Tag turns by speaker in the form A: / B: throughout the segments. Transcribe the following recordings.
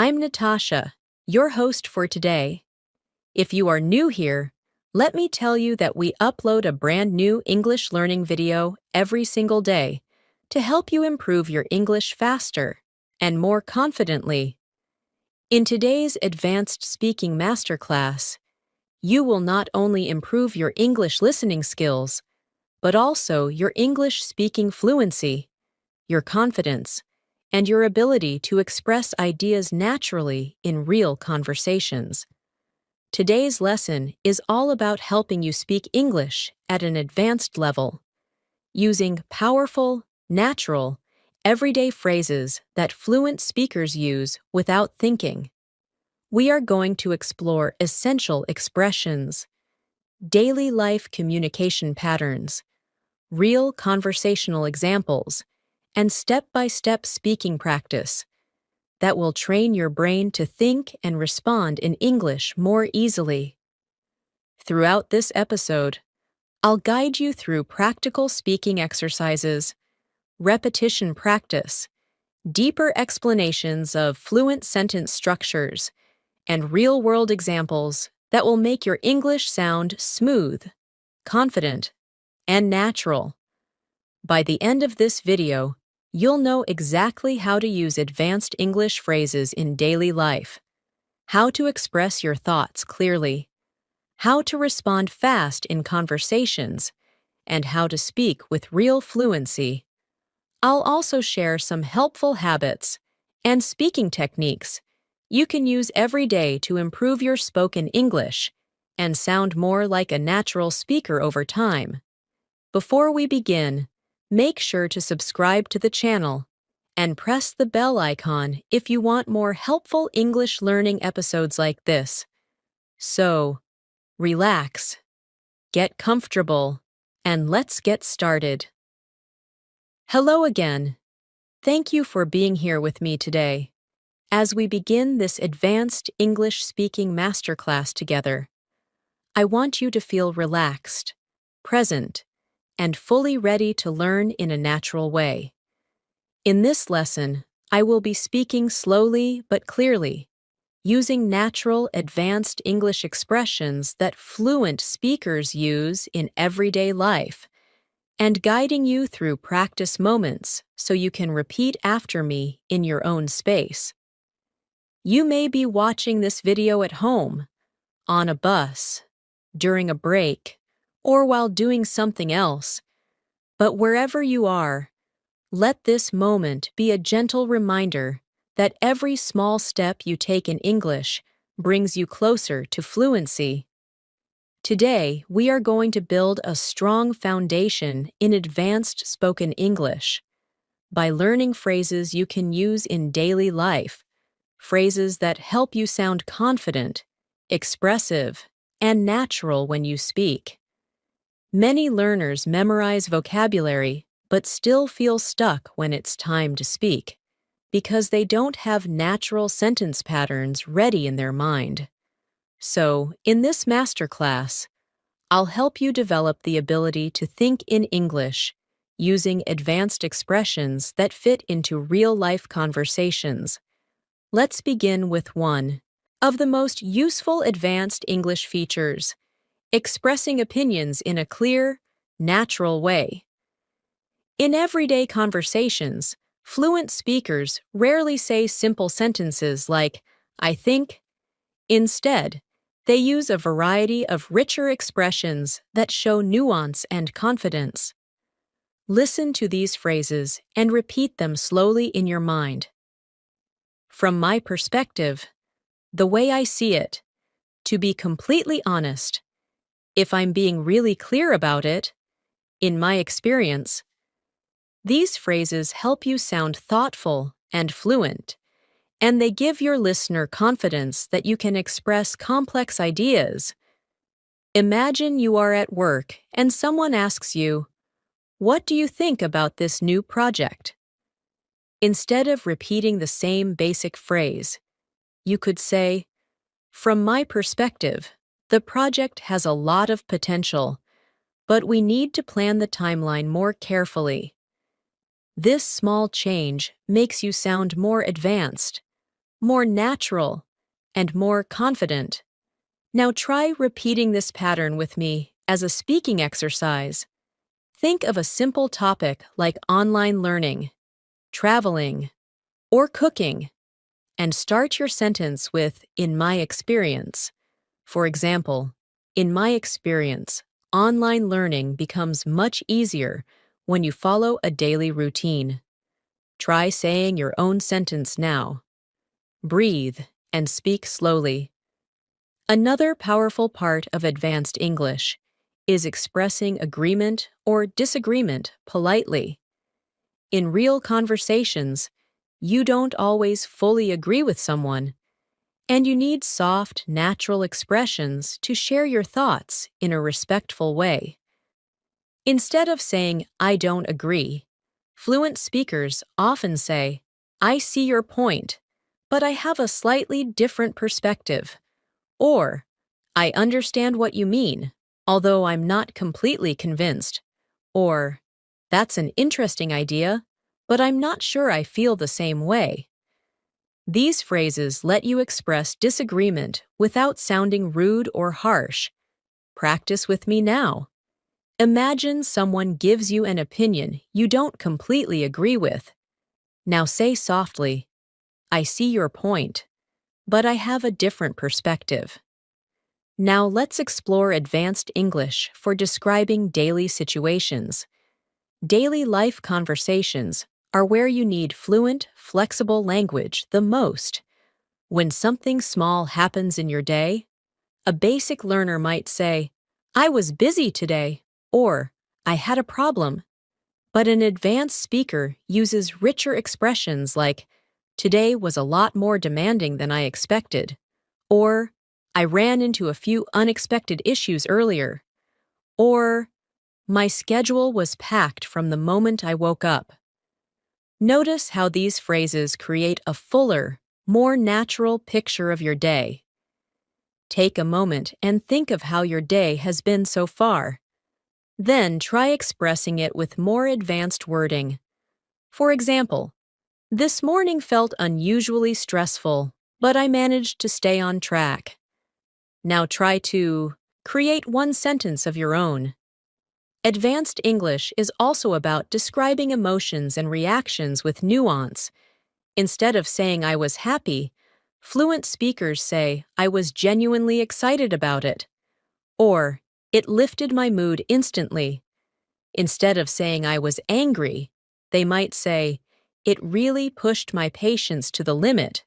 A: I'm Natasha, your host for today. If you are new here, let me tell you that we upload a brand new English learning video every single day to help you improve your English faster and more confidently. In today's Advanced Speaking Masterclass, you will not only improve your English listening skills, but also your English speaking fluency, your confidence, and your ability to express ideas naturally in real conversations. Today's lesson is all about helping you speak English at an advanced level, using powerful, natural, everyday phrases that fluent speakers use without thinking. We are going to explore essential expressions, daily life communication patterns, real conversational examples, and step-by-step speaking practice that will train your brain to think and respond in English more easily. Throughout this episode, I'll guide you through practical speaking exercises, repetition practice, deeper explanations of fluent sentence structures, and real-world examples that will make your English sound smooth, confident, and natural. By the end of this video, you'll know exactly how to use advanced English phrases in daily life, how to express your thoughts clearly, how to respond fast in conversations, and how to speak with real fluency. I'll also share some helpful habits and speaking techniques you can use every day to improve your spoken English and sound more like a natural speaker over time. Before we begin, make sure to subscribe to the channel and press the bell icon if you want more helpful English learning episodes like this. So, relax, get comfortable, and let's get started. Hello again. Thank you for being here with me today as we begin this advanced English speaking masterclass together. I want you to feel relaxed, present, and fully ready to learn in a natural way. In this lesson, I will be speaking slowly but clearly, using natural, advanced English expressions that fluent speakers use in everyday life, and guiding you through practice moments so you can repeat after me in your own space. You may be watching this video at home, on a bus, during a break, or while doing something else. But wherever you are, let this moment be a gentle reminder that every small step you take in English brings you closer to fluency. Today, we are going to build a strong foundation in advanced spoken English by learning phrases you can use in daily life, phrases that help you sound confident, expressive, and natural when you speak. Many learners memorize vocabulary but still feel stuck when it's time to speak because they don't have natural sentence patterns ready in their mind. So, in this masterclass, I'll help you develop the ability to think in English using advanced expressions that fit into real-life conversations. Let's begin with one of the most useful advanced English features: expressing opinions in a clear, natural way. In everyday conversations, fluent speakers rarely say simple sentences like, "I think." Instead, they use a variety of richer expressions that show nuance and confidence. Listen to these phrases and repeat them slowly in your mind. From my perspective, the way I see it, to be completely honest, if I'm being really clear about it, in my experience, these phrases help you sound thoughtful and fluent, and they give your listener confidence that you can express complex ideas. Imagine you are at work and someone asks you, "What do you think about this new project?" Instead of repeating the same basic phrase, you could say, "From my perspective, the project has a lot of potential, but we need to plan the timeline more carefully." This small change makes you sound more advanced, more natural, and more confident. Now try repeating this pattern with me as a speaking exercise. Think of a simple topic like online learning, traveling, or cooking, and start your sentence with "in my experience." For example, in my experience, online learning becomes much easier when you follow a daily routine. Try saying your own sentence now. Breathe and speak slowly. Another powerful part of advanced English is expressing agreement or disagreement politely. In real conversations, you don't always fully agree with someone, and you need soft, natural expressions to share your thoughts in a respectful way. Instead of saying, "I don't agree," fluent speakers often say, "I see your point, but I have a slightly different perspective," or "I understand what you mean, although I'm not completely convinced," or "That's an interesting idea, but I'm not sure I feel the same way." These phrases let you express disagreement without sounding rude or harsh. Practice with me now. Imagine someone gives you an opinion you don't completely agree with. Now say softly, "I see your point, but I have a different perspective." Now let's explore advanced English for describing daily situations. Daily life conversations are where you need fluent, flexible language the most. When something small happens in your day, a basic learner might say, "I was busy today," or "I had a problem." But an advanced speaker uses richer expressions like, "Today was a lot more demanding than I expected," or "I ran into a few unexpected issues earlier," or "My schedule was packed from the moment I woke up." Notice how these phrases create a fuller, more natural picture of your day. Take a moment and think of how your day has been so far. Then try expressing it with more advanced wording. For example, "This morning felt unusually stressful, but I managed to stay on track." Now try to create one sentence of your own. Advanced English is also about describing emotions and reactions with nuance. Instead of saying "I was happy," fluent speakers say "I was genuinely excited about it," or "It lifted my mood instantly." Instead of saying "I was angry," they might say, "It really pushed my patience to the limit."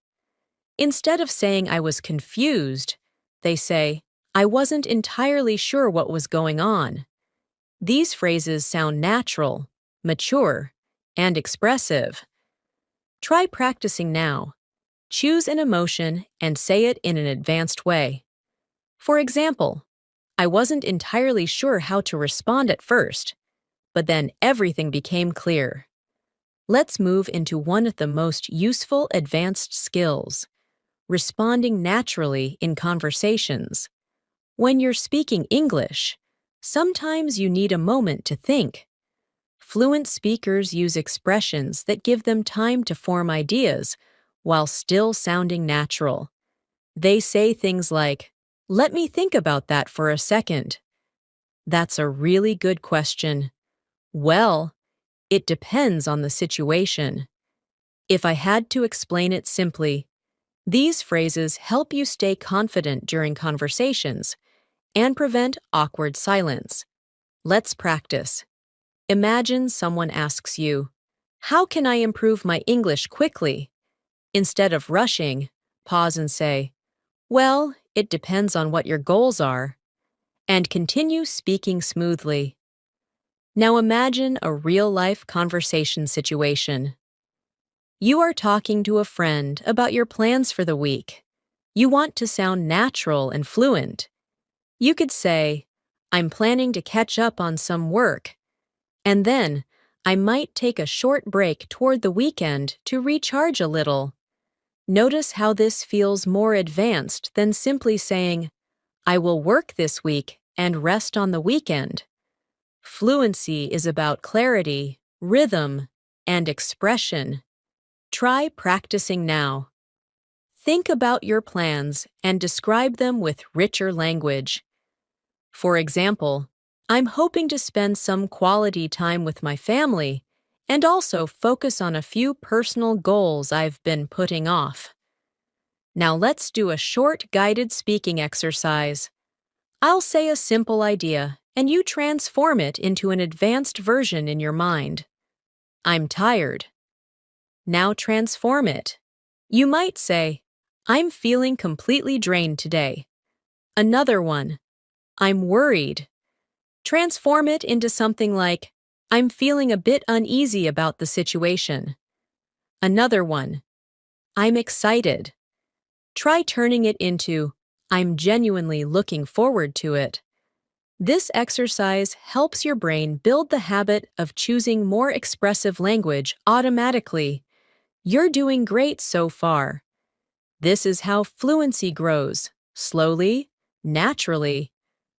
A: Instead of saying "I was confused," they say, "I wasn't entirely sure what was going on." These phrases sound natural, mature, and expressive. Try practicing now. Choose an emotion and say it in an advanced way. For example, "I wasn't entirely sure how to respond at first, but then everything became clear." Let's move into one of the most useful advanced skills: responding naturally in conversations. When you're speaking English, sometimes you need a moment to think. Fluent speakers use expressions that give them time to form ideas while still sounding natural. They say things like, "Let me think about that for a second." "That's a really good question." "Well, it depends on the situation." If I had to explain it simply, these phrases help you stay confident during conversations and prevent awkward silence. Let's practice. Imagine someone asks you, "How can I improve my English quickly?" Instead of rushing, pause and say, "Well, it depends on what your goals are," and continue speaking smoothly. Now imagine a real-life conversation situation. You are talking to a friend about your plans for the week. You want to sound natural and fluent. You could say, "I'm planning to catch up on some work," and then, "I might take a short break toward the weekend to recharge a little." Notice how this feels more advanced than simply saying, "I will work this week and rest on the weekend." Fluency is about clarity, rhythm, and expression. Try practicing now. Think about your plans and describe them with richer language. For example, I'm hoping to spend some quality time with my family and also focus on a few personal goals I've been putting off. Now let's do a short guided speaking exercise. I'll say a simple idea and you transform it into an advanced version in your mind. I'm tired. Now transform it. You might say, I'm feeling completely drained today. Another one, I'm worried. Transform it into something like, I'm feeling a bit uneasy about the situation. Another one, I'm excited. Try turning it into, I'm genuinely looking forward to it. This exercise helps your brain build the habit of choosing more expressive language automatically. You're doing great so far. This is how fluency grows, slowly, naturally,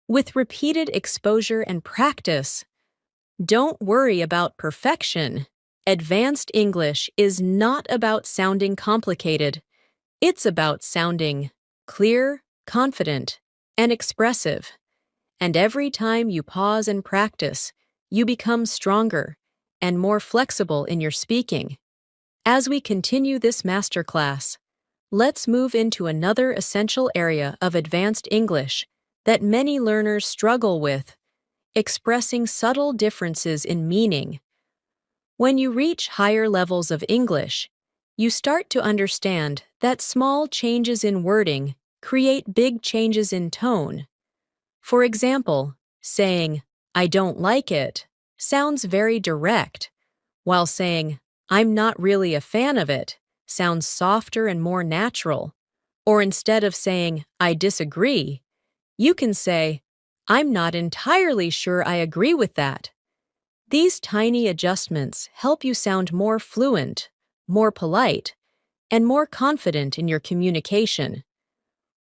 A: with repeated exposure and practice. Don't worry about perfection. Advanced English is not about sounding complicated. It's about sounding clear, confident, and expressive. And every time you pause and practice, you become stronger and more flexible in your speaking. As we continue this masterclass, let's move into another essential area of advanced English that many learners struggle with: expressing subtle differences in meaning. When you reach higher levels of English, you start to understand that small changes in wording create big changes in tone. For example, saying, I don't like it, sounds very direct, while saying, I'm not really a fan of it, sounds softer and more natural. Or instead of saying, I disagree, you can say, I'm not entirely sure I agree with that. These tiny adjustments help you sound more fluent, more polite, and more confident in your communication.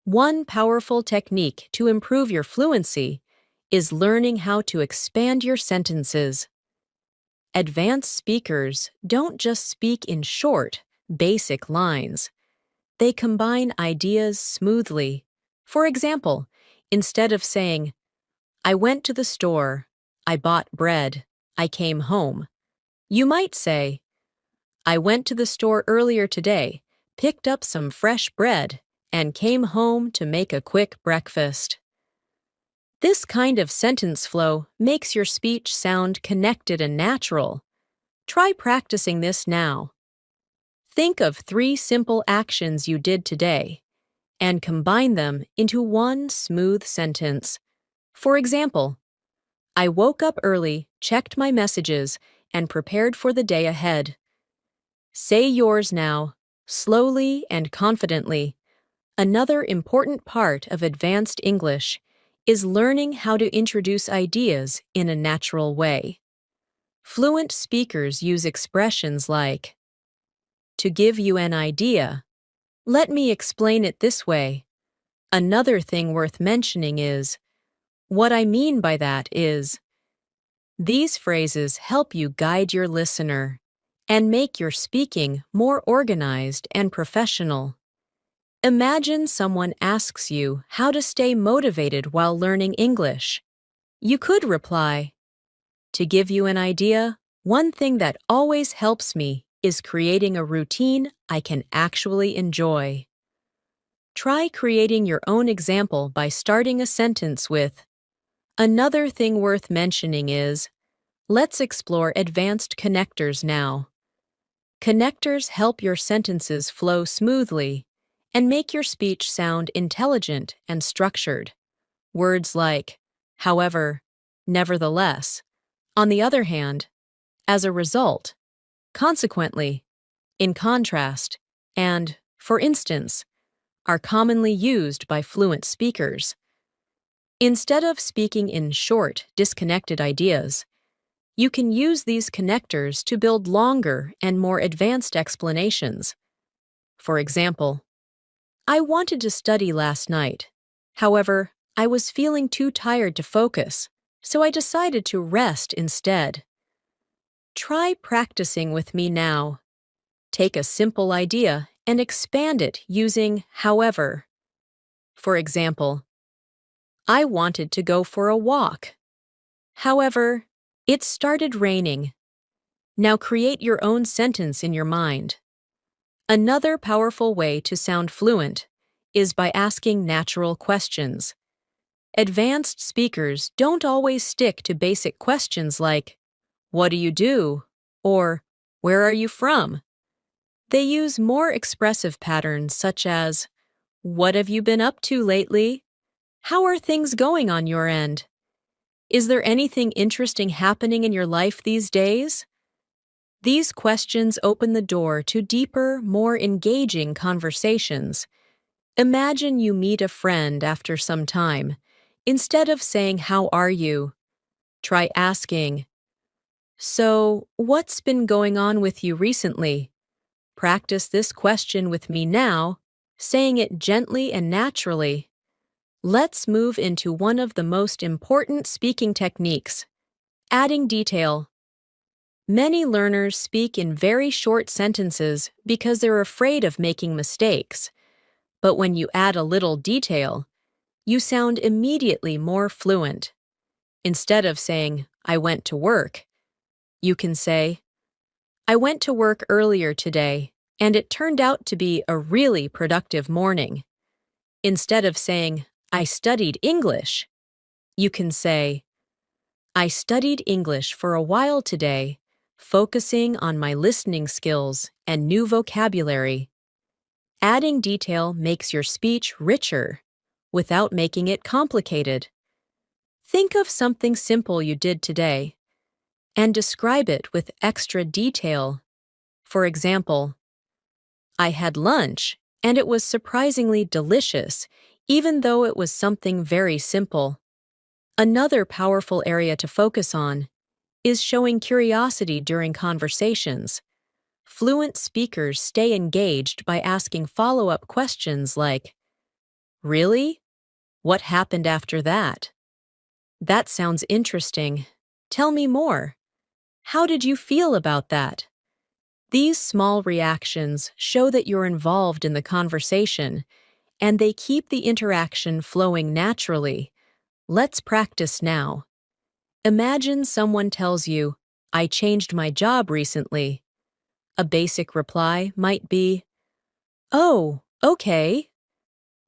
A: One powerful technique to improve your fluency is learning how to expand your sentences. Advanced speakers don't just speak in short, basic lines. They combine ideas smoothly. For example, instead of saying, I went to the store, I bought bread, I came home, you might say, I went to the store earlier today, picked up some fresh bread, and came home to make a quick breakfast. This kind of sentence flow makes your speech sound connected and natural. Try practicing this now. Think of 3 simple actions you did today and combine them into one smooth sentence. For example, I woke up early, checked my messages, and prepared for the day ahead. Say yours now, slowly and confidently. Another important part of advanced English is learning how to introduce ideas in a natural way. Fluent speakers use expressions like, to give you an idea, let me explain it this way. Another thing worth mentioning is, what I mean by that is. These phrases help you guide your listener and make your speaking more organized and professional. Imagine someone asks you how to stay motivated while learning English. You could reply, to give you an idea, one thing that always helps me is creating a routine I can actually enjoy. Try creating your own example by starting a sentence with, another thing worth mentioning is, let's explore advanced connectors now. Connectors help your sentences flow smoothly and make your speech sound intelligent and structured. Words like, however, nevertheless, on the other hand, as a result, consequently, in contrast, and, for instance, are commonly used by fluent speakers. Instead of speaking in short, disconnected ideas, you can use these connectors to build longer and more advanced explanations. For example, I wanted to study last night. However, I was feeling too tired to focus, so I decided to rest instead. Try practicing with me now. Take a simple idea and expand it using however. For example, I wanted to go for a walk. However, it started raining. Now create your own sentence in your mind. Another powerful way to sound fluent is by asking natural questions. Advanced speakers don't always stick to basic questions like, "What do you do?" or "Where are you from?" They use more expressive patterns such as, "What have you been up to lately? How are things going on your end? Is there anything interesting happening in your life these days?" These questions open the door to deeper, more engaging conversations. Imagine you meet a friend after some time. Instead of saying, "How are you?" try asking, "So, what's been going on with you recently?" Practice this question with me now, saying it gently and naturally. Let's move into one of the most important speaking techniques, adding detail. Many learners speak in very short sentences because they're afraid of making mistakes. But when you add a little detail, you sound immediately more fluent. Instead of saying, "I went to work," you can say, "I went to work earlier today, and it turned out to be a really productive morning." Instead of saying, "I studied English," you can say, "I studied English for a while today, focusing on my listening skills and new vocabulary." Adding detail makes your speech richer without making it complicated. Think of something simple you did today and describe it with extra detail. For example, "I had lunch and it was surprisingly delicious, even though it was something very simple." Another powerful area to focus on is showing curiosity during conversations. Fluent speakers stay engaged by asking follow-up questions like, "Really? What happened after that? That sounds interesting. Tell me more. How did you feel about that?" These small reactions show that you're involved in the conversation, and they keep the interaction flowing naturally. Let's practice now. Imagine someone tells you, "I changed my job recently." A basic reply might be, "Oh, okay."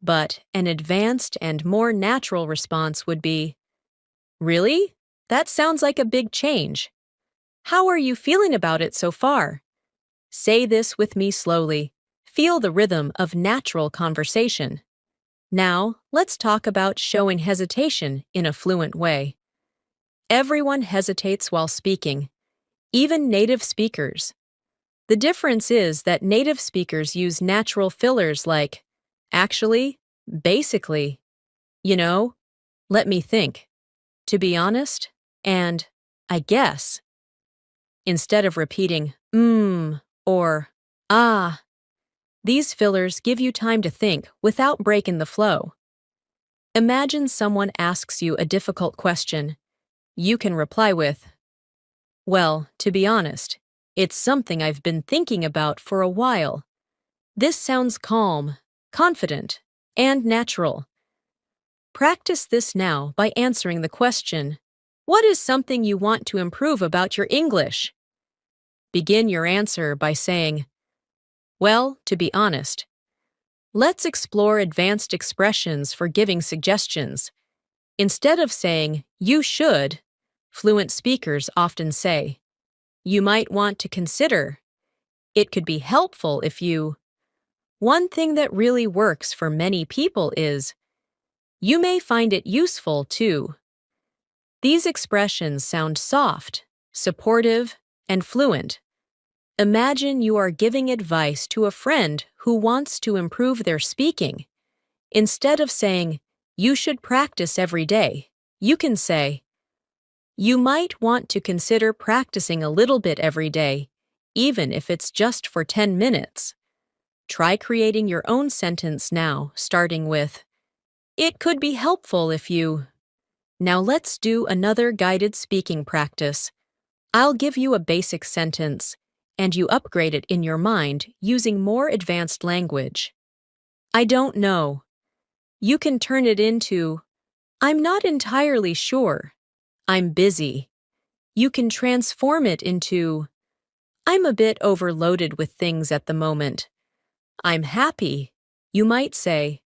A: But an advanced and more natural response would be, "Really? That sounds like a big change. How are you feeling about it so far?" Say this with me slowly. Feel the rhythm of natural conversation. Now, let's talk about showing hesitation in a fluent way. Everyone hesitates while speaking, even native speakers. The difference is that native speakers use natural fillers like, "Actually," "Basically," "You know," "Let me think," "To be honest," and "I guess." Instead of repeating or "ah." These fillers give you time to think without breaking the flow. Imagine someone asks you a difficult question. You can reply with, "Well, to be honest, it's something I've been thinking about for a while." This sounds calm, confident, and natural. Practice this now by answering the question, "What is something you want to improve about your English?" Begin your answer by saying, "Well, to be honest." Let's explore advanced expressions for giving suggestions. Instead of saying, "You should," fluent speakers often say, "You might want to consider." It could be helpful if you. One thing that really works for many people is, "You may find it useful too." These expressions sound soft, supportive, and fluent. Imagine you are giving advice to a friend who wants to improve their speaking. Instead of saying, "You should practice every day," you can say, "You might want to consider practicing a little bit every day, even if it's just for 10 minutes. Try creating your own sentence now, starting with, "It could be helpful if you." Now let's do another guided speaking practice. I'll give you a basic sentence, and you upgrade it in your mind using more advanced language. I don't know. You can turn it into, I'm not entirely sure. I'm busy. You can transform it into, I'm a bit overloaded with things at the moment. I'm happy. You might say,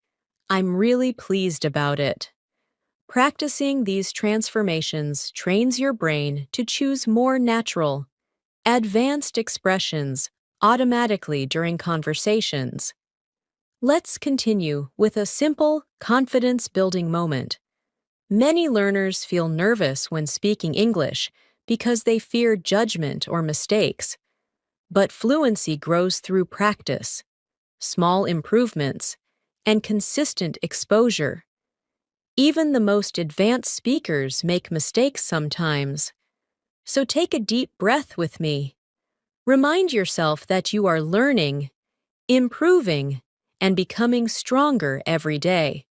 A: I'm really pleased about it. Practicing these transformations trains your brain to choose more natural, advanced expressions automatically during conversations. Let's continue with a simple, confidence-building moment. Many learners feel nervous when speaking English because they fear judgment or mistakes. But fluency grows through practice, small improvements, and consistent exposure. Even the most advanced speakers make mistakes sometimes. So take a deep breath with me. Remind yourself that you are learning, improving, and becoming stronger every day.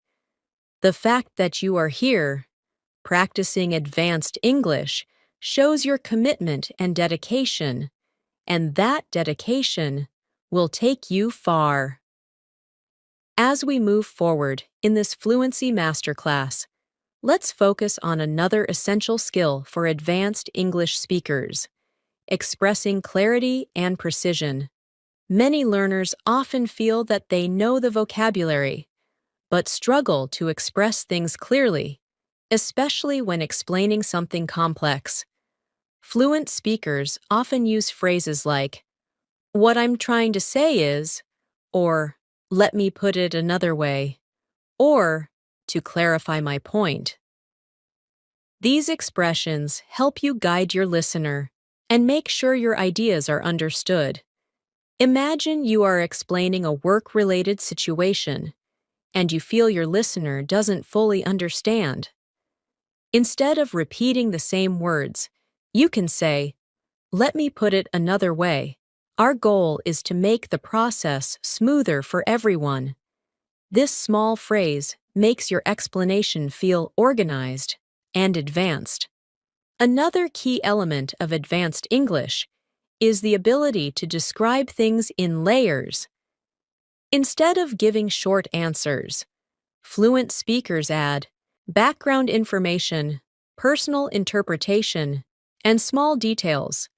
A: The fact that you are here, practicing advanced English, shows your commitment and dedication, and that dedication will take you far. As we move forward in this Fluency Masterclass, let's focus on another essential skill for advanced English speakers: expressing clarity and precision. Many learners often feel that they know the vocabulary, but struggle to express things clearly, especially when explaining something complex. Fluent speakers often use phrases like, "What I'm trying to say is," or "Let me put it another way," or "To clarify my point." These expressions help you guide your listener and make sure your ideas are understood. Imagine you are explaining a work-related situation, and you feel your listener doesn't fully understand. Instead of repeating the same words, you can say, "Let me put it another way." Our goal is to make the process smoother for everyone. This small phrase makes your explanation feel organized and advanced. Another key element of advanced English is the ability to describe things in layers. Instead of giving short answers, fluent speakers add background information, personal interpretation, and small details.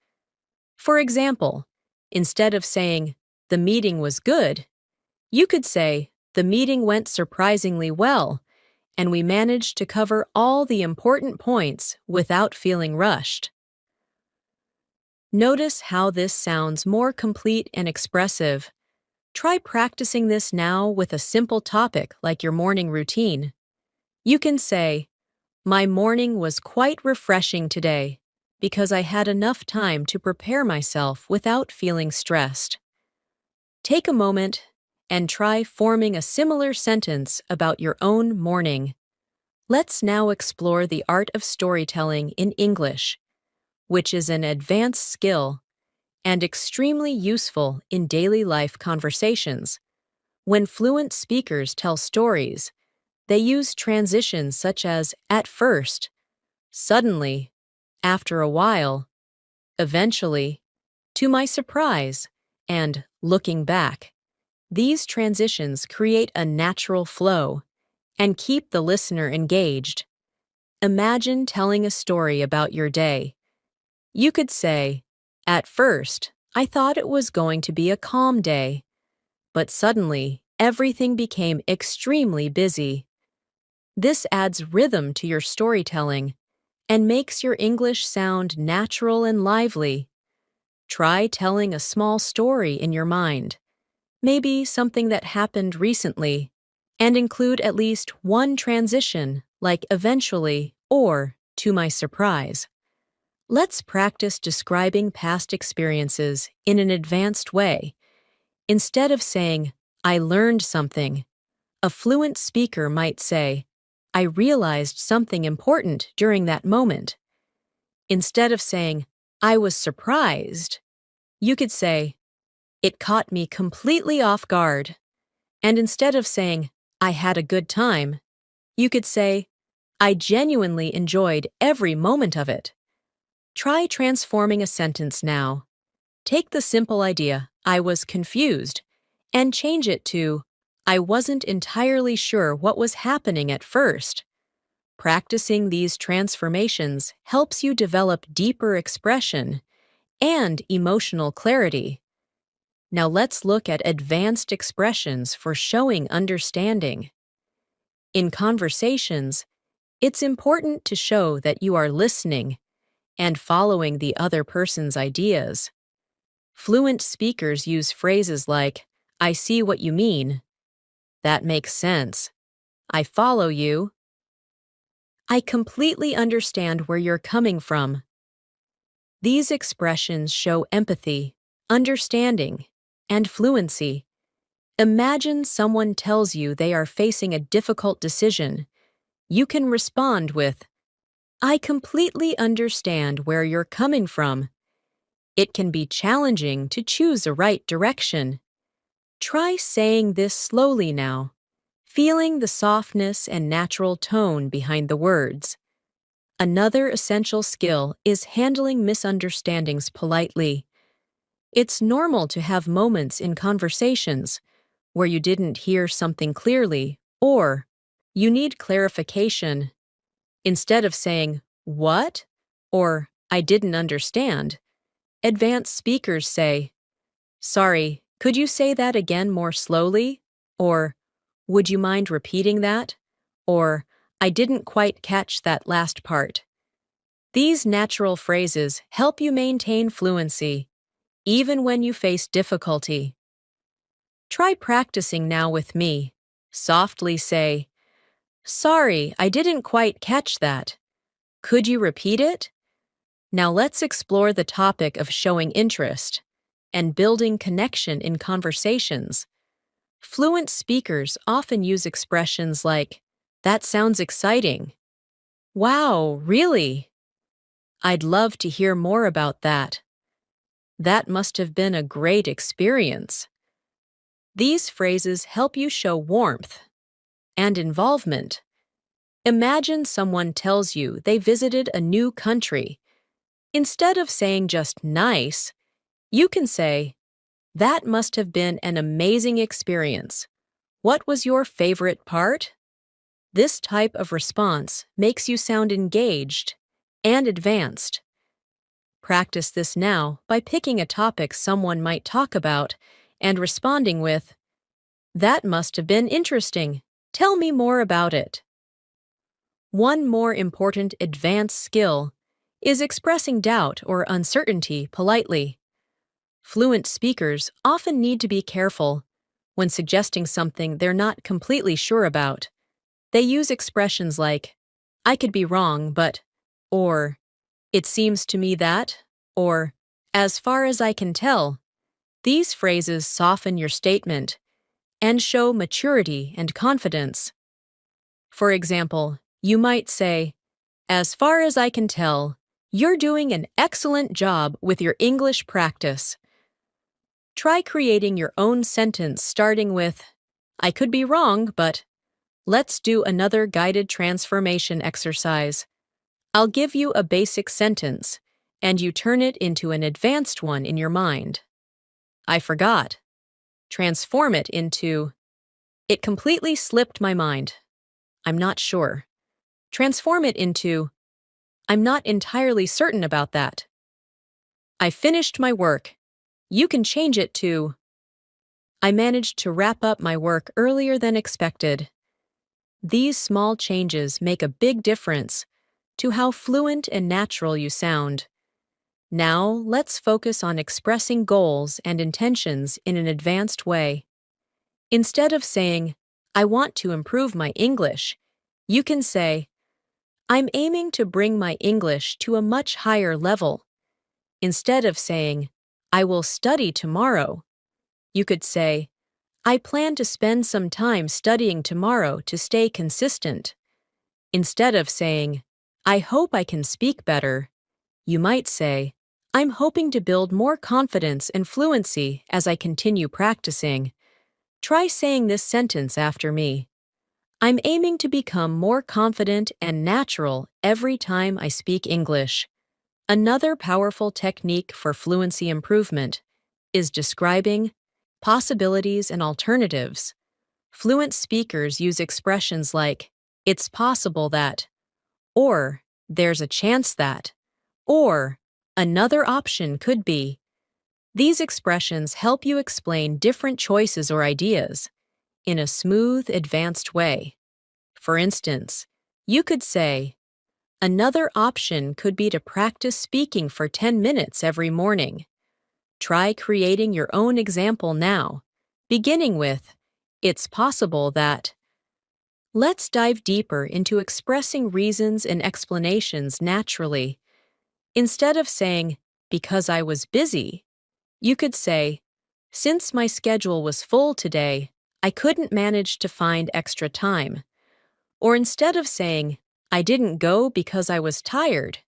A: For example, instead of saying, "The meeting was good," you could say, "The meeting went surprisingly well, and we managed to cover all the important points without feeling rushed." Notice how this sounds more complete and expressive. Try practicing this now with a simple topic like your morning routine. You can say, "My morning was quite refreshing today because I had enough time to prepare myself without feeling stressed." Take a moment and try forming a similar sentence about your own morning. Let's now explore the art of storytelling in English, which is an advanced skill and extremely useful in daily life conversations. When fluent speakers tell stories, they use transitions such as "at first," "suddenly," "after a while," "eventually," "to my surprise," and "looking back." These transitions create a natural flow and keep the listener engaged. Imagine telling a story about your day. You could say, "At first, I thought it was going to be a calm day, but suddenly everything became extremely busy." This adds rhythm to your storytelling and makes your English sound natural and lively. Try telling a small story in your mind, maybe something that happened recently, and include at least one transition, like "eventually" or "to my surprise." Let's practice describing past experiences in an advanced way. Instead of saying, "I learned something," a fluent speaker might say, "I realized something important during that moment." Instead of saying, "I was surprised," you could say, "It caught me completely off guard." And instead of saying, "I had a good time," you could say, "I genuinely enjoyed every moment of it." Try transforming a sentence now. Take the simple idea, I was confused, and change it to, I wasn't entirely sure what was happening at first. Practicing these transformations helps you develop deeper expression and emotional clarity. Now let's look at advanced expressions for showing understanding. In conversations, it's important to show that you are listening and following the other person's ideas. Fluent speakers use phrases like, I see what you mean. That makes sense. I follow you. I completely understand where you're coming from. These expressions show empathy, understanding, and fluency. Imagine someone tells you they are facing a difficult decision. You can respond with, I completely understand where you're coming from. It can be challenging to choose a right direction. Try saying this slowly now, feeling the softness and natural tone behind the words. Another essential skill is handling misunderstandings politely. It's normal to have moments in conversations where you didn't hear something clearly or you need clarification. Instead of saying, what? Or, I didn't understand, advanced speakers say, sorry, could you say that again more slowly? Or, would you mind repeating that? Or, I didn't quite catch that last part. These natural phrases help you maintain fluency, even when you face difficulty. Try practicing now with me. Softly say, sorry, I didn't quite catch that. Could you repeat it? Now let's explore the topic of showing interest and building connection in conversations. Fluent speakers often use expressions like, that sounds exciting. Wow, really? I'd love to hear more about that. That must have been a great experience. These phrases help you show warmth and involvement. Imagine someone tells you they visited a new country. Instead of saying just nice, you can say, that must have been an amazing experience. What was your favorite part? This type of response makes you sound engaged and advanced. Practice this now by picking a topic someone might talk about and responding with, that must have been interesting. Tell me more about it. One more important advanced skill is expressing doubt or uncertainty politely. Fluent speakers often need to be careful when suggesting something they're not completely sure about. They use expressions like, I could be wrong, but, or, it seems to me that, or, as far as I can tell. These phrases soften your statement and show maturity and confidence. For example, you might say, as far as I can tell, you're doing an excellent job with your English practice. Try creating your own sentence starting with, I could be wrong, but let's do another guided transformation exercise. I'll give you a basic sentence, and you turn it into an advanced one in your mind. I forgot. Transform it into, it completely slipped my mind. I'm not sure. Transform it into, I'm not entirely certain about that. I finished my work. You can change it to, I managed to wrap up my work earlier than expected. These small changes make a big difference to how fluent and natural you sound. Now, let's focus on expressing goals and intentions in an advanced way. Instead of saying, I want to improve my English, you can say, I'm aiming to bring my English to a much higher level. Instead of saying, I will study tomorrow, you could say, I plan to spend some time studying tomorrow to stay consistent. Instead of saying, I hope I can speak better, you might say, I'm hoping to build more confidence and fluency as I continue practicing. Try saying this sentence after me. I'm aiming to become more confident and natural every time I speak English. Another powerful technique for fluency improvement is describing possibilities and alternatives. Fluent speakers use expressions like, it's possible that, or there's a chance that, or another option could be. These expressions help you explain different choices or ideas in a smooth, advanced way. For instance, you could say, another option could be to practice speaking for 10 minutes every morning. Try creating your own example now, beginning with, it's possible that. Let's dive deeper into expressing reasons and explanations naturally. Instead of saying, because I was busy, you could say, since my schedule was full today, I couldn't manage to find extra time. Or instead of saying, I didn't go because I was tired,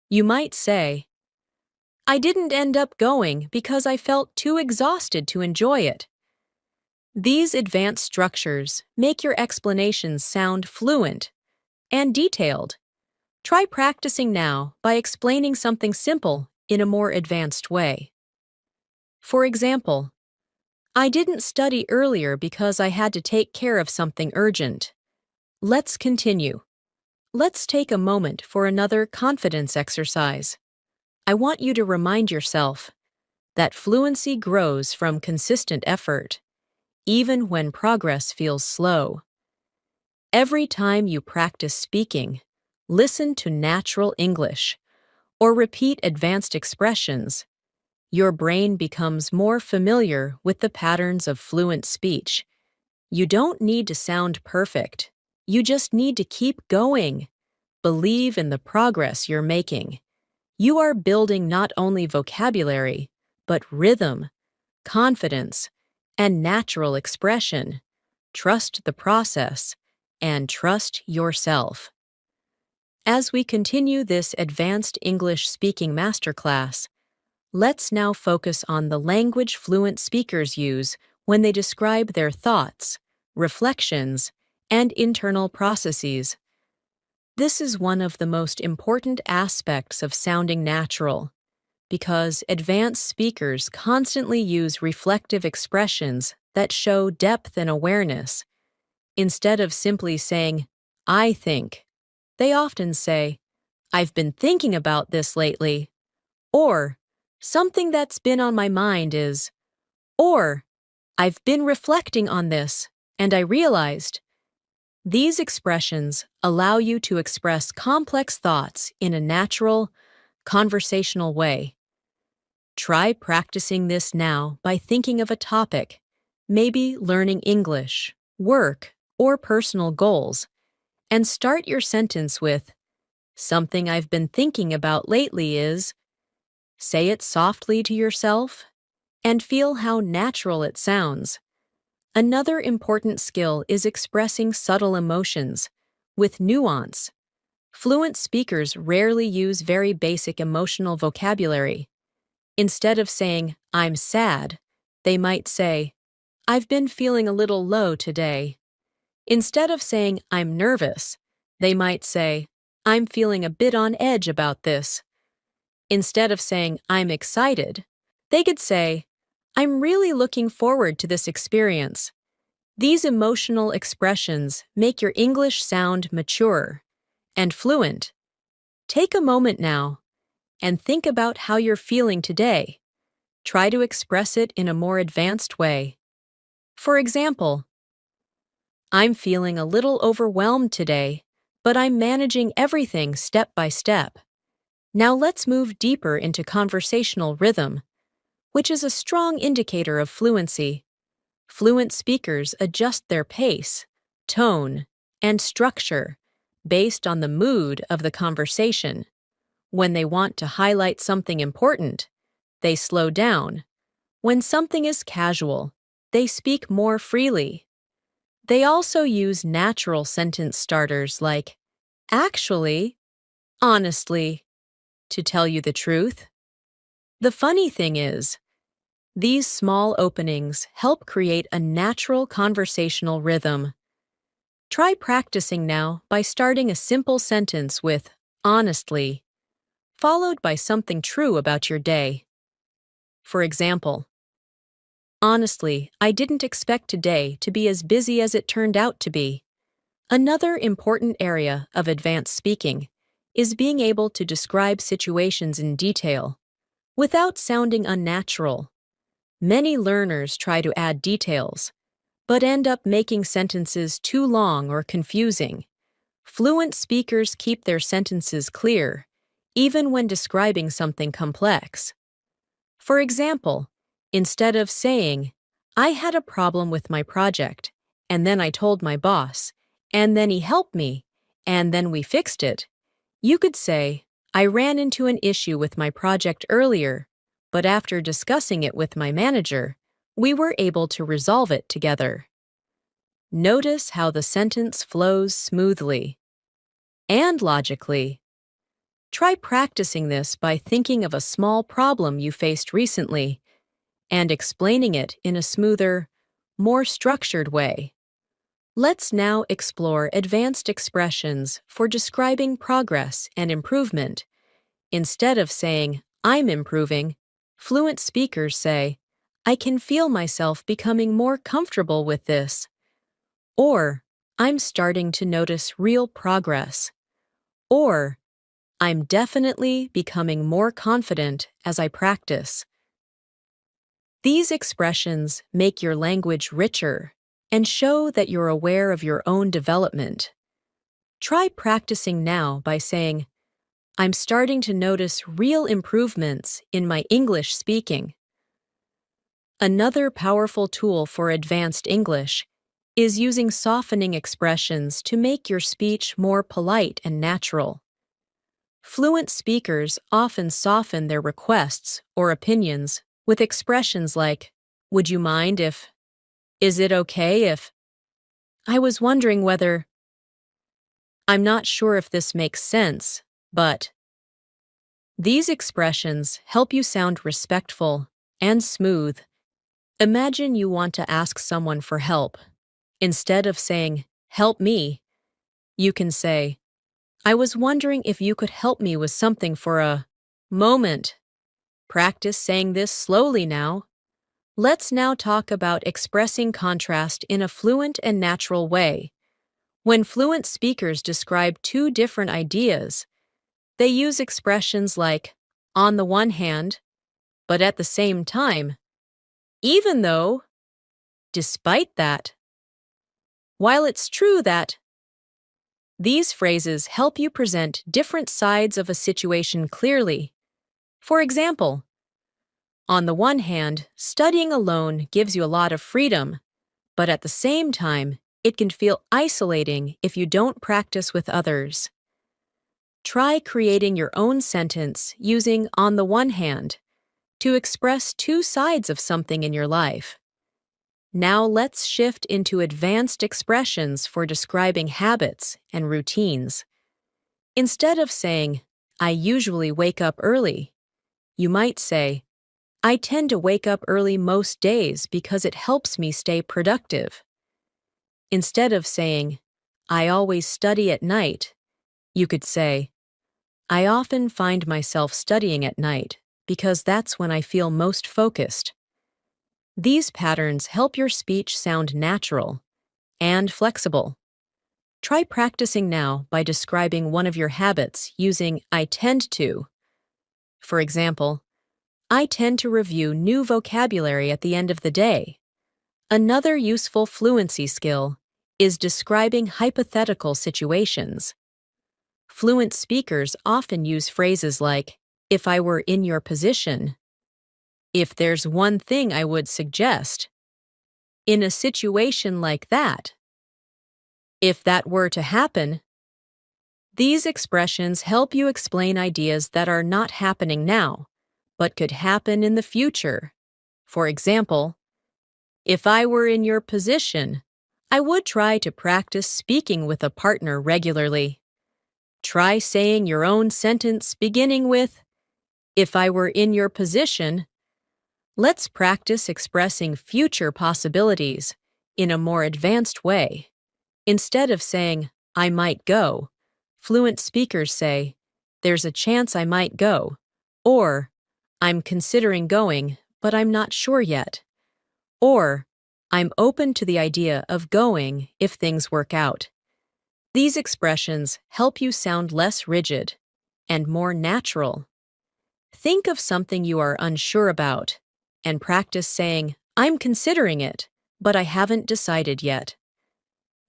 A: you might say, I didn't end up going because I felt too exhausted to enjoy it. These advanced structures make your explanations sound fluent and detailed. Try practicing now by explaining something simple in a more advanced way. For example, I didn't study earlier because I had to take care of something urgent. Let's continue. Let's take a moment for another confidence exercise. I want you to remind yourself that fluency grows from consistent effort, even when progress feels slow. Every time you practice speaking, listen to natural English, or repeat advanced expressions, your brain becomes more familiar with the patterns of fluent speech. You don't need to sound perfect. You just need to keep going. Believe in the progress you're making. You are building not only vocabulary, but rhythm, confidence, and natural expression. Trust the process and trust yourself. As we continue this advanced English speaking masterclass, let's now focus on the language fluent speakers use when they describe their thoughts, reflections, and internal processes. This is one of the most important aspects of sounding natural, because advanced speakers constantly use reflective expressions that show depth and awareness. Instead of simply saying, I think, they often say, I've been thinking about this lately, or something that's been on my mind is, or I've been reflecting on this and I realized. These expressions allow you to express complex thoughts in a natural, conversational way. Try practicing this now by thinking of a topic, maybe learning English, work, or personal goals, and start your sentence with, something I've been thinking about lately is. Say it softly to yourself and feel how natural it sounds. Another important skill is expressing subtle emotions with nuance. Fluent speakers rarely use very basic emotional vocabulary. Instead of saying, I'm sad, they might say, I've been feeling a little low today. Instead of saying, I'm nervous, they might say, I'm feeling a bit on edge about this. Instead of saying, I'm excited, they could say, I'm really looking forward to this experience. These emotional expressions make your English sound mature and fluent. Take a moment now and think about how you're feeling today. Try to express it in a more advanced way. For example, I'm feeling a little overwhelmed today, but I'm managing everything step by step. Now let's move deeper into conversational rhythm, which is a strong indicator of fluency. Fluent speakers adjust their pace, tone, and structure based on the mood of the conversation. When they want to highlight something important, they slow down. When something is casual, they speak more freely. They also use natural sentence starters like, actually, honestly, to tell you the truth. The funny thing is, these small openings help create a natural conversational rhythm. Try practicing now by starting a simple sentence with honestly. followed by something true about your day. For example, honestly, I didn't expect today to be as busy as it turned out to be. Another important area of advanced speaking is being able to describe situations in detail without sounding unnatural. Many learners try to add details, but end up making sentences too long or confusing. Fluent speakers keep their sentences clear, even when describing something complex. For example, instead of saying, "I had a problem with my project, and then I told my boss, and then he helped me, and then we fixed it," you could say, "I ran into an issue with my project earlier, but after discussing it with my manager, we were able to resolve it together." Notice how the sentence flows smoothly and logically. Try practicing this by thinking of a small problem you faced recently and explaining it in a smoother, more structured way. Let's now explore advanced expressions for describing progress and improvement. Instead of saying, "I'm improving," fluent speakers say, "I can feel myself becoming more comfortable with this," or "I'm starting to notice real progress," or "I'm definitely becoming more confident as I practice." These expressions make your language richer and show that you're aware of your own development. Try practicing now by saying, "I'm starting to notice real improvements in my English speaking." Another powerful tool for advanced English is using softening expressions to make your speech more polite and natural. Fluent speakers often soften their requests or opinions with expressions like, "Would you mind if," "Is it okay if," "I was wondering whether," "I'm not sure if this makes sense, but." These expressions help you sound respectful and smooth. Imagine you want to ask someone for help. Instead of saying, "Help me," you can say, "I was wondering if you could help me with something for a moment." Practice saying this slowly now. Let's now talk about expressing contrast in a fluent and natural way. When fluent speakers describe two different ideas, they use expressions like, "on the one hand," "but at the same time," "even though," "despite that," "while it's true that." These phrases help you present different sides of a situation clearly. For example, on the one hand, studying alone gives you a lot of freedom, but at the same time, it can feel isolating if you don't practice with others. Try creating your own sentence using "on the one hand" to express two sides of something in your life. Now let's shift into advanced expressions for describing habits and routines. Instead of saying, "I usually wake up early," you might say, "I tend to wake up early most days because it helps me stay productive." Instead of saying, "I always study at night," you could say, "I often find myself studying at night because that's when I feel most focused." These patterns help your speech sound natural and flexible. Try practicing now by describing one of your habits using "I tend to." For example, "I tend to review new vocabulary at the end of the day." Another useful fluency skill is describing hypothetical situations. Fluent speakers often use phrases like, "If I were in your position," "If there's one thing I would suggest," "In a situation like that," "If that were to happen." These expressions help you explain ideas that are not happening now, but could happen in the future. For example, "If I were in your position, I would try to practice speaking with a partner regularly." Try saying your own sentence beginning with, "If I were in your position." Let's practice expressing future possibilities in a more advanced way. Instead of saying, "I might go," fluent speakers say, there's a chance I might go, or I'm considering going, but I'm not sure yet, or I'm open to the idea of going if things work out. These expressions help you sound less rigid and more natural. Think of something you are unsure about and practice saying, I'm considering it, but I haven't decided yet.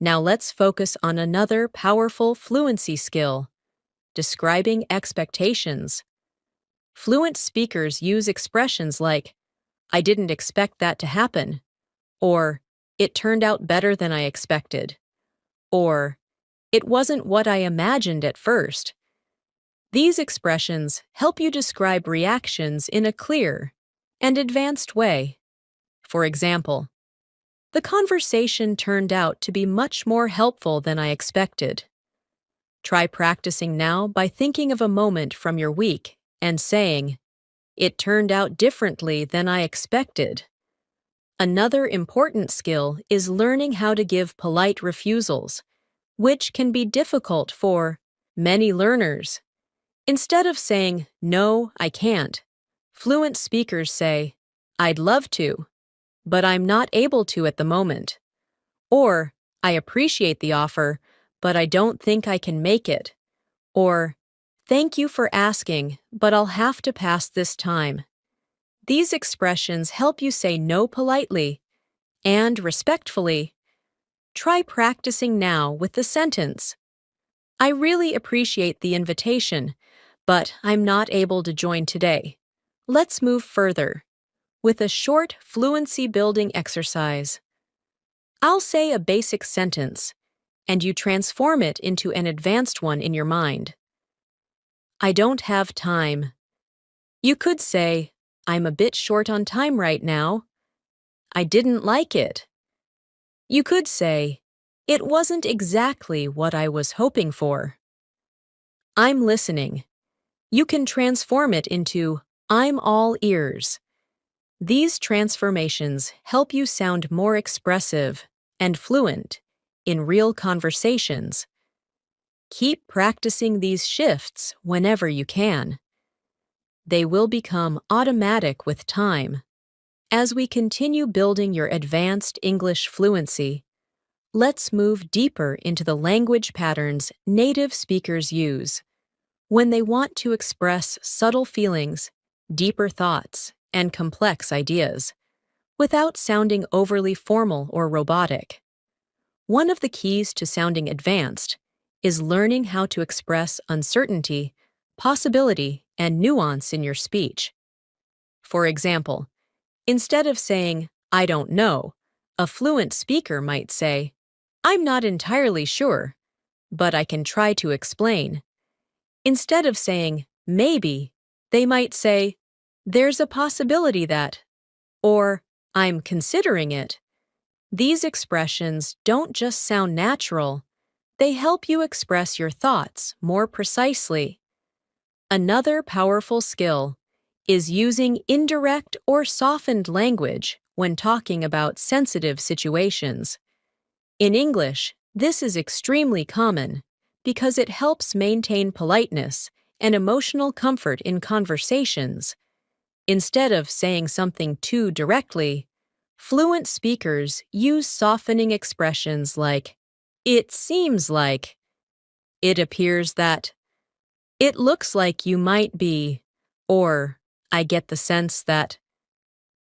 A: Now let's focus on another powerful fluency skill, describing expectations. Fluent speakers use expressions like, I didn't expect that to happen, or it turned out better than I expected, or it wasn't what I imagined at first. These expressions help you describe reactions in a clear and advanced way. For example, the conversation turned out to be much more helpful than I expected. Try practicing now by thinking of a moment from your week and saying, it turned out differently than I expected. Another important skill is learning how to give polite refusals, which can be difficult for many learners. Instead of saying, no, I can't, fluent speakers say, I'd love to, but I'm not able to at the moment. Or, I appreciate the offer, but I don't think I can make it. Or, thank you for asking, but I'll have to pass this time. These expressions help you say no politely and respectfully. Try practicing now with the sentence, I really appreciate the invitation, but I'm not able to join today. Let's move further with a short fluency building exercise. I'll say a basic sentence, and you transform it into an advanced one in your mind. I don't have time. You could say, I'm a bit short on time right now. I didn't like it. You could say, it wasn't exactly what I was hoping for. I'm listening. You can transform it into, I'm all ears. These transformations help you sound more expressive and fluent in real conversations. Keep practicing these shifts whenever you can. They will become automatic with time. As we continue building your advanced English fluency, let's move deeper into the language patterns native speakers use when they want to express subtle feelings, deeper thoughts, and complex ideas, without sounding overly formal or robotic. One of the keys to sounding advanced is learning how to express uncertainty, possibility, and nuance in your speech. For example, instead of saying, I don't know, a fluent speaker might say, I'm not entirely sure, but I can try to explain. Instead of saying, maybe, they might say, there's a possibility that, or I'm considering it. These expressions don't just sound natural, they help you express your thoughts more precisely. Another powerful skill is using indirect or softened language when talking about sensitive situations. In English, this is extremely common because it helps maintain politeness and emotional comfort in conversations. Instead of saying something too directly, fluent speakers use softening expressions like, it seems like, it appears that, it looks like you might be, or I get the sense that.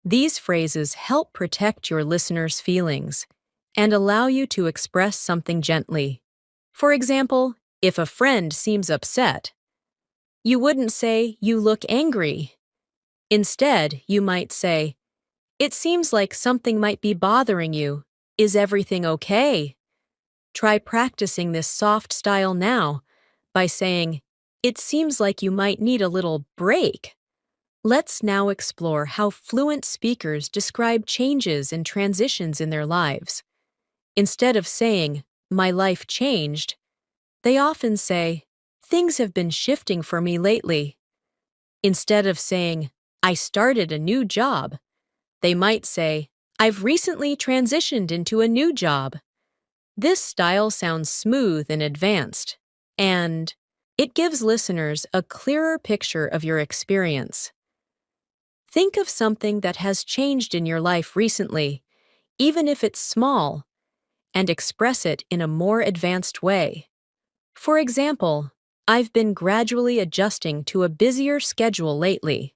A: These phrases help protect your listener's feelings and allow you to express something gently. For example, if a friend seems upset, you wouldn't say, you look angry. Instead, you might say, it seems like something might be bothering you. Is everything okay? Try practicing this soft style now by saying, it seems like you might need a little break. Let's now explore how fluent speakers describe changes and transitions in their lives. Instead of saying, my life changed, they often say, things have been shifting for me lately. Instead of saying, I started a new job, they might say, I've recently transitioned into a new job. This style sounds smooth and advanced, and It gives listeners a clearer picture of your experience. Think of something that has changed in your life recently, even if it's small, and express it in a more advanced way. For example, I've been gradually adjusting to a busier schedule lately.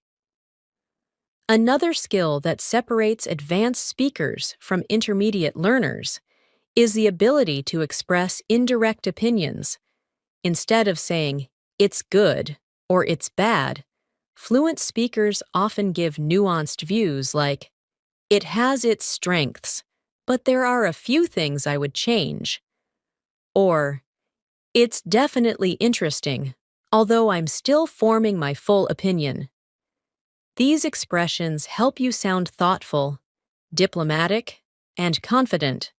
A: Another skill that separates advanced speakers from intermediate learners is the ability to express indirect opinions. Instead of saying, "it's good" or "it's bad," fluent speakers often give nuanced views like, "it has its strengths, but there are a few things I would change," or "it's definitely interesting, although I'm still forming my full opinion." These expressions help you sound thoughtful, diplomatic, and confident.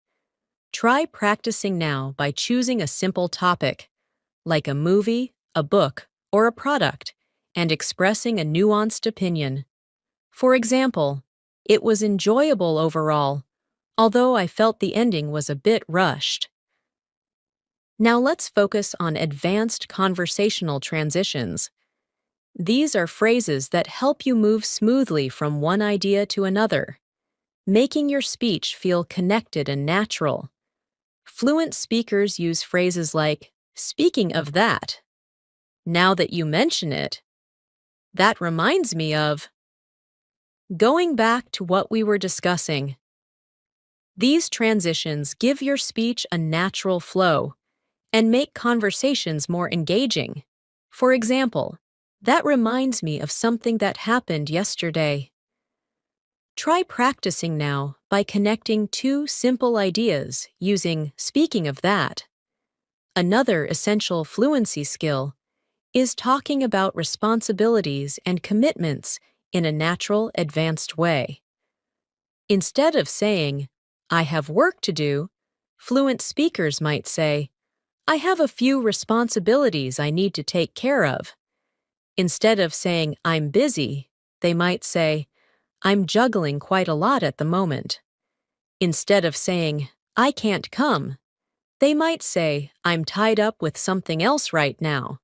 A: Try practicing now by choosing a simple topic, like a movie, a book, or a product, and expressing a nuanced opinion. For example, "it was enjoyable overall, although I felt the ending was a bit rushed." Now let's focus on advanced conversational transitions. These are phrases that help you move smoothly from one idea to another, making your speech feel connected and natural. Fluent speakers use phrases like, "speaking of that," "now that you mention it," "that reminds me of," "going back to what we were discussing." These transitions give your speech a natural flow and make conversations more engaging. For example, "that reminds me of something that happened yesterday." Try practicing now by connecting two simple ideas using "speaking of that." Another essential fluency skill is talking about responsibilities and commitments in a natural, advanced way. Instead of saying, "I have work to do," fluent speakers might say, "I have a few responsibilities I need to take care of." Instead of saying, "I'm busy," they might say, "I'm juggling quite a lot at the moment." Instead of saying, "I can't come," they might say, "I'm tied up with something else right now."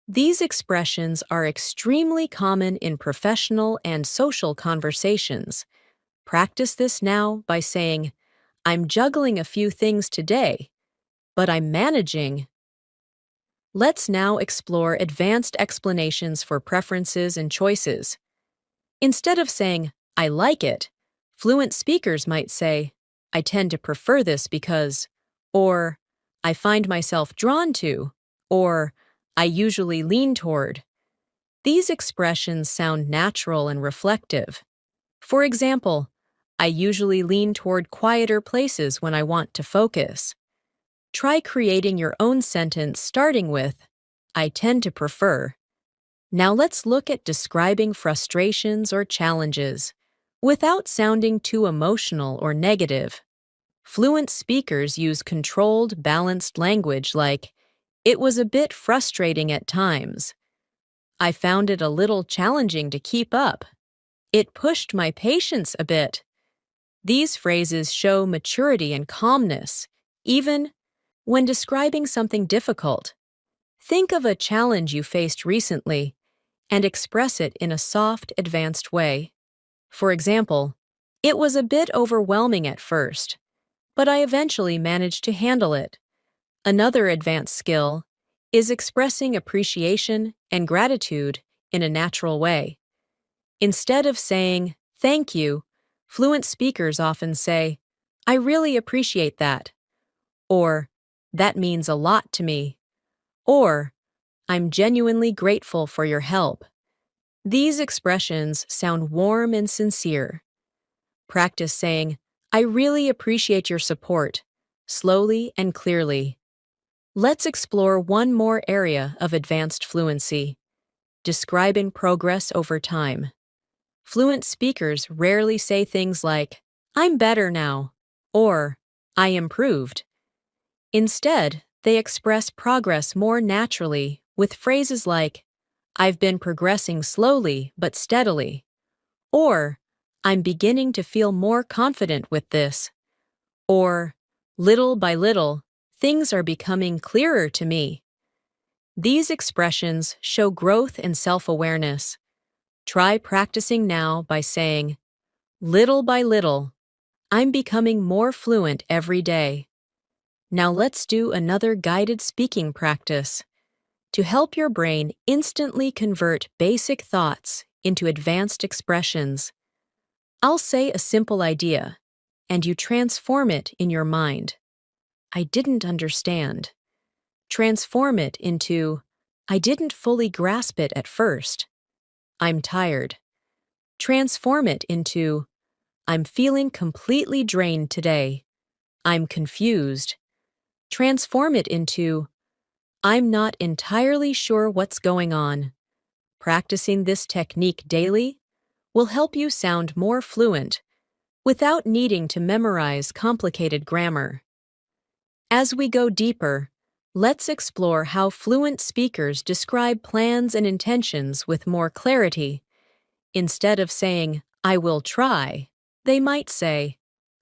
A: These expressions are extremely common in professional and social conversations. Practice this now by saying, "I'm juggling a few things today, but I'm managing." Let's now explore advanced explanations for preferences and choices. Instead of saying, "I like it," fluent speakers might say, "I tend to prefer this because," or "I find myself drawn to," or "I usually lean toward." These expressions sound natural and reflective. For example, "I usually lean toward quieter places when I want to focus." Try creating your own sentence starting with, "I tend to prefer." Now let's look at describing frustrations or challenges without sounding too emotional or negative. Fluent speakers use controlled, balanced language like, "it was a bit frustrating at times," "I found it a little challenging to keep up," "it pushed my patience a bit." These phrases show maturity and calmness, even when describing something difficult. Think of a challenge you faced recently and express it in a soft, advanced way. For example, "it was a bit overwhelming at first, but I eventually managed to handle it." Another advanced skill is expressing appreciation and gratitude in a natural way. Instead of saying, "thank you," fluent speakers often say, "I really appreciate that," or "that means a lot to me," or "I'm genuinely grateful for your help." These expressions sound warm and sincere. Practice saying, "I really appreciate your support," slowly and clearly. Let's explore one more area of advanced fluency: describing progress over time. Fluent speakers rarely say things like, "I'm better now," or "I improved." Instead, they express progress more naturally with phrases like, "I've been progressing slowly but steadily," or "I'm beginning to feel more confident with this," or "little by little, things are becoming clearer to me." These expressions show growth and self-awareness. Try practicing now by saying, little by little, I'm becoming more fluent every day. Now let's do another guided speaking practice to help your brain instantly convert basic thoughts into advanced expressions. I'll say a simple idea, and you transform it in your mind. I didn't understand. Transform it into, I didn't fully grasp it at first. I'm tired. Transform it into, I'm feeling completely drained today. I'm confused. Transform it into, I'm not entirely sure what's going on. Practicing this technique daily will help you sound more fluent without needing to memorize complicated grammar. As we go deeper, let's explore how fluent speakers describe plans and intentions with more clarity. Instead of saying, I will try, they might say,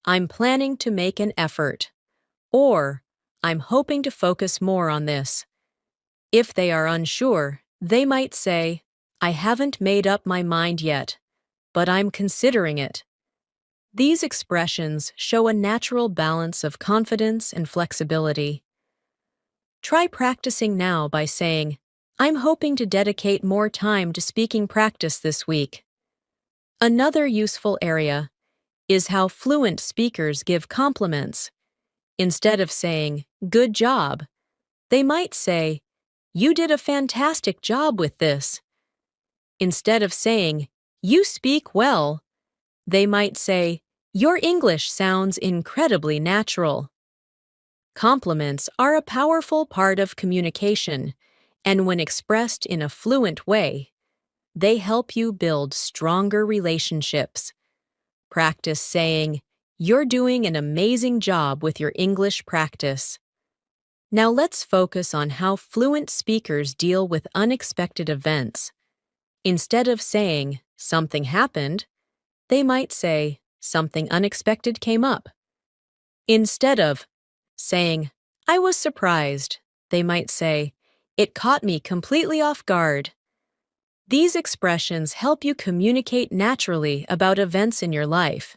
A: I'm planning to make an effort, or I'm hoping to focus more on this. If they are unsure, they might say, I haven't made up my mind yet, but I'm considering it. These expressions show a natural balance of confidence and flexibility. Try practicing now by saying, I'm hoping to dedicate more time to speaking practice this week. Another useful area is how fluent speakers give compliments. Instead of saying, good job, they might say, you did a fantastic job with this. Instead of saying, you speak well, they might say, your English sounds incredibly natural. Compliments are a powerful part of communication, and when expressed in a fluent way, they help you build stronger relationships. Practice saying, you're doing an amazing job with your English practice. Now let's focus on how fluent speakers deal with unexpected events. Instead of saying, something happened, they might say, something unexpected came up. Instead of saying, I was surprised, they might say, it caught me completely off guard. These expressions help you communicate naturally about events in your life.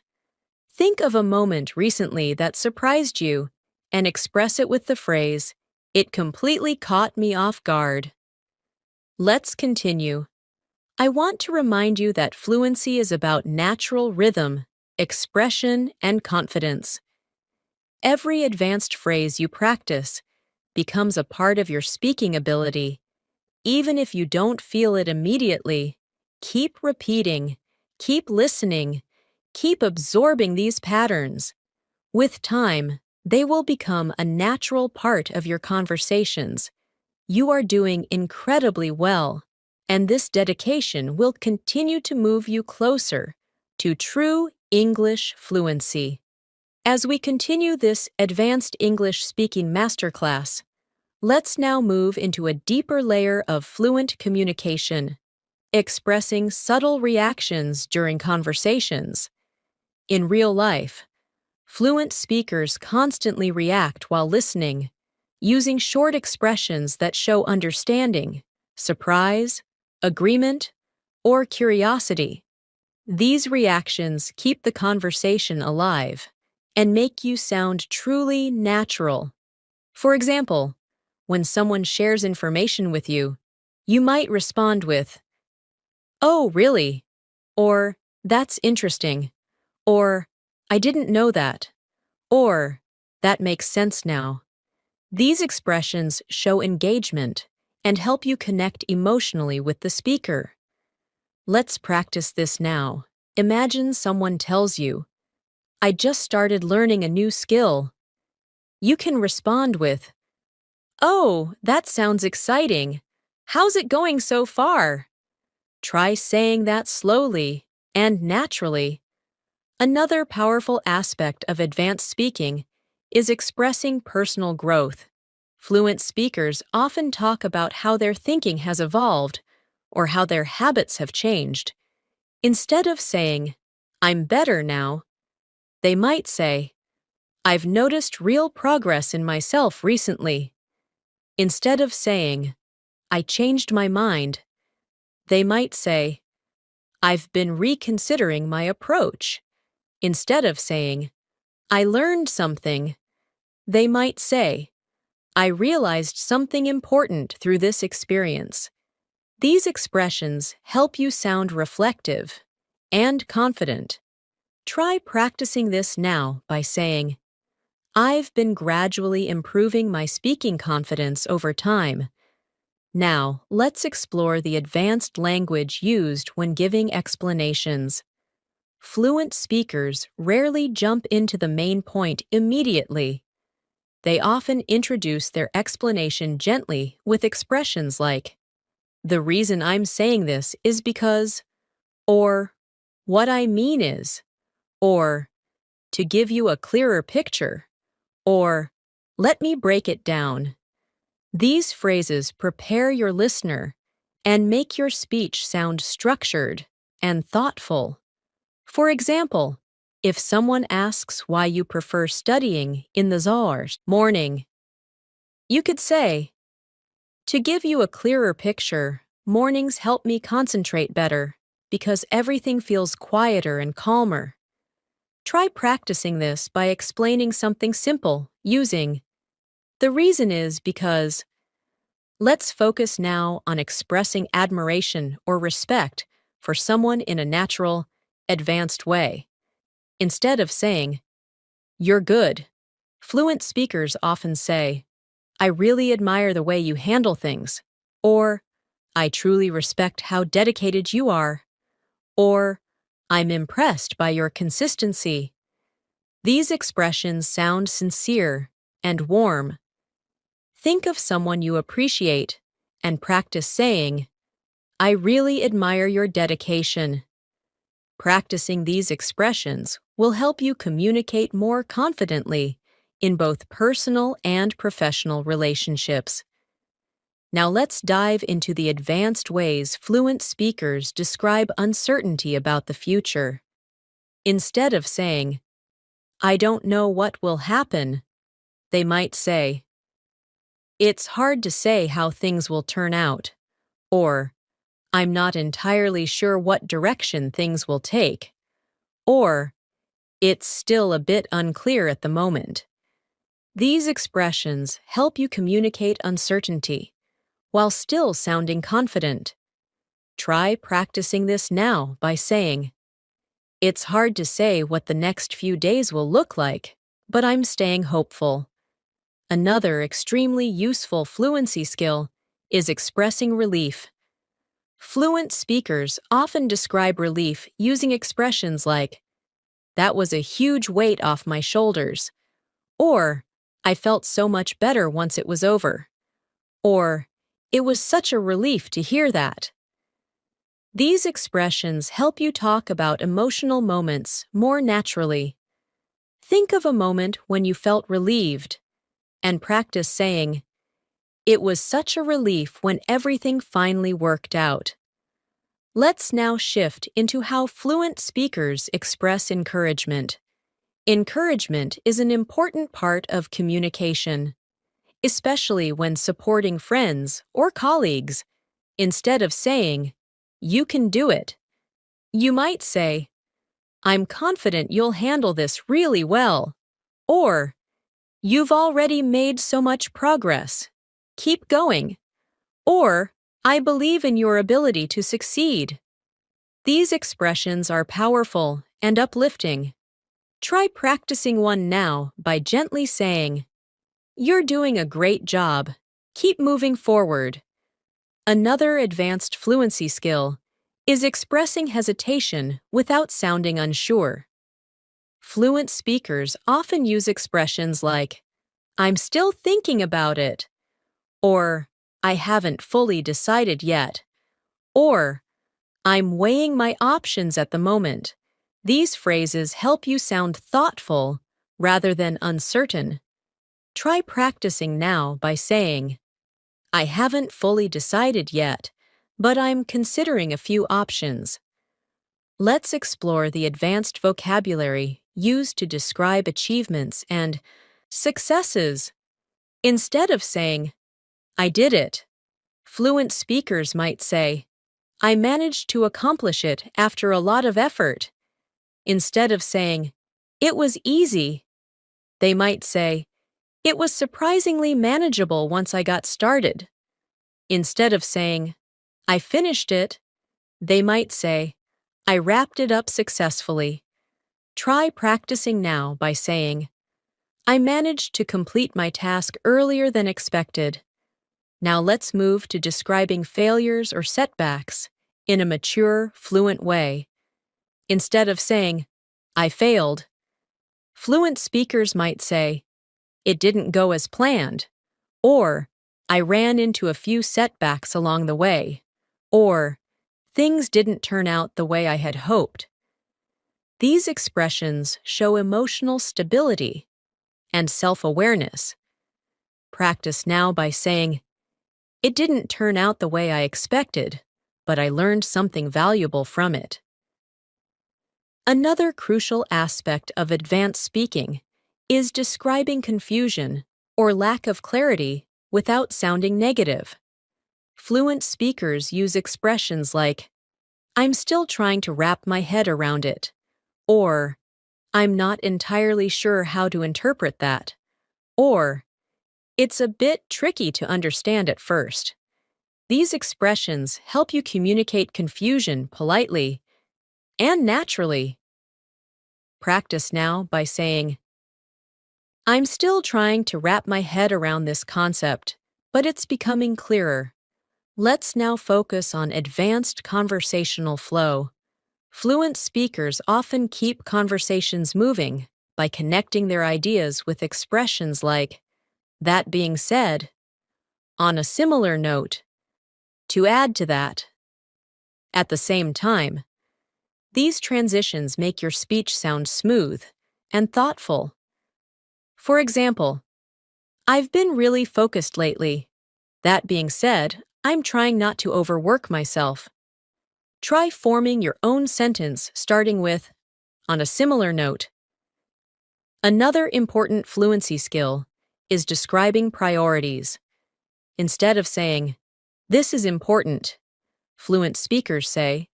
A: Think of a moment recently that surprised you and express it with the phrase, it completely caught me off guard. Let's continue. I want to remind you that fluency is about natural rhythm, expression, and confidence. Every advanced phrase you practice becomes a part of your speaking ability. Even if you don't feel it immediately, keep repeating, keep listening, keep absorbing these patterns. With time, they will become a natural part of your conversations. You are doing incredibly well, and this dedication will continue to move you closer to true English fluency. As we continue this advanced English speaking masterclass, let's now move into a deeper layer of fluent communication, expressing subtle reactions during conversations. In real life, fluent speakers constantly react while listening, using short expressions that show understanding, surprise, agreement, or curiosity. These reactions keep the conversation alive and make you sound truly natural. For example, when someone shares information with you, you might respond with, "Oh, really?" Or, "That's interesting." Or, "I didn't know that." Or, "That makes sense now." These expressions show engagement and help you connect emotionally with the speaker. Let's practice this now. Imagine someone tells you, "I just started learning a new skill." You can respond with, "Oh, that sounds exciting. How's it going so far?" Try saying that slowly and naturally. Another powerful aspect of advanced speaking is expressing personal growth. Fluent speakers often talk about how their thinking has evolved or how their habits have changed. Instead of saying, "I'm better now," they might say, "I've noticed real progress in myself recently." Instead of saying, I changed my mind. They might say, I've been reconsidering my approach. Instead of saying, I learned something, they might say, I realized something important through this experience. These expressions help you sound reflective and confident. Try practicing this now by saying, I've been gradually improving my speaking confidence over time. Now, let's explore the advanced language used when giving explanations. Fluent speakers rarely jump into the main point immediately. They often introduce their explanation gently with expressions like, the reason I'm saying this is because, or what I mean is, or to give you a clearer picture, or let me break it down. These phrases prepare your listener and make your speech sound structured and thoughtful. For example, if someone asks why you prefer studying in the morning, you could say, to give you a clearer picture, mornings help me concentrate better because everything feels quieter and calmer. Try practicing this by explaining something simple using, the reason is because. Let's focus now on expressing admiration or respect for someone in a natural, advanced way. Instead of saying, you're good, fluent speakers often say, I really admire the way you handle things, or I truly respect how dedicated you are, or I'm impressed by your consistency. These expressions sound sincere and warm. Think of someone you appreciate and practice saying, I really admire your dedication. Practicing these expressions will help you communicate more confidently in both personal and professional relationships. Now let's dive into the advanced ways fluent speakers describe uncertainty about the future. Instead of saying, I don't know what will happen, they might say, it's hard to say how things will turn out, or I'm not entirely sure what direction things will take, or it's still a bit unclear at the moment. These expressions help you communicate uncertainty while still sounding confident. Try practicing this now by saying, it's hard to say what the next few days will look like, but I'm staying hopeful. Another extremely useful fluency skill is expressing relief. Fluent speakers often describe relief using expressions like, that was a huge weight off my shoulders, or I felt so much better once it was over, or it was such a relief to hear that. These expressions help you talk about emotional moments more naturally. Think of a moment when you felt relieved, and practice saying, it was such a relief when everything finally worked out. Let's now shift into how fluent speakers express encouragement. Encouragement is an important part of communication, especially when supporting friends or colleagues. Instead of saying, you can do it, you might say, I'm confident you'll handle this really well, or you've already made so much progress. Keep going. Or, I believe in your ability to succeed. These expressions are powerful and uplifting. Try practicing one now by gently saying, you're doing a great job. Keep moving forward. Another advanced fluency skill is expressing hesitation without sounding unsure. Fluent speakers often use expressions like, I'm still thinking about it, or I haven't fully decided yet, or I'm weighing my options at the moment. These phrases help you sound thoughtful rather than uncertain. Try practicing now by saying, I haven't fully decided yet, but I'm considering a few options. Let's explore the advanced vocabulary used to describe achievements and successes. Instead of saying, I did it, Fluent speakers might say, I managed to accomplish it after a lot of effort. Instead of saying, it was easy, they might say, it was surprisingly manageable once I got started. Instead of saying, I finished it, they might say, I wrapped it up successfully. Try practicing now by saying, I managed to complete my task earlier than expected. Now let's move to describing failures or setbacks in a mature, fluent way. Instead of saying, I failed, fluent speakers might say, it didn't go as planned, or I ran into a few setbacks along the way, or things didn't turn out the way I had hoped. These expressions show emotional stability and self-awareness. Practice now by saying, it didn't turn out the way I expected, but I learned something valuable from it. Another crucial aspect of advanced speaking is describing confusion or lack of clarity without sounding negative. Fluent speakers use expressions like, I'm still trying to wrap my head around it, or I'm not entirely sure how to interpret that, or it's a bit tricky to understand at first. These expressions help you communicate confusion politely and naturally. Practice now by saying, I'm still trying to wrap my head around this concept, but it's becoming clearer. Let's now focus on advanced conversational flow. Fluent speakers often keep conversations moving by connecting their ideas with expressions like, that being said, on a similar note, to add to that. At the same time, these transitions make your speech sound smooth and thoughtful. For example, I've been really focused lately. That being said, I'm trying not to overwork myself. Try forming your own sentence starting with, on a similar note. Another important fluency skill is describing priorities. Instead of saying, this is important, fluent speakers say,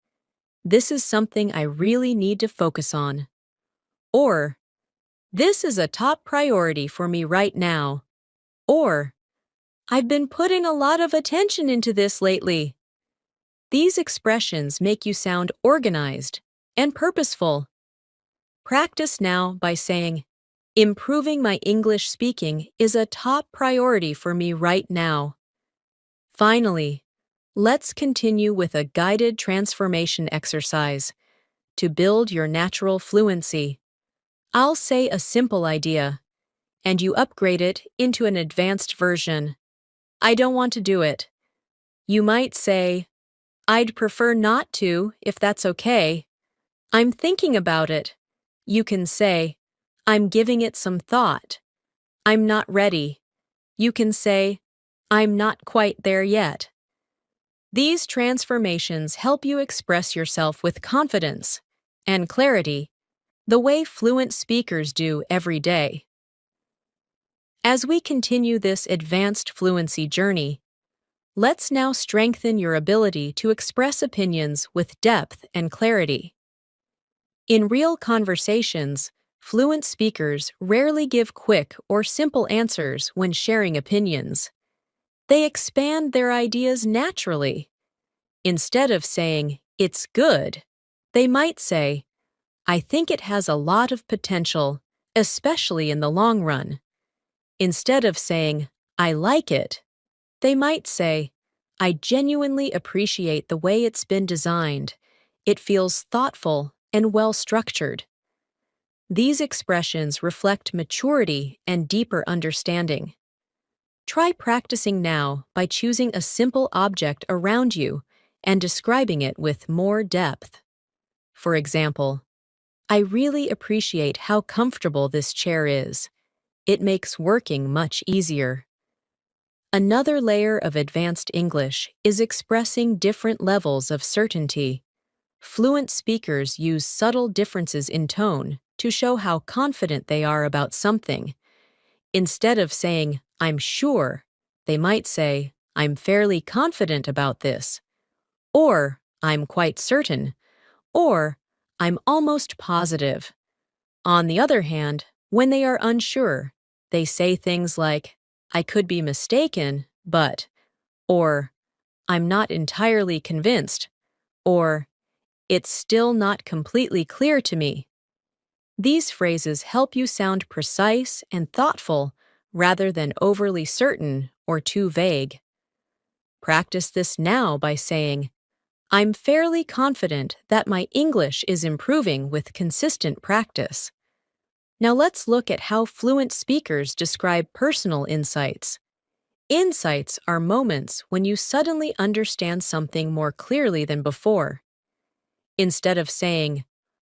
A: this is something I really need to focus on. Or, this is a top priority for me right now. Or, I've been putting a lot of attention into this lately. These expressions make you sound organized and purposeful. Practice now by saying, improving my English speaking is a top priority for me right now. Finally, let's continue with a guided transformation exercise to build your natural fluency. I'll say a simple idea, and you upgrade it into an advanced version. I don't want to do it. You might say, I'd prefer not to, if that's okay. I'm thinking about it. You can say, I'm giving it some thought. I'm not ready. You can say, I'm not quite there yet. These transformations help you express yourself with confidence and clarity, the way fluent speakers do every day. As we continue this advanced fluency journey, let's now strengthen your ability to express opinions with depth and clarity. In real conversations, fluent speakers rarely give quick or simple answers when sharing opinions. They expand their ideas naturally. Instead of saying, it's good, they might say, I think it has a lot of potential, especially in the long run. Instead of saying, I like it, they might say, I genuinely appreciate the way it's been designed. It feels thoughtful and well-structured. These expressions reflect maturity and deeper understanding. Try practicing now by choosing a simple object around you and describing it with more depth. For example, I really appreciate how comfortable this chair is. It makes working much easier. Another layer of advanced English is expressing different levels of certainty. Fluent speakers use subtle differences in tone to show how confident they are about something. Instead of saying, I'm sure, they might say, I'm fairly confident about this, or I'm quite certain, or I'm almost positive. On the other hand, when they are unsure, they say things like, I could be mistaken, but, or I'm not entirely convinced, or it's still not completely clear to me. These phrases help you sound precise and thoughtful rather than overly certain or too vague. Practice this now by saying, I'm fairly confident that my English is improving with consistent practice. Now let's look at how fluent speakers describe personal insights. Insights are moments when you suddenly understand something more clearly than before. Instead of saying,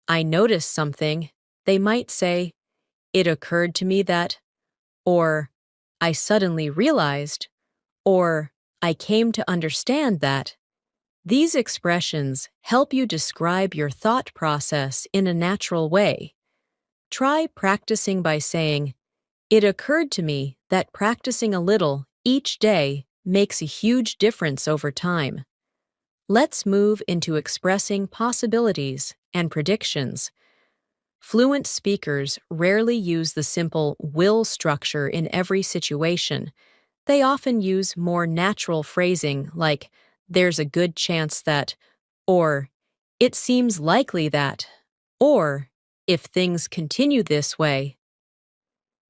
A: I noticed something, they might say, it occurred to me that, or I suddenly realized, or I came to understand that. These expressions help you describe your thought process in a natural way. Try practicing by saying, it occurred to me that practicing a little each day makes a huge difference over time. Let's move into expressing possibilities and predictions. Fluent speakers rarely use the simple will structure in every situation. They often use more natural phrasing like, there's a good chance that, or it seems likely that, or if things continue this way.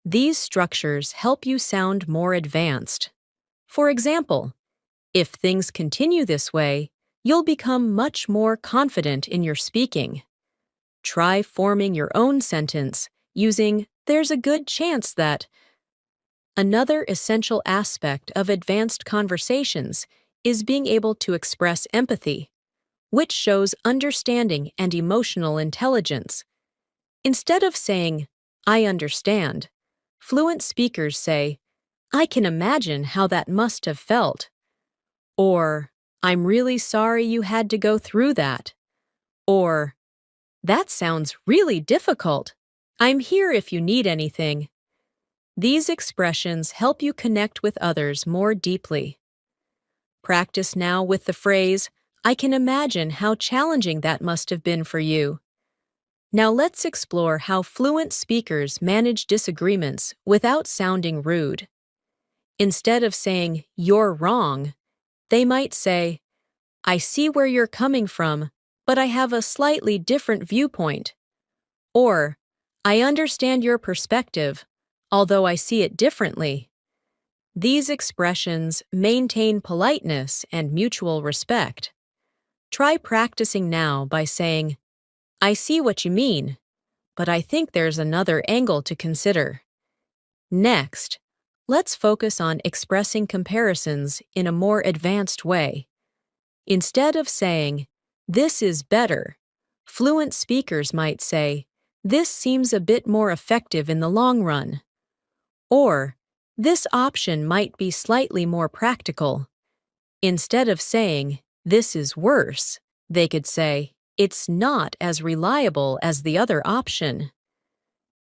A: These structures help you sound more advanced. For example, if things continue this way, you'll become much more confident in your speaking. Try forming your own sentence using there's a good chance that. Another essential aspect of advanced conversations is being able to express empathy, which shows understanding and emotional intelligence. Instead of saying, I understand, fluent speakers say, I can imagine how that must have felt. Or, I'm really sorry you had to go through that. Or, that sounds really difficult. I'm here if you need anything. These expressions help you connect with others more deeply. Practice now with the phrase, I can imagine how challenging that must have been for you. Now let's explore how fluent speakers manage disagreements without sounding rude. Instead of saying, you're wrong, they might say, I see where you're coming from, but I have a slightly different viewpoint. Or, I understand your perspective, although I see it differently. These expressions maintain politeness and mutual respect. Try practicing now by saying, I see what you mean, but I think there's another angle to consider. Next, let's focus on expressing comparisons in a more advanced way. Instead of saying, this is better, fluent speakers might say, this seems a bit more effective in the long run. Or, this option might be slightly more practical. Instead of saying, this is worse, they could say, it's not as reliable as the other option.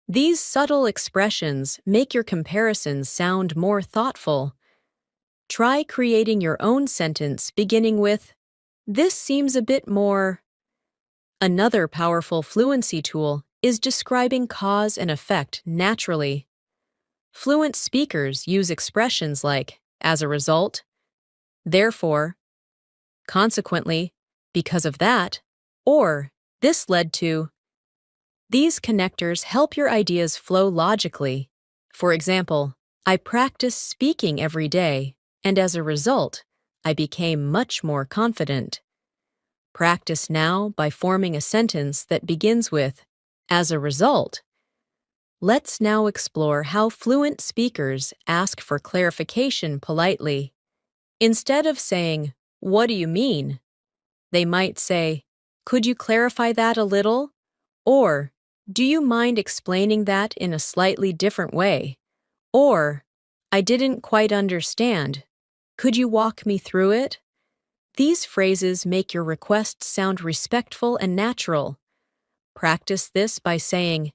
A: These subtle expressions make your comparisons sound more thoughtful. Try creating your own sentence beginning with, this seems a bit more. Another powerful fluency tool is describing cause and effect naturally. Fluent speakers use expressions like, as a result, therefore, consequently, because of that, or this led to. These connectors help your ideas flow logically. For example, I practiced speaking every day, and as a result, I became much more confident. Practice now by forming a sentence that begins with, as a result. Let's now explore how fluent speakers ask for clarification politely. Instead of saying, what do you mean? They might say, could you clarify that a little? Or, do you mind explaining that in a slightly different way? Or, I didn't quite understand. Could you walk me through it? These phrases make your request sound respectful and natural. Practice this by saying,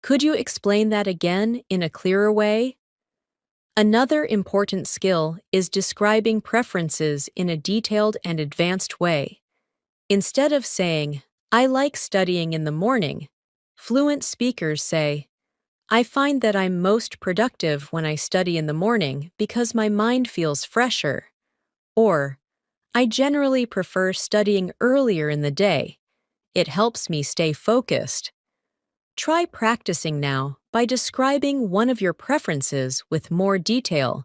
A: could you explain that again in a clearer way? Another important skill is describing preferences in a detailed and advanced way. Instead of saying, I like studying in the morning, fluent speakers say, I find that I'm most productive when I study in the morning because my mind feels fresher. Or, I generally prefer studying earlier in the day. It helps me stay focused. Try practicing now by describing one of your preferences with more detail.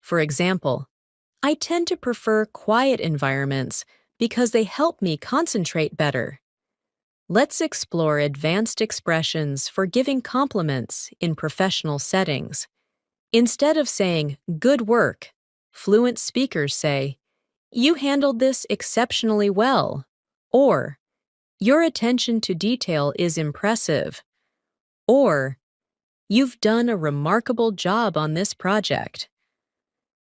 A: For example, I tend to prefer quiet environments because they help me concentrate better. Let's explore advanced expressions for giving compliments in professional settings. Instead of saying, good work, fluent speakers say, you handled this exceptionally well, or your attention to detail is impressive, or you've done a remarkable job on this project.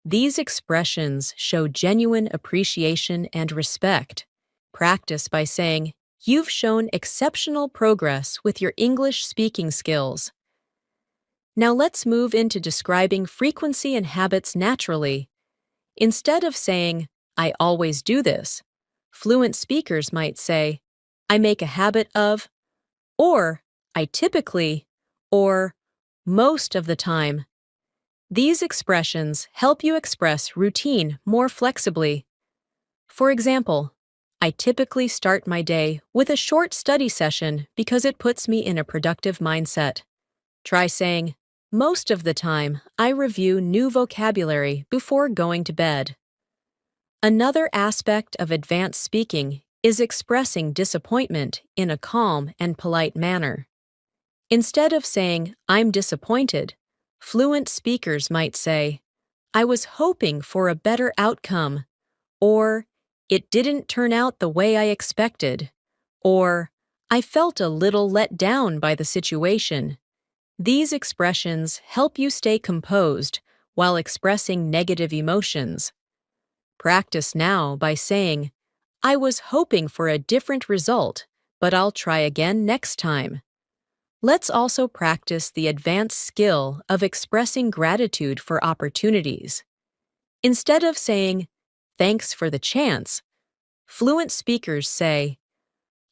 A: These expressions show genuine appreciation and respect. Practice by saying, you've shown exceptional progress with your English speaking skills. Now let's move into describing frequency and habits naturally. Instead of saying, I always do this, fluent speakers might say, I make a habit of, or I typically, or most of the time. These expressions help you express routine more flexibly. For example, I typically start my day with a short study session because it puts me in a productive mindset. Try saying, most of the time, I review new vocabulary before going to bed. Another aspect of advanced speaking is expressing disappointment in a calm and polite manner. Instead of saying, I'm disappointed, fluent speakers might say, I was hoping for a better outcome, or it didn't turn out the way I expected, or I felt a little let down by the situation. These expressions help you stay composed while expressing negative emotions. Practice now by saying, I was hoping for a different result, but I'll try again next time. Let's also practice the advanced skill of expressing gratitude for opportunities. Instead of saying, thanks for the chance, fluent speakers say,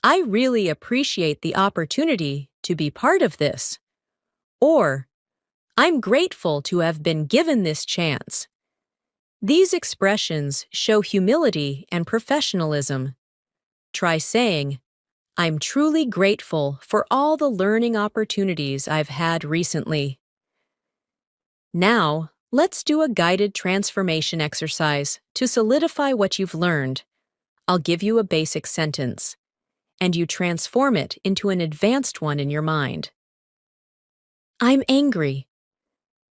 A: I really appreciate the opportunity to be part of this. Or, I'm grateful to have been given this chance. These expressions show humility and professionalism. Try saying, I'm truly grateful for all the learning opportunities I've had recently. Now, let's do a guided transformation exercise to solidify what you've learned. I'll give you a basic sentence, and you transform it into an advanced one in your mind. I'm angry.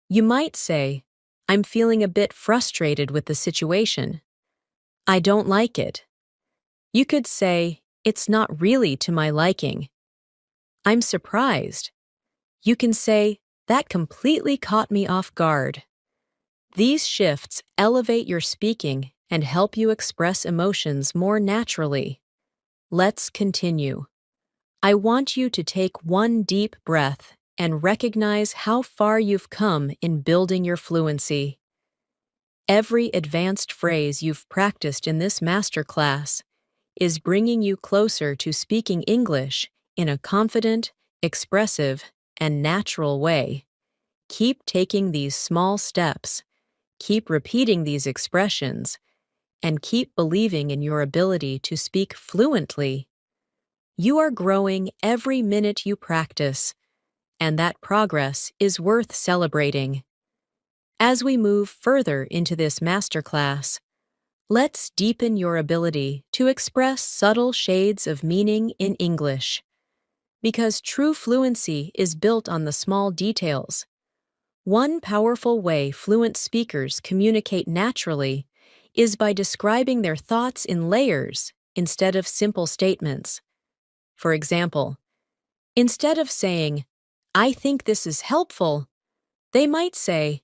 A: You might say, I'm feeling a bit frustrated with the situation. I don't like it. You could say, it's not really to my liking. I'm surprised. You can say, that completely caught me off guard. These shifts elevate your speaking and help you express emotions more naturally. Let's continue. I want you to take one deep breath and recognize how far you've come in building your fluency. Every advanced phrase you've practiced in this masterclass is bringing you closer to speaking English in a confident, expressive, and natural way. Keep taking these small steps, keep repeating these expressions, and keep believing in your ability to speak fluently. You are growing every minute you practice, and that progress is worth celebrating. As we move further into this masterclass, let's deepen your ability to express subtle shades of meaning in English. Because true fluency is built on the small details. One powerful way fluent speakers communicate naturally is by describing their thoughts in layers instead of simple statements. For example, instead of saying, I think this is helpful, they might say,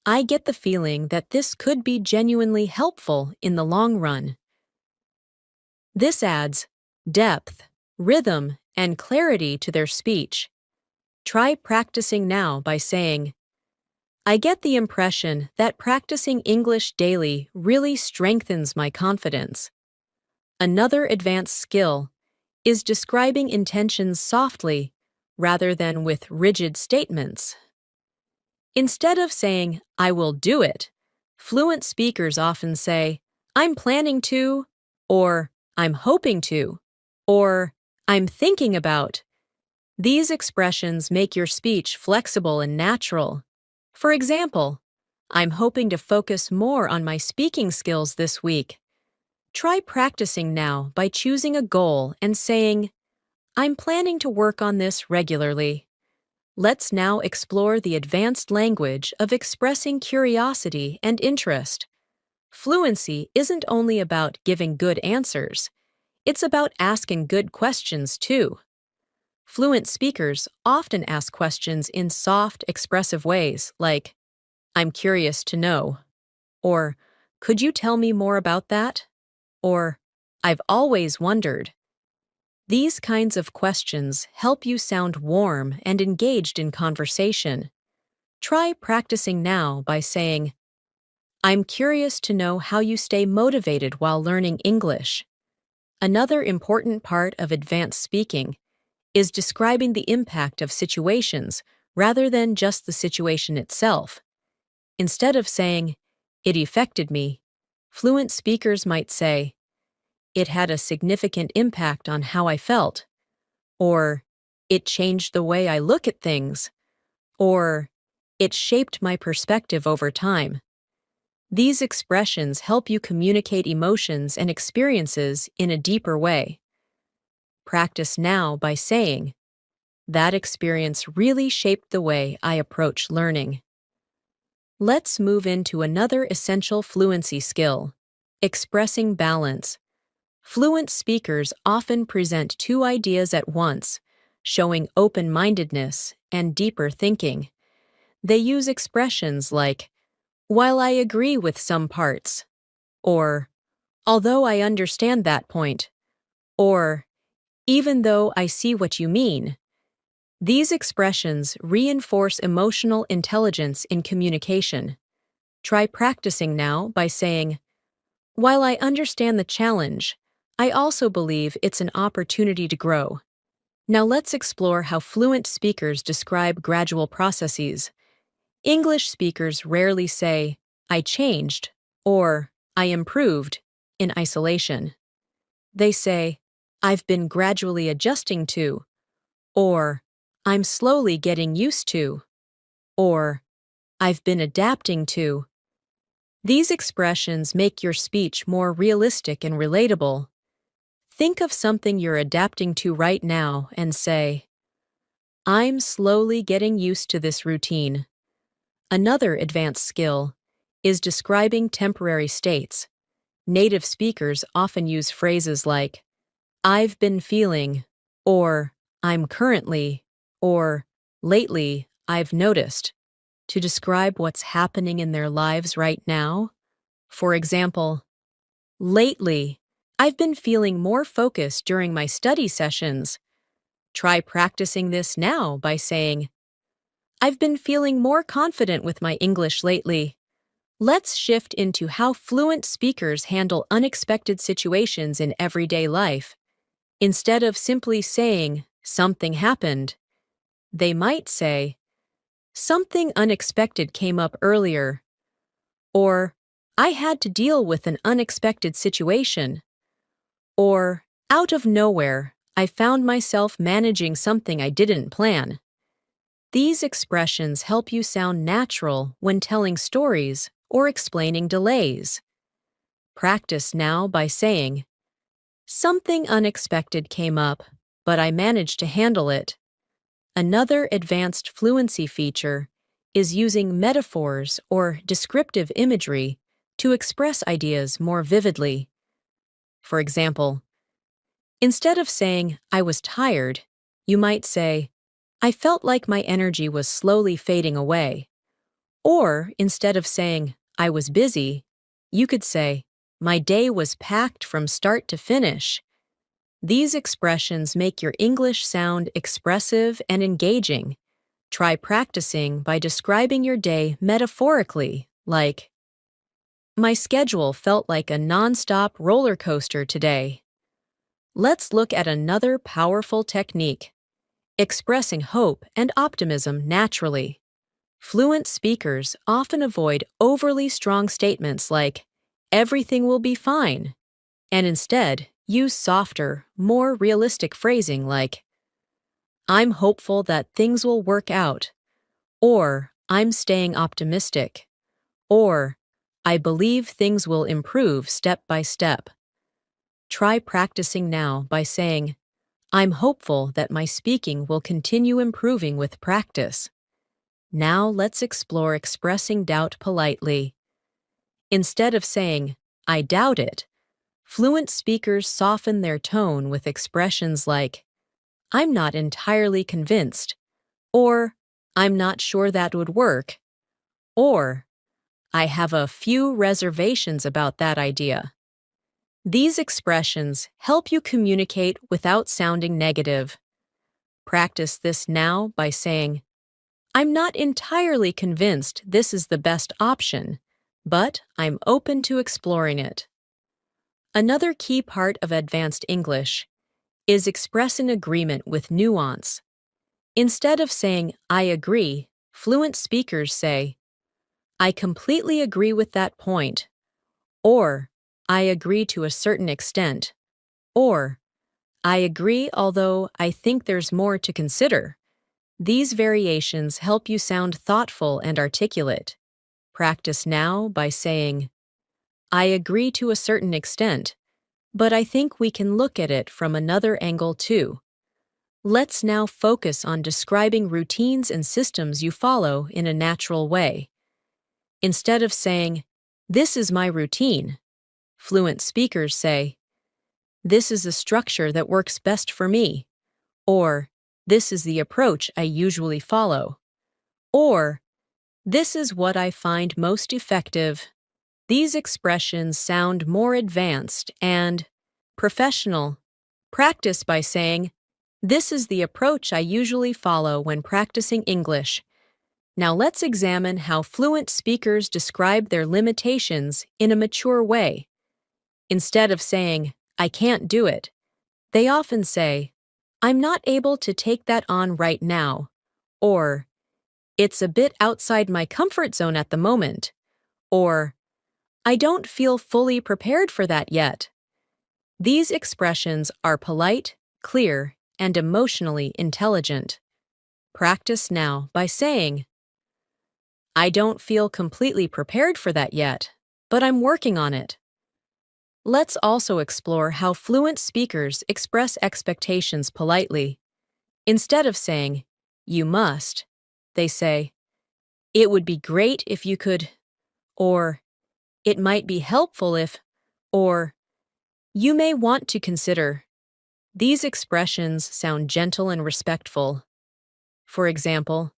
A: I get the feeling that this could be genuinely helpful in the long run. This adds depth, rhythm, and clarity to their speech. Try practicing now by saying, I get the impression that practicing English daily really strengthens my confidence. Another advanced skill is describing intentions softly rather than with rigid statements. Instead of saying, I will do it, fluent speakers often say, I'm planning to, or I'm hoping to, or I'm thinking about. These expressions make your speech flexible and natural. For example, I'm hoping to focus more on my speaking skills this week. Try practicing now by choosing a goal and saying, I'm planning to work on this regularly. Let's now explore the advanced language of expressing curiosity and interest. Fluency isn't only about giving good answers, it's about asking good questions too. Fluent speakers often ask questions in soft, expressive ways like, I'm curious to know, or could you tell me more about that? Or I've always wondered. These kinds of questions help you sound warm and engaged in conversation. Try practicing now by saying, I'm curious to know how you stay motivated while learning English. Another important part of advanced speaking is describing the impact of situations rather than just the situation itself. Instead of saying, it affected me, fluent speakers might say, it had a significant impact on how I felt, or it changed the way I look at things, or it shaped my perspective over time. These expressions help you communicate emotions and experiences in a deeper way. Practice now by saying, that experience really shaped the way I approach learning. Let's move into another essential fluency skill, expressing balance. Fluent speakers often present two ideas at once, showing open-mindedness and deeper thinking. They use expressions like, while I agree with some parts, or although I understand that point, or even though I see what you mean. These expressions reinforce emotional intelligence in communication. Try practicing now by saying, while I understand the challenge, I also believe it's an opportunity to grow. Now let's explore how fluent speakers describe gradual processes. English speakers rarely say, I changed, or I improved, in isolation. They say, I've been gradually adjusting to, or I'm slowly getting used to, or I've been adapting to. These expressions make your speech more realistic and relatable. Think of something you're adapting to right now and say, I'm slowly getting used to this routine. Another advanced skill is describing temporary states. Native speakers often use phrases like, I've been feeling, or I'm currently, or lately, I've noticed, to describe what's happening in their lives right now. For example, lately, I've been feeling more focused during my study sessions. Try practicing this now by saying, I've been feeling more confident with my English lately. Let's shift into how fluent speakers handle unexpected situations in everyday life. Instead of simply saying, something happened, they might say, something unexpected came up earlier, or I had to deal with an unexpected situation, or out of nowhere, I found myself managing something I didn't plan. These expressions help you sound natural when telling stories or explaining delays. Practice now by saying, something unexpected came up, but I managed to handle it. Another advanced fluency feature is using metaphors or descriptive imagery to express ideas more vividly. For example, instead of saying, I was tired, you might say, I felt like my energy was slowly fading away. Or instead of saying, I was busy, you could say, my day was packed from start to finish. These expressions make your English sound expressive and engaging. Try practicing by describing your day metaphorically, like, my schedule felt like a nonstop roller coaster today. Let's look at another powerful technique, expressing hope and optimism naturally. Fluent speakers often avoid overly strong statements like, everything will be fine, and instead use softer, more realistic phrasing like, I'm hopeful that things will work out, or I'm staying optimistic, or I believe things will improve step by step. Try practicing now by saying, I'm hopeful that my speaking will continue improving with practice. Now let's explore expressing doubt politely. Instead of saying, I doubt it, fluent speakers soften their tone with expressions like, I'm not entirely convinced, or I'm not sure that would work, or I have a few reservations about that idea. These expressions help you communicate without sounding negative. Practice this now by saying, I'm not entirely convinced this is the best option, but I'm open to exploring it. Another key part of advanced English is expressing agreement with nuance. Instead of saying, I agree, fluent speakers say, I completely agree with that point, or I agree to a certain extent, or I agree although I think there's more to consider. These variations help you sound thoughtful and articulate. Practice now by saying, I agree to a certain extent, but I think we can look at it from another angle too. Let's now focus on describing routines and systems you follow in a natural way. Instead of saying, this is my routine, fluent speakers say, this is a structure that works best for me, or this is the approach I usually follow, or this is what I find most effective. These expressions sound more advanced and professional. Practice by saying, this is the approach I usually follow when practicing English. Now let's examine how fluent speakers describe their limitations in a mature way. Instead of saying, I can't do it, they often say, I'm not able to take that on right now, or it's a bit outside my comfort zone at the moment, or I don't feel fully prepared for that yet. These expressions are polite, clear, and emotionally intelligent. Practice now by saying, I don't feel completely prepared for that yet, but I'm working on it. Let's also explore how fluent speakers express expectations politely. Instead of saying, you must, they say, it would be great if you could, or it might be helpful if, or you may want to consider. These expressions sound gentle and respectful. For example,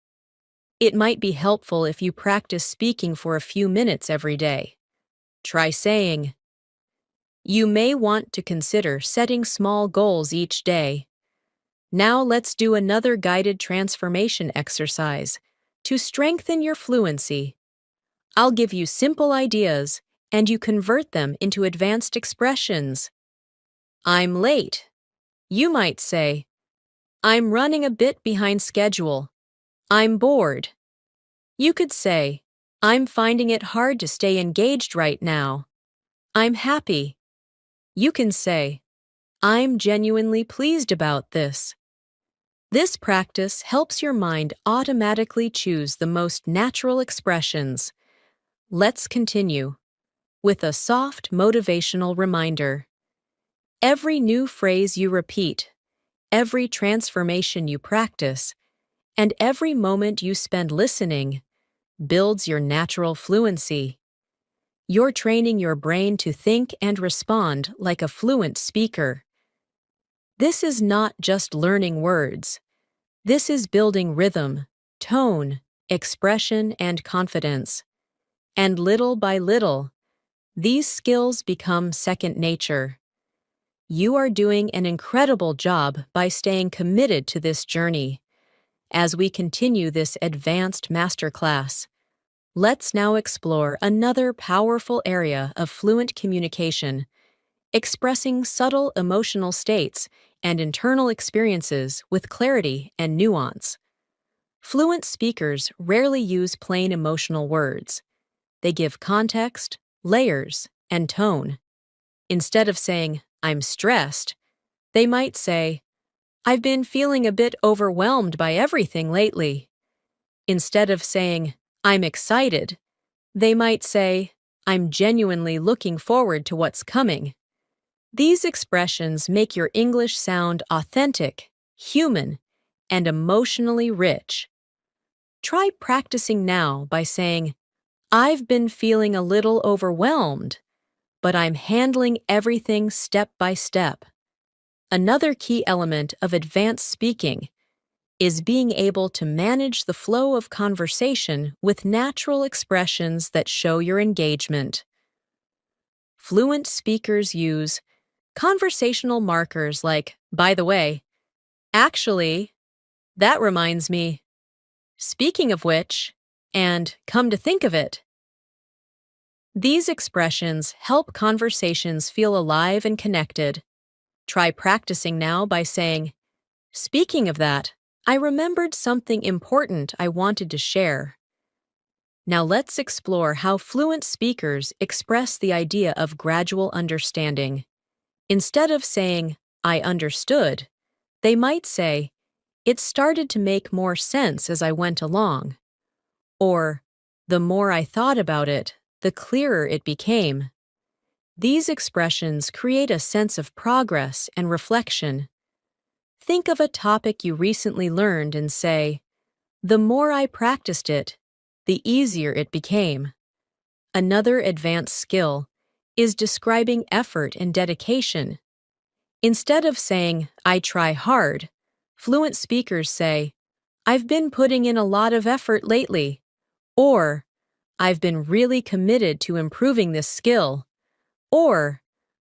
A: it might be helpful if you practice speaking for a few minutes every day. Try saying, you may want to consider setting small goals each day. Now let's do another guided transformation exercise to strengthen your fluency. I'll give you simple ideas, and you convert them into advanced expressions. I'm late. You might say, I'm running a bit behind schedule. I'm bored. You could say, I'm finding it hard to stay engaged right now. I'm happy. You can say, I'm genuinely pleased about this. This practice helps your mind automatically choose the most natural expressions. Let's continue with a soft motivational reminder. Every new phrase you repeat, every transformation you practice, and every moment you spend listening builds your natural fluency. You're training your brain to think and respond like a fluent speaker. This is not just learning words. This is building rhythm, tone, expression, and confidence. And little by little, these skills become second nature. You are doing an incredible job by staying committed to this journey. As we continue this advanced masterclass, let's now explore another powerful area of fluent communication, expressing subtle emotional states and internal experiences with clarity and nuance. Fluent speakers rarely use plain emotional words. They give context, layers, and tone. Instead of saying, "I'm stressed," they might say, "I've been feeling a bit overwhelmed by everything lately." Instead of saying, "I'm excited," they might say, "I'm genuinely looking forward to what's coming." These expressions make your English sound authentic, human, and emotionally rich. Try practicing now by saying, "I've been feeling a little overwhelmed, but I'm handling everything step by step." Another key element of advanced speaking is being able to manage the flow of conversation with natural expressions that show your engagement. Fluent speakers use conversational markers like, "By the way," "Actually," "That reminds me," "Speaking of which," and "Come to think of it." These expressions help conversations feel alive and connected. Try practicing now by saying, "Speaking of that, I remembered something important I wanted to share." Now let's explore how fluent speakers express the idea of gradual understanding. Instead of saying, "I understood," they might say, "It started to make more sense as I went along," or, "The more I thought about it, the clearer it became." These expressions create a sense of progress and reflection. Think of a topic you recently learned and say, "The more I practiced it, the easier it became." Another advanced skill is describing effort and dedication. Instead of saying, "I try hard," fluent speakers say, "I've been putting in a lot of effort lately," or "I've been really committed to improving this skill," or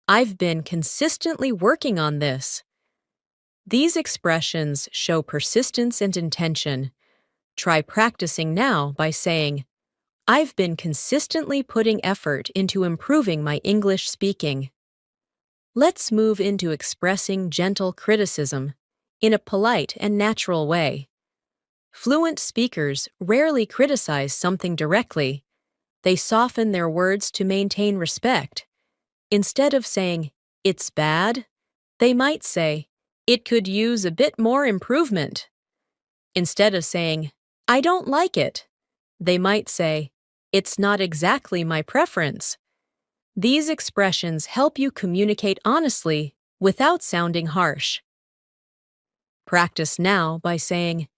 A: "I've been consistently working on this." These expressions show persistence and intention. Try practicing now by saying, "I've been consistently putting effort into improving my English speaking." Let's move into expressing gentle criticism in a polite and natural way. Fluent speakers rarely criticize something directly. They soften their words to maintain respect. Instead of saying, "It's bad," they might say, "It could use a bit more improvement." Instead of saying, "I don't like it," they might say, "It's not exactly my preference." These expressions help you communicate honestly without sounding harsh. Practice now by saying,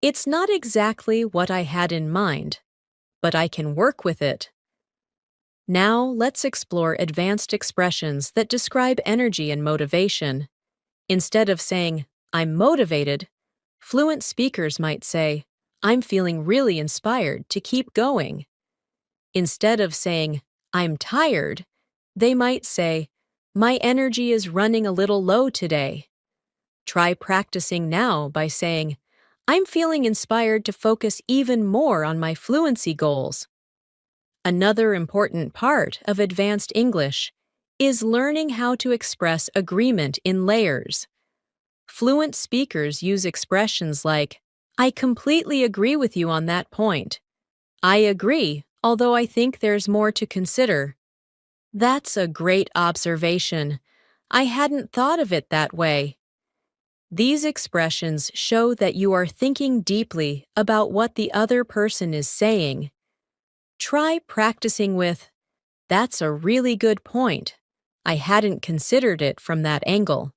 A: "It's not exactly what I had in mind, but I can work with it." Now let's explore advanced expressions that describe energy and motivation. Instead of saying, "I'm motivated," fluent speakers might say, "I'm feeling really inspired to keep going." Instead of saying, "I'm tired," they might say, "My energy is running a little low today." Try practicing now by saying, "I'm feeling inspired to focus even more on my fluency goals." Another important part of advanced English is learning how to express agreement in layers. Fluent speakers use expressions like, "I completely agree with you on that point," "I agree, although I think there's more to consider." "That's a great observation. I hadn't thought of it that way." These expressions show that you are thinking deeply about what the other person is saying. Try practicing with, "That's a really good point. I hadn't considered it from that angle."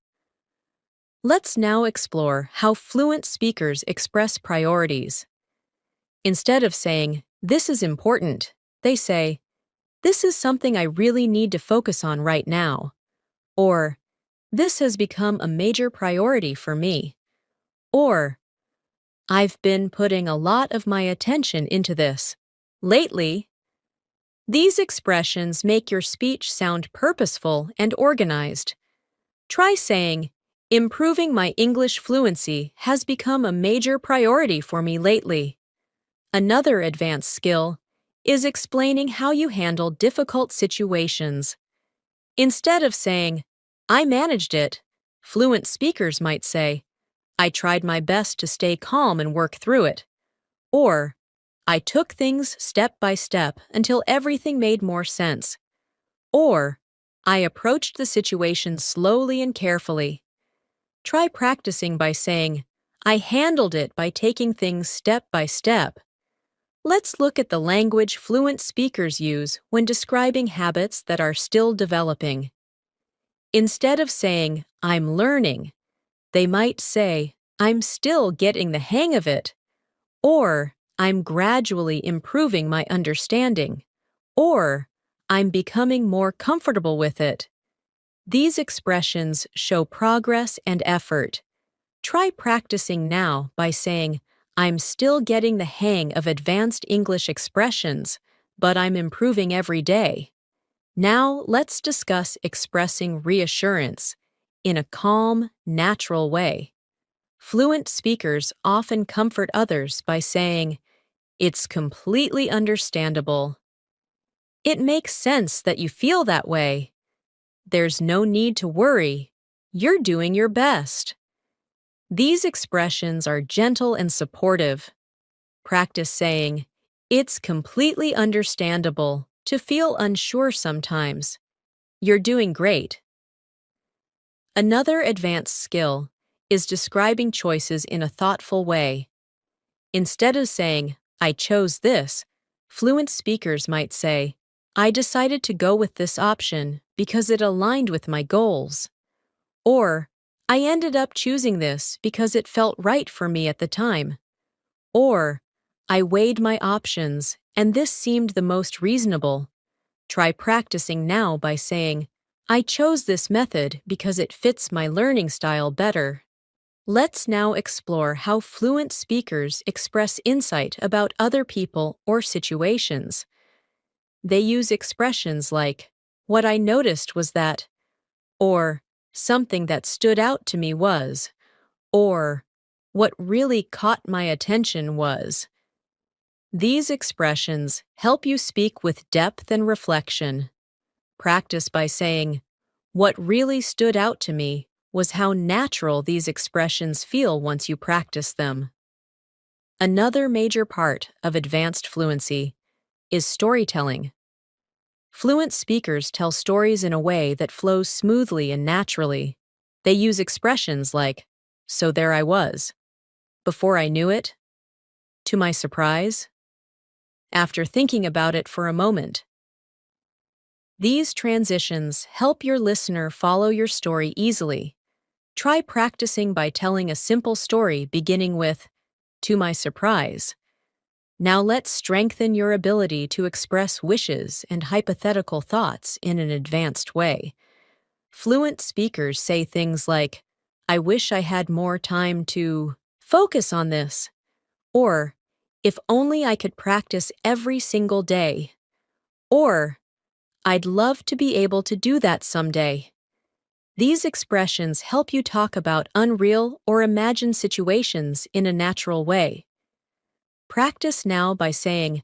A: Let's now explore how fluent speakers express priorities. Instead of saying, "This is important," they say, "This is something I really need to focus on right now," or "This has become a major priority for me," or "I've been putting a lot of my attention into this lately." These expressions make your speech sound purposeful and organized. Try saying, Improving my English fluency has become a major priority for me lately. Another advanced skill is explaining how you handle difficult situations. Instead of saying, I managed it, fluent speakers might say, I tried my best to stay calm and work through it. Or, I took things step by step until everything made more sense. Or, I approached the situation slowly and carefully. Try practicing by saying, I handled it by taking things step by step. Let's look at the language fluent speakers use when describing habits that are still developing. Instead of saying, I'm learning, they might say, I'm still getting the hang of it, or I'm gradually improving my understanding, or I'm becoming more comfortable with it. These expressions show progress and effort. Try practicing now by saying, I'm still getting the hang of advanced English expressions, but I'm improving every day. Now let's discuss expressing reassurance in a calm, natural way. Fluent speakers often comfort others by saying, it's completely understandable. It makes sense that you feel that way. There's no need to worry. You're doing your best. These expressions are gentle and supportive. Practice saying, it's completely understandable to feel unsure sometimes. You're doing great. Another advanced skill is describing choices in a thoughtful way. Instead of saying, I chose this, fluent speakers might say, I decided to go with this option because it aligned with my goals. Or, I ended up choosing this because it felt right for me at the time. Or, I weighed my options and this seemed the most reasonable. Try practicing now by saying, I chose this method because it fits my learning style better. Let's now explore how fluent speakers express insight about other people or situations. They use expressions like, what I noticed was that, or something that stood out to me was, or what really caught my attention was. These expressions help you speak with depth and reflection. Practice by saying, what really stood out to me was how natural these expressions feel once you practice them. Another major part of advanced fluency is storytelling. Fluent speakers tell stories in a way that flows smoothly and naturally. They use expressions like, so there I was, before I knew it, to my surprise, after thinking about it for a moment. These transitions help your listener follow your story easily. Try practicing by telling a simple story beginning with, to my surprise. Now let's strengthen your ability to express wishes and hypothetical thoughts in an advanced way. Fluent speakers say things like, I wish I had more time to focus on this, or if only I could practice every single day, or I'd love to be able to do that someday. These expressions help you talk about unreal or imagined situations in a natural way. Practice now by saying,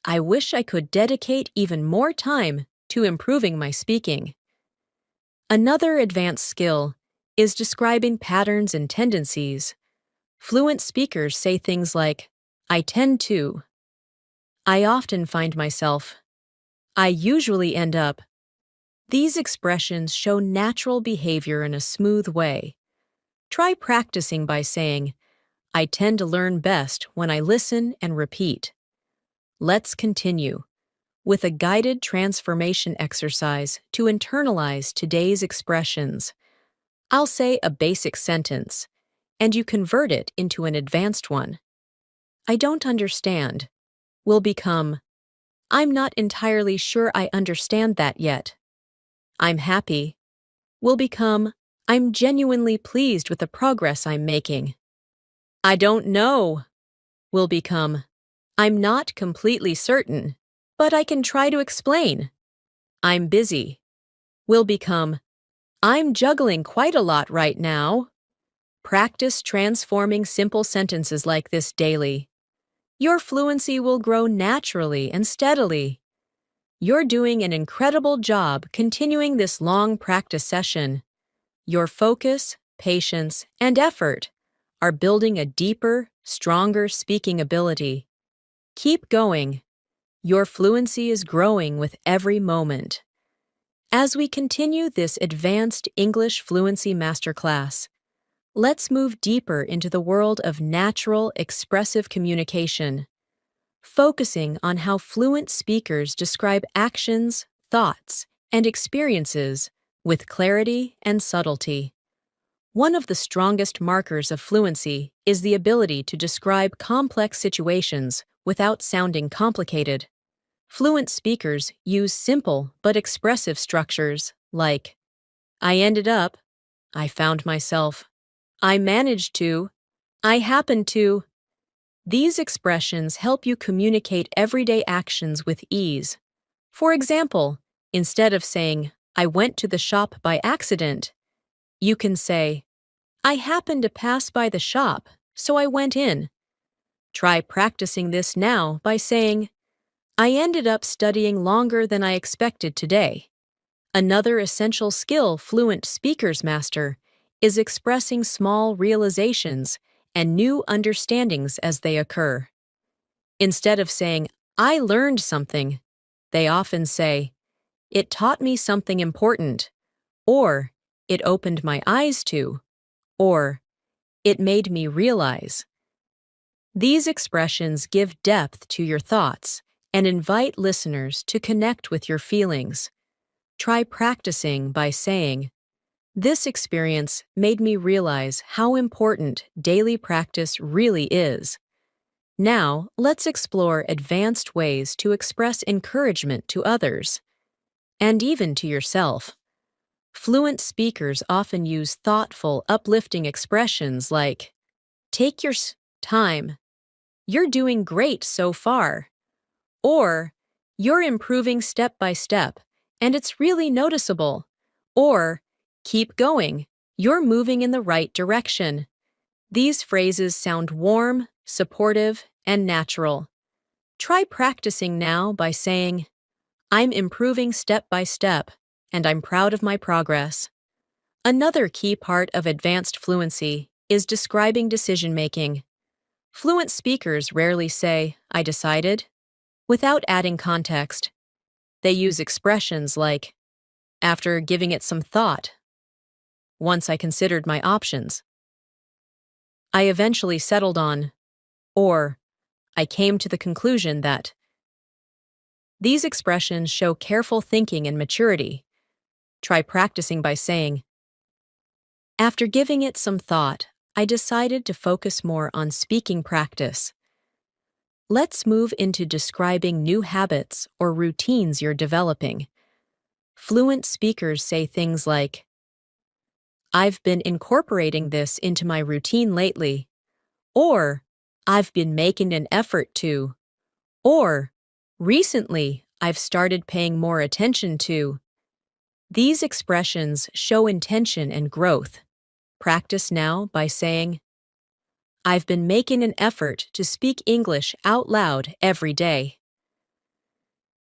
A: I wish I could dedicate even more time to improving my speaking. Another advanced skill is describing patterns and tendencies. Fluent speakers say things like, I tend to. I often find myself. I usually end up. These expressions show natural behavior in a smooth way. Try practicing by saying, I tend to learn best when I listen and repeat. Let's continue with a guided transformation exercise to internalize today's expressions. I'll say a basic sentence, and you convert it into an advanced one. I don't understand will become, I'm not entirely sure I understand that yet. I'm happy will become, I'm genuinely pleased with the progress I'm making. I don't know will become, I'm not completely certain, but I can try to explain. I'm busy will become, I'm juggling quite a lot right now. Practice transforming simple sentences like this daily. Your fluency will grow naturally and steadily. You're doing an incredible job continuing this long practice session. Your focus, patience, and effort are building a deeper, stronger speaking ability. Keep going. Your fluency is growing with every moment. As we continue this advanced English fluency masterclass, let's move deeper into the world of natural, expressive communication, focusing on how fluent speakers describe actions, thoughts, and experiences with clarity and subtlety. One of the strongest markers of fluency is the ability to describe complex situations without sounding complicated. Fluent speakers use simple but expressive structures like, I ended up, I found myself, I managed to, I happened to. These expressions help you communicate everyday actions with ease. For example, instead of saying, I went to the shop by accident, you can say, I happened to pass by the shop, so I went in. Try practicing this now by saying, I ended up studying longer than I expected today. Another essential skill fluent speakers master is expressing small realizations and new understandings as they occur. Instead of saying, I learned something, they often say, it taught me something important, or it opened my eyes to, or it made me realize. These expressions give depth to your thoughts and invite listeners to connect with your feelings. Try practicing by saying, this experience made me realize how important daily practice really is. Now, let's explore advanced ways to express encouragement to others, and even to yourself. Fluent speakers often use thoughtful, uplifting expressions like, take your time, you're doing great so far, or you're improving step by step, and it's really noticeable, or keep going, you're moving in the right direction. These phrases sound warm, supportive, and natural. Try practicing now by saying, I'm improving step by step, and I'm proud of my progress. Another key part of advanced fluency is describing decision-making. Fluent speakers rarely say, I decided, without adding context. They use expressions like, after giving it some thought, once I considered my options, I eventually settled on, or I came to the conclusion that. These expressions show careful thinking and maturity. Try practicing by saying, after giving it some thought, I decided to focus more on speaking practice. Let's move into describing new habits or routines you're developing. Fluent speakers say things like, I've been incorporating this into my routine lately, or I've been making an effort to, or recently I've started paying more attention to. These expressions show intention and growth. Practice now by saying, I've been making an effort to speak English out loud every day.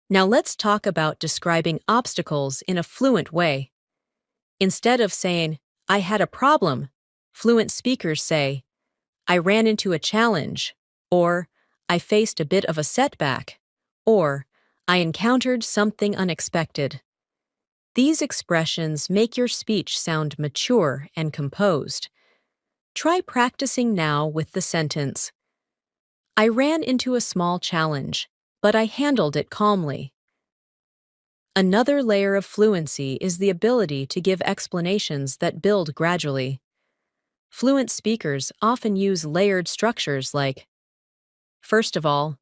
A: Now let's talk about describing obstacles in a fluent way. Instead of saying, I had a problem, fluent speakers say, I ran into a challenge, or I faced a bit of a setback, or I encountered something unexpected. These expressions make your speech sound mature and composed. Try practicing now with the sentence, I ran into a small challenge, but I handled it calmly. Another layer of fluency is the ability to give explanations that build gradually. Fluent speakers often use layered structures like, first of all,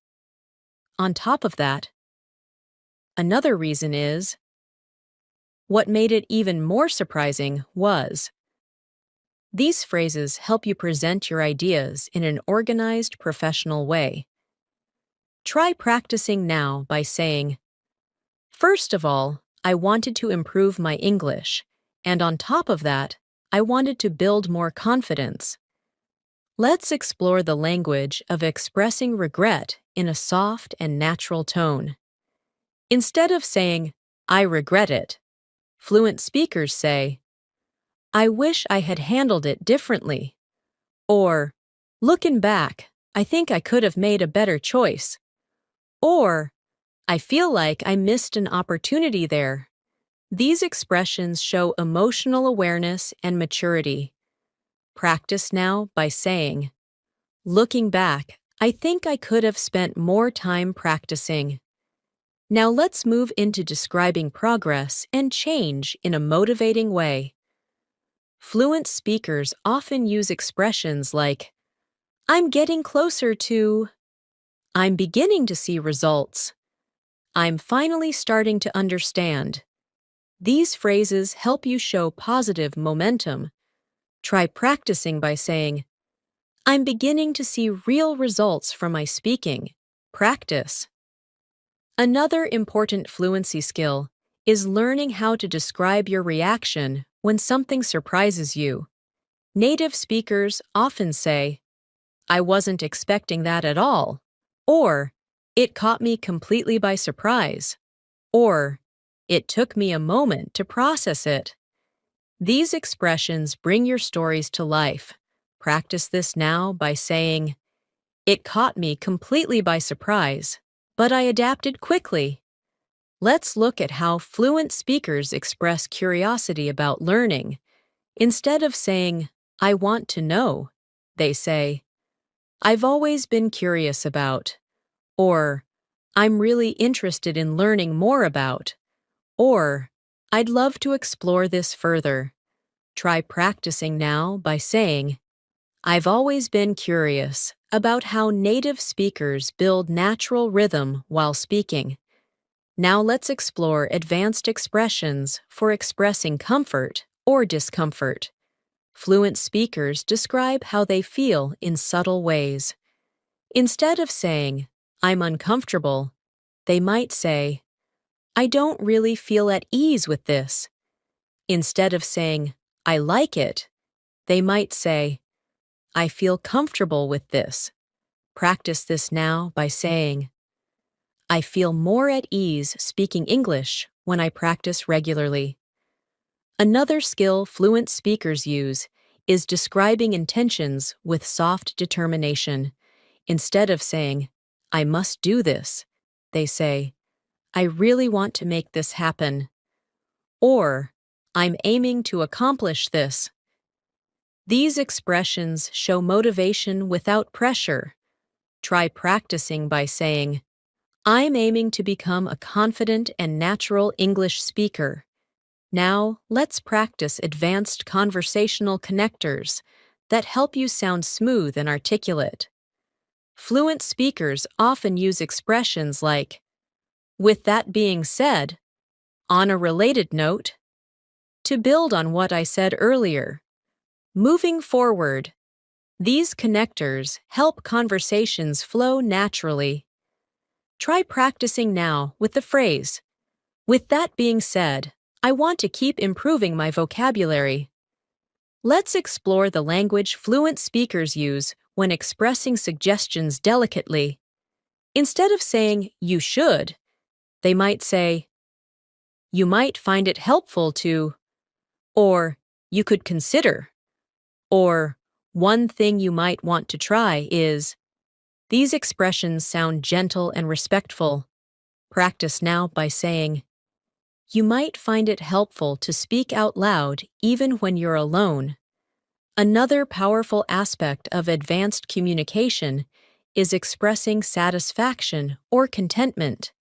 A: on top of that. Another reason is, what made it even more surprising was. These phrases help you present your ideas in an organized, professional way. Try practicing now by saying, first of all, I wanted to improve my English, And on top of that, I wanted to build more confidence. Let's explore the language of expressing regret in a soft and natural tone. Instead of saying, I regret it, fluent speakers say, I wish I had handled it differently. Or, looking back, I think I could have made a better choice. Or, I feel like I missed an opportunity there. These expressions show emotional awareness and maturity. Practice now by saying, looking back, I think I could have spent more time practicing. Now let's move into describing progress and change in a motivating way. Fluent speakers often use expressions like, I'm getting closer to, I'm beginning to see results, I'm finally starting to understand. These phrases help you show positive momentum. Try practicing by saying, I'm beginning to see real results from my speaking. Practice. Another important fluency skill is learning how to describe your reaction when something surprises you. Native speakers often say, I wasn't expecting that at all, or it caught me completely by surprise, or it took me a moment to process it. These expressions bring your stories to life. Practice this now by saying, it caught me completely by surprise, but I adapted quickly. Let's look at how fluent speakers express curiosity about learning. Instead of saying, I want to know, they say, I've always been curious about, or I'm really interested in learning more about, or I'd love to explore this further. Try practicing now by saying, I've always been curious about how native speakers build natural rhythm while speaking. Now let's explore advanced expressions for expressing comfort or discomfort. Fluent speakers describe how they feel in subtle ways. Instead of saying, I'm uncomfortable, they might say, I don't really feel at ease with this. Instead of saying, I like it, they might say, I feel comfortable with this. Practice this now by saying, I feel more at ease speaking English when I practice regularly. Another skill fluent speakers use is describing intentions with soft determination. Instead of saying, I must do this, they say, I really want to make this happen. Or, I'm aiming to accomplish this. These expressions show motivation without pressure. Try practicing by saying, I'm aiming to become a confident and natural English speaker. Now, let's practice advanced conversational connectors that help you sound smooth and articulate. Fluent speakers often use expressions like, with that being said, on a related note, to build on what I said earlier, moving forward. These connectors help conversations flow naturally. Try practicing now with the phrase, with that being said, I want to keep improving my vocabulary. Let's explore the language fluent speakers use when expressing suggestions delicately. Instead of saying, you should, they might say, you might find it helpful to, or you could consider, or one thing you might want to try is. These expressions sound gentle and respectful. Practice now by saying, you might find it helpful to speak out loud even when you're alone. Another powerful aspect of advanced communication is expressing satisfaction or contentment.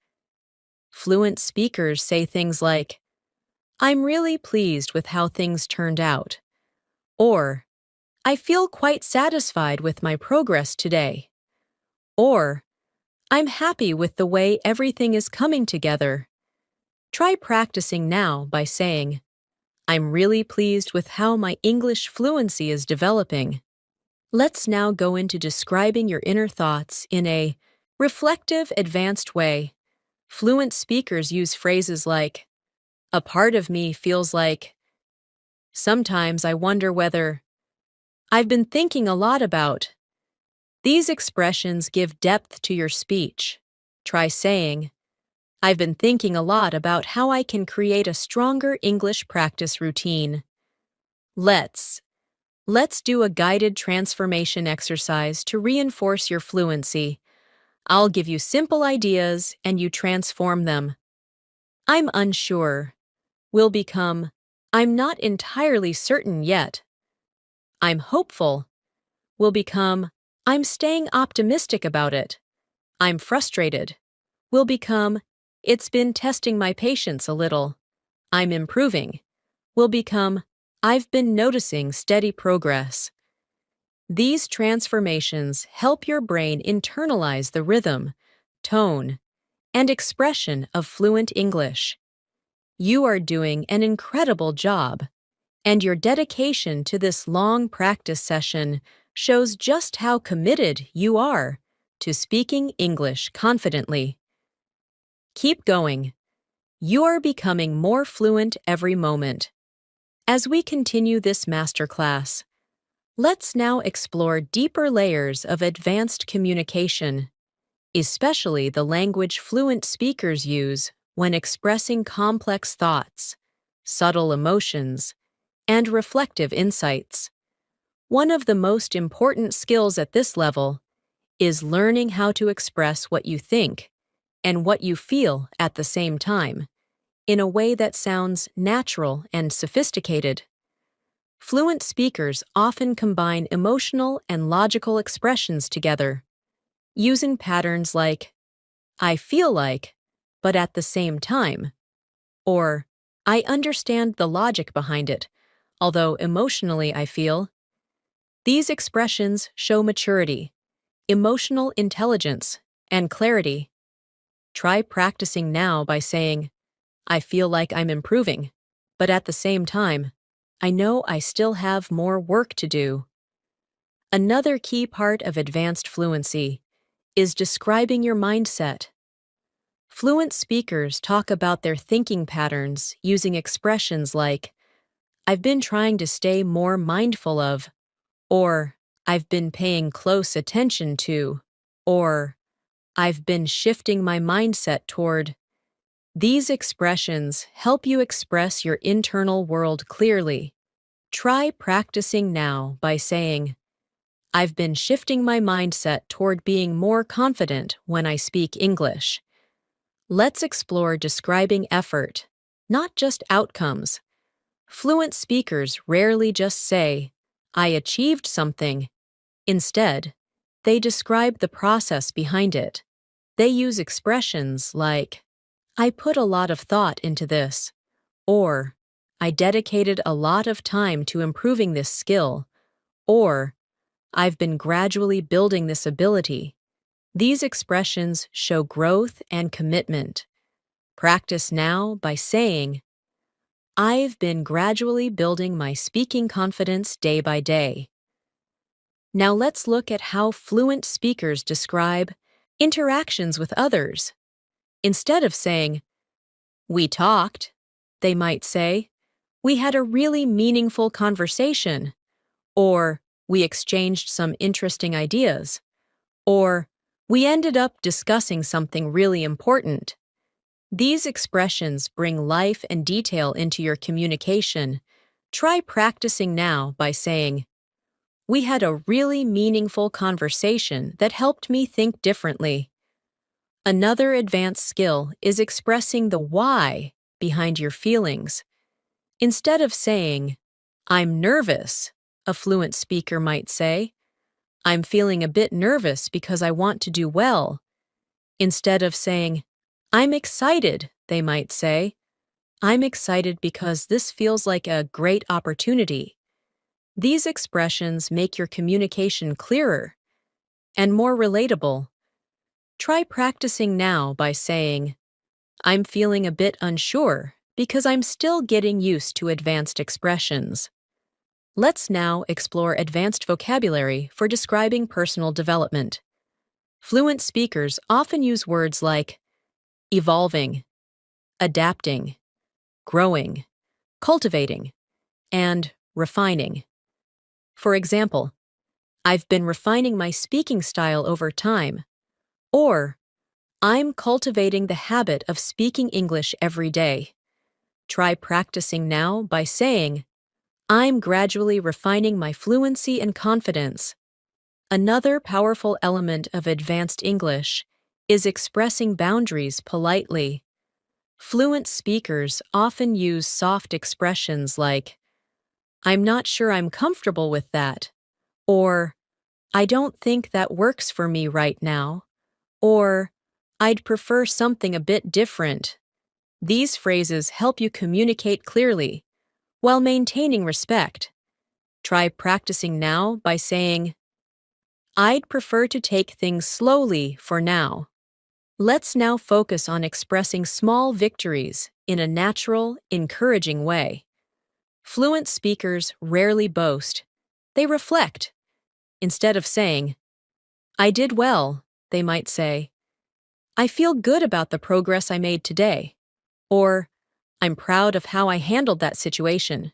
A: Fluent speakers say things like, I'm really pleased with how things turned out, or I feel quite satisfied with my progress today, or I'm happy with the way everything is coming together. Try practicing now by saying, I'm really pleased with how my English fluency is developing. Let's now go into describing your inner thoughts in a reflective, advanced way. Fluent speakers use phrases like, a part of me feels like, Sometimes I wonder whether I've been thinking a lot about. These expressions give depth to your speech. Try saying, I've been thinking a lot about how I can create a stronger English practice routine. Let's do a guided transformation exercise to reinforce your fluency. I'll give you simple ideas and you transform them. I'm unsure. Will become, I'm not entirely certain yet. I'm hopeful. Will become, I'm staying optimistic about it. I'm frustrated. Will become, it's been testing my patience a little. I'm improving. Will become, I've been noticing steady progress. These transformations help your brain internalize the rhythm, tone, and expression of fluent English. You are doing an incredible job, and your dedication to this long practice session shows just how committed you are to speaking English confidently. Keep going. You are becoming more fluent every moment. As we continue this masterclass, let's now explore deeper layers of advanced communication, especially the language fluent speakers use when expressing complex thoughts, subtle emotions, and reflective insights. One of the most important skills at this level is learning how to express what you think and what you feel at the same time, in a way that sounds natural and sophisticated. Fluent speakers often combine emotional and logical expressions together, using patterns like, I feel like, but at the same time, or I understand the logic behind it, although emotionally I feel. These expressions show maturity, emotional intelligence, and clarity. Try practicing now by saying, I feel like I'm improving, but at the same time, I know I still have more work to do. Another key part of advanced fluency is describing your mindset. Fluent speakers talk about their thinking patterns using expressions like, I've been trying to stay more mindful of, or I've been paying close attention to, or I've been shifting my mindset toward. These expressions help you express your internal world clearly. Try practicing now by saying, I've been shifting my mindset toward being more confident when I speak English. Let's explore describing effort, not just outcomes. Fluent speakers rarely just say, I achieved something. Instead, they describe the process behind it. They use expressions like, I put a lot of thought into this, or I dedicated a lot of time to improving this skill, or I've been gradually building this ability. These expressions show growth and commitment. Practice now by saying, I've been gradually building my speaking confidence day by day. Now let's look at how fluent speakers describe interactions with others. Instead of saying, we talked, they might say, we had a really meaningful conversation, or we exchanged some interesting ideas, or we ended up discussing something really important. These expressions bring life and detail into your communication. Try practicing now by saying, we had a really meaningful conversation that helped me think differently. Another advanced skill is expressing the why behind your feelings. Instead of saying, I'm nervous, a fluent speaker might say, I'm feeling a bit nervous because I want to do well. Instead of saying, I'm excited, they might say, I'm excited because this feels like a great opportunity. These expressions make your communication clearer and more relatable. Try practicing now by saying, I'm feeling a bit unsure because I'm still getting used to advanced expressions. Let's now explore advanced vocabulary for describing personal development. Fluent speakers often use words like evolving, adapting, growing, cultivating, and refining. For example, I've been refining my speaking style over time, or I'm cultivating the habit of speaking English every day. Try practicing now by saying, I'm gradually refining my fluency and confidence. Another powerful element of advanced English is expressing boundaries politely. Fluent speakers often use soft expressions like, I'm not sure I'm comfortable with that, or I don't think that works for me right now, or I'd prefer something a bit different. These phrases help you communicate clearly while maintaining respect. Try practicing now by saying, I'd prefer to take things slowly for now. Let's now focus on expressing small victories in a natural, encouraging way. Fluent speakers rarely boast. They reflect. Instead of saying, I did well, they might say, I feel good about the progress I made today, or I'm proud of how I handled that situation.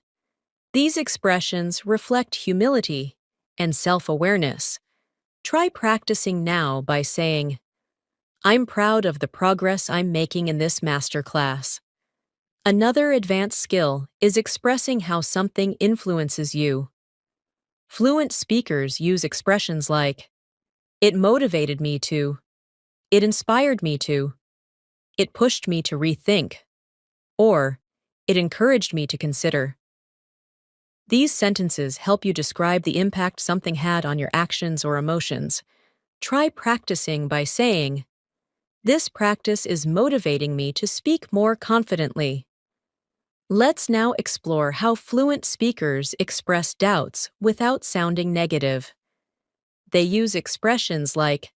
A: These expressions reflect humility and self-awareness. Try practicing now by saying, I'm proud of the progress I'm making in this masterclass. Another advanced skill is expressing how something influences you. Fluent speakers use expressions like, it motivated me to, it inspired me to, it pushed me to rethink, or it encouraged me to consider. These sentences help you describe the impact something had on your actions or emotions. Try practicing by saying, this practice is motivating me to speak more confidently. Let's now explore how fluent speakers express doubts without sounding negative. They use expressions like,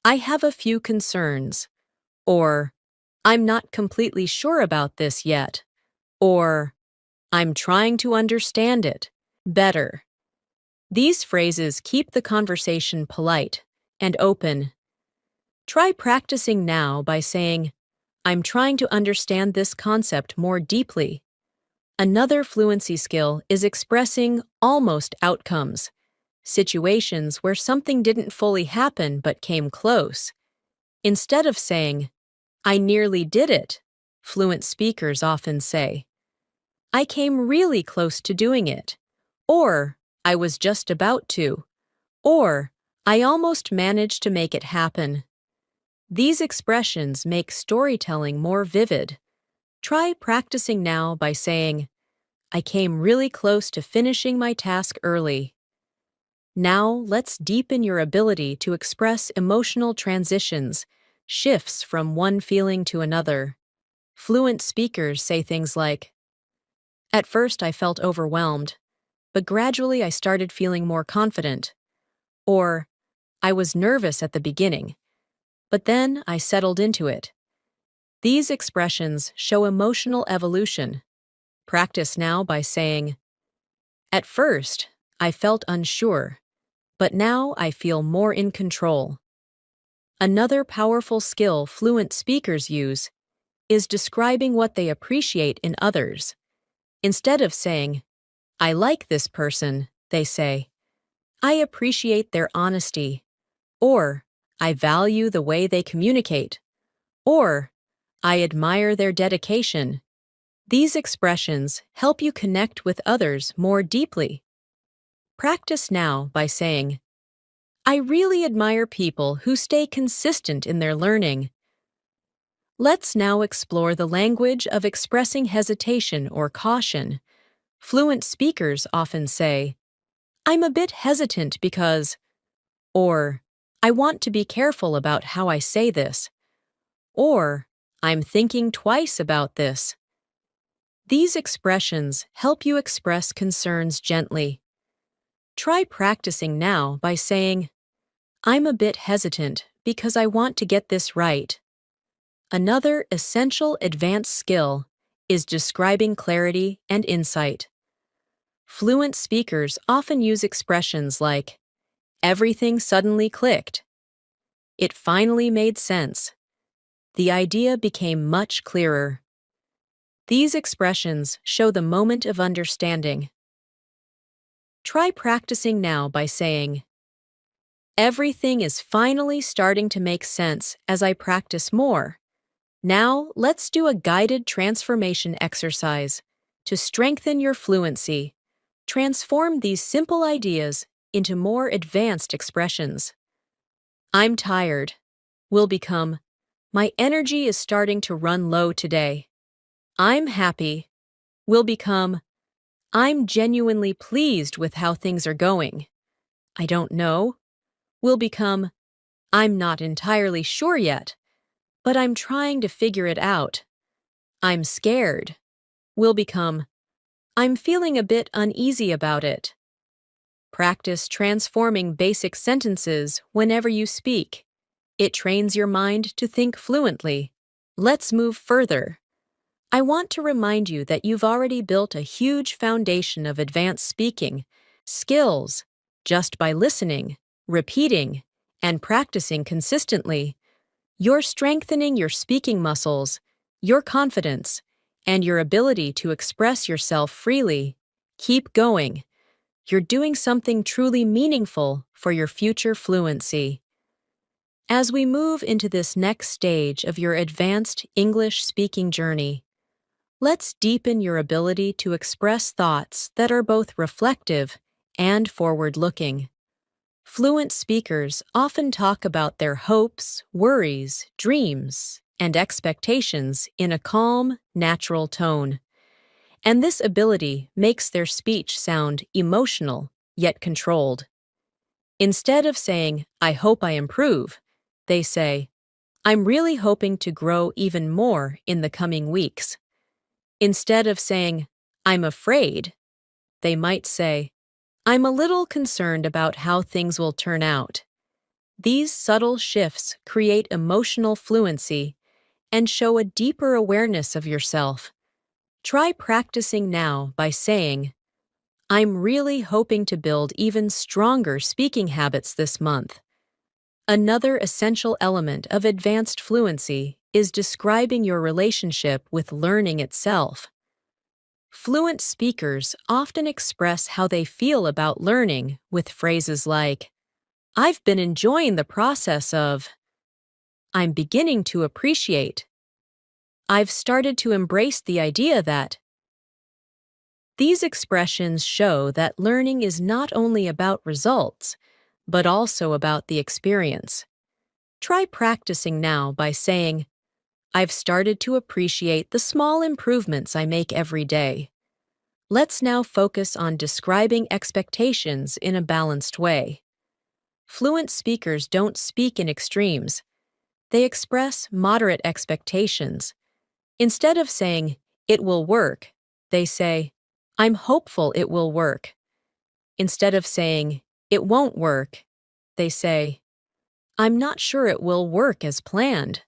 A: I have a few concerns, or I'm not completely sure about this yet, or I'm trying to understand it better. These phrases keep the conversation polite and open. Try practicing now by saying, I'm trying to understand this concept more deeply. Another fluency skill is expressing almost outcomes, situations where something didn't fully happen but came close. Instead of saying, I nearly did it, fluent speakers often say, I came really close to doing it, or I was just about to, or I almost managed to make it happen. These expressions make storytelling more vivid. Try practicing now by saying, I came really close to finishing my task early. Now let's deepen your ability to express emotional transitions, shifts from one feeling to another. Fluent speakers say things like, at first I felt overwhelmed, but gradually I started feeling more confident. Or, I was nervous at the beginning, but then I settled into it. These expressions show emotional evolution. Practice now by saying, at first, I felt unsure, but now I feel more in control. Another powerful skill fluent speakers use is describing what they appreciate in others. Instead of saying, I like this person, they say, I appreciate their honesty, or I value the way they communicate, or I admire their dedication. These expressions help you connect with others more deeply. Practice now by saying, I really admire people who stay consistent in their learning. Let's now explore the language of expressing hesitation or caution. Fluent speakers often say, I'm a bit hesitant because, or I want to be careful about how I say this, or I'm thinking twice about this. These expressions help you express concerns gently. Try practicing now by saying, I'm a bit hesitant because I want to get this right. Another essential advanced skill is describing clarity and insight. Fluent speakers often use expressions like, everything suddenly clicked. It finally made sense. The idea became much clearer. These expressions show the moment of understanding. Try practicing now by saying, "Everything is finally starting to make sense as I practice more." Now, let's do a guided transformation exercise to strengthen your fluency. Transform these simple ideas into more advanced expressions. "I'm tired" will become, "My energy is starting to run low today." "I'm happy" will become, "I'm genuinely pleased with how things are going." "I don't know" will become, "I'm not entirely sure yet, but I'm trying to figure it out." "I'm scared" will become, "I'm feeling a bit uneasy about it." Practice transforming basic sentences whenever you speak. It trains your mind to think fluently. Let's move further. I want to remind you that you've already built a huge foundation of advanced speaking skills just by listening, repeating, and practicing consistently. You're strengthening your speaking muscles, your confidence, and your ability to express yourself freely. Keep going. You're doing something truly meaningful for your future fluency. As we move into this next stage of your advanced English speaking journey, let's deepen your ability to express thoughts that are both reflective and forward-looking. Fluent speakers often talk about their hopes, worries, dreams, and expectations in a calm, natural tone. And this ability makes their speech sound emotional, yet controlled. Instead of saying, "I hope I improve," they say, "I'm really hoping to grow even more in the coming weeks." Instead of saying, "I'm afraid," they might say, "I'm a little concerned about how things will turn out." These subtle shifts create emotional fluency and show a deeper awareness of yourself. Try practicing now by saying, "I'm really hoping to build even stronger speaking habits this month." Another essential element of advanced fluency is describing your relationship with learning itself. Fluent speakers often express how they feel about learning with phrases like, "I've been enjoying the process of," "I'm beginning to appreciate," "I've started to embrace the idea that." These expressions show that learning is not only about results, but also about the experience. Try practicing now by saying, "I've started to appreciate the small improvements I make every day." Let's now focus on describing expectations in a balanced way. Fluent speakers don't speak in extremes. They express moderate expectations. Instead of saying, "It will work," they say, "I'm hopeful it will work." Instead of saying, "It won't work," they say, "I'm not sure it will work as planned."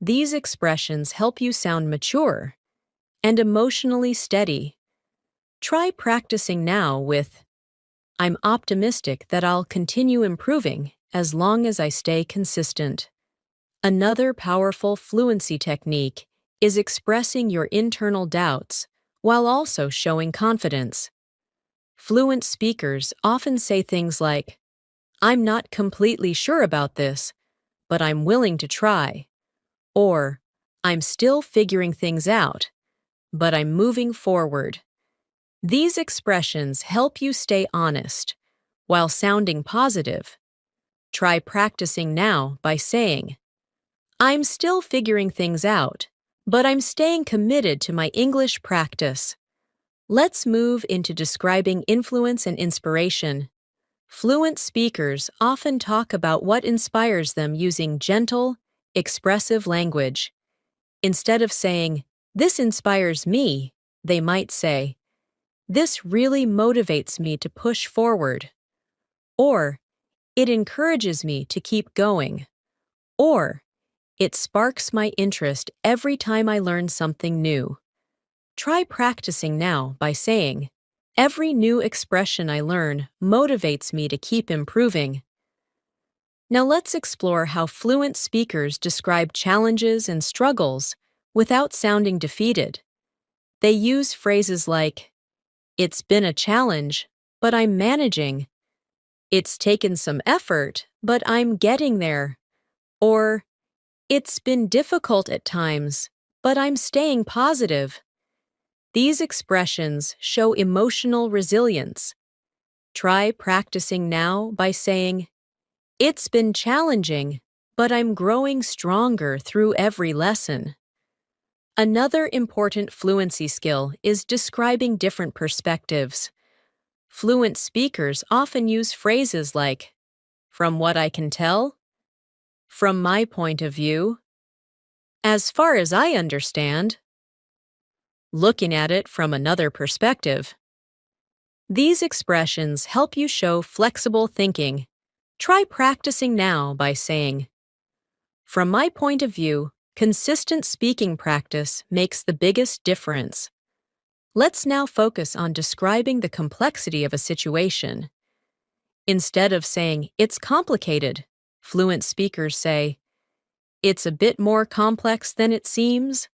A: These expressions help you sound mature and emotionally steady. Try practicing now with, "I'm optimistic that I'll continue improving as long as I stay consistent." Another powerful fluency technique is expressing your internal doubts while also showing confidence. Fluent speakers often say things like, "I'm not completely sure about this, but I'm willing to try," or "I'm still figuring things out, but I'm moving forward." These expressions help you stay honest while sounding positive. Try practicing now by saying, "I'm still figuring things out, but I'm staying committed to my English practice." Let's move into describing influence and inspiration. Fluent speakers often talk about what inspires them using gentle, expressive language. Instead of saying, "This inspires me," they might say, "This really motivates me to push forward," or "It encourages me to keep going," or "It sparks my interest every time I learn something new." Try practicing now by saying, "Every new expression I learn motivates me to keep improving." Now let's explore how fluent speakers describe challenges and struggles without sounding defeated. They use phrases like, "It's been a challenge," but I'm managing. It's taken some effort, but I'm getting there. Or, it's been difficult at times, but I'm staying positive. These expressions show emotional resilience. Try practicing now by saying, "It's been challenging, but I'm growing stronger through every lesson." Another important fluency skill is describing different perspectives. Fluent speakers often use phrases like, "From what I can tell," "From my point of view," "As far as I understand," "Looking at it from another perspective." These expressions help you show flexible thinking. Try practicing now by saying, "From my point of view, consistent speaking practice makes the biggest difference." Let's now focus on describing the complexity of a situation. Instead of saying, "It's complicated," fluent speakers say, "It's a bit more complex than it seems,"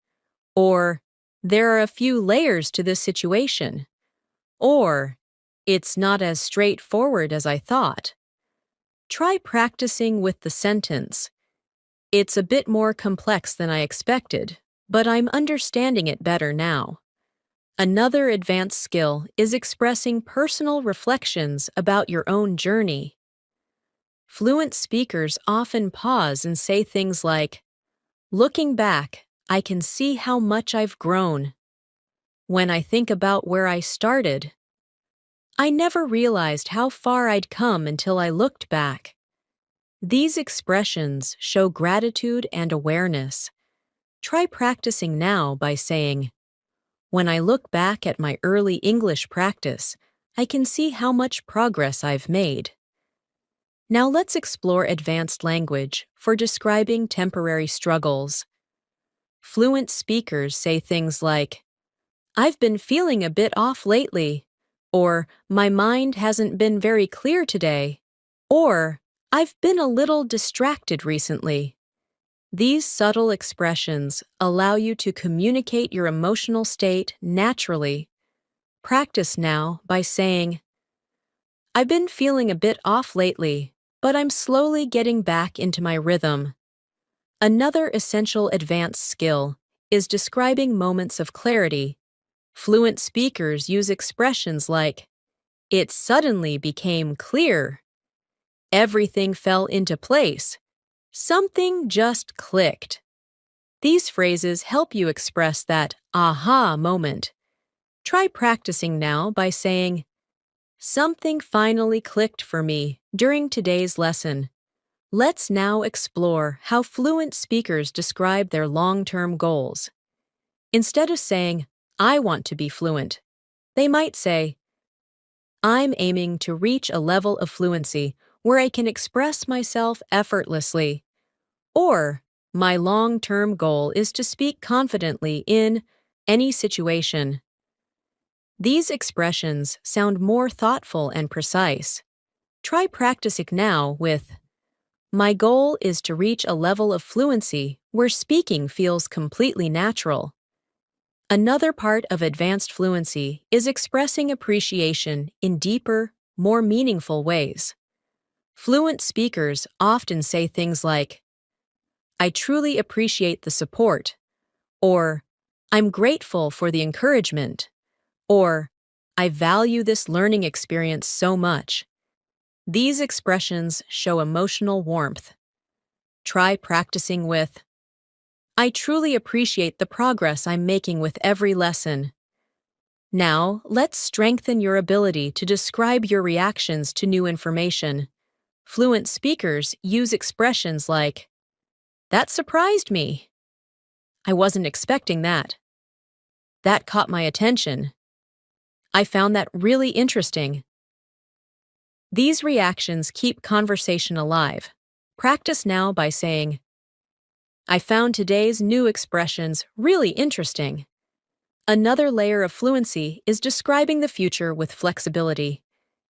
A: or "There are a few layers to this situation," or "It's not as straightforward as I thought." Try practicing with the sentence, "It's a bit more complex than I expected, but I'm understanding it better now." Another advanced skill is expressing personal reflections about your own journey. Fluent speakers often pause and say things like, "Looking back, I can see how much I've grown. When I think about where I started, I never realized how far I'd come until I looked back." These expressions show gratitude and awareness. Try practicing now by saying, "When I look back at my early English practice, I can see how much progress I've made." Now let's explore advanced language for describing temporary struggles. Fluent speakers say things like, "I've been feeling a bit off lately," or "My mind hasn't been very clear today," or "I've been a little distracted recently." These subtle expressions allow you to communicate your emotional state naturally. Practice now by saying, "I've been feeling a bit off lately, but I'm slowly getting back into my rhythm." Another essential advanced skill is describing moments of clarity. Fluent speakers use expressions like, "It suddenly became clear," "Everything fell into place," "Something just clicked." These phrases help you express that aha moment. Try practicing now by saying, "Something finally clicked for me during today's lesson." Let's now explore how fluent speakers describe their long-term goals. Instead of saying, "I want to be fluent," they might say, "I'm aiming to reach a level of fluency where I can express myself effortlessly," or "My long-term goal is to speak confidently in any situation." These expressions sound more thoughtful and precise. Try practicing now with, "My goal is to reach a level of fluency where speaking feels completely natural." Another part of advanced fluency is expressing appreciation in deeper, more meaningful ways. Fluent speakers often say things like, "I truly appreciate the support," or "I'm grateful for the encouragement," or "I value this learning experience so much." These expressions show emotional warmth. Try practicing with, "I truly appreciate the progress I'm making with every lesson." Now, let's strengthen your ability to describe your reactions to new information. Fluent speakers use expressions like, "That surprised me," "I wasn't expecting that," "That caught my attention," "I found that really interesting." These reactions keep conversation alive. Practice now by saying, "I found today's new expressions really interesting." Another layer of fluency is describing the future with flexibility.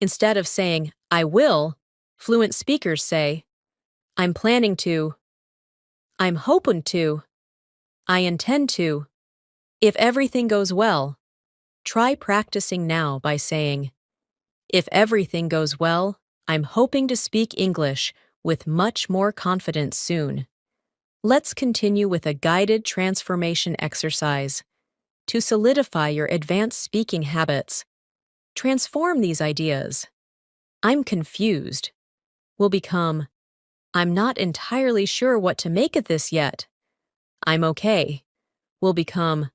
A: Instead of saying, "I will," fluent speakers say, "I'm planning to," "I'm hoping to," "I intend to," "If everything goes well." Try practicing now by saying, If everything goes well, I'm hoping to speak English with much more confidence soon. Let's continue with a guided transformation exercise. To solidify your advanced speaking habits, transform these ideas. I'm confused will become, I'm not entirely sure what to make of this yet. I'm okay will become,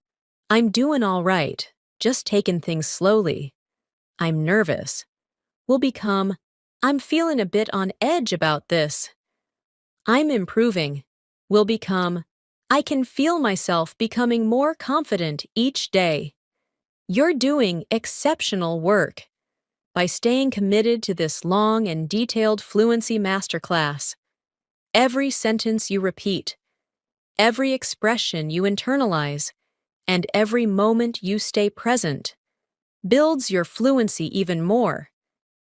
A: I'm doing all right, just taking things slowly. I'm nervous will become, I'm feeling a bit on edge about this. I'm improving will become, I can feel myself becoming more confident each day. You're doing exceptional work by staying committed to this long and detailed fluency masterclass. Every sentence you repeat, every expression you internalize, and every moment you stay present builds your fluency even more.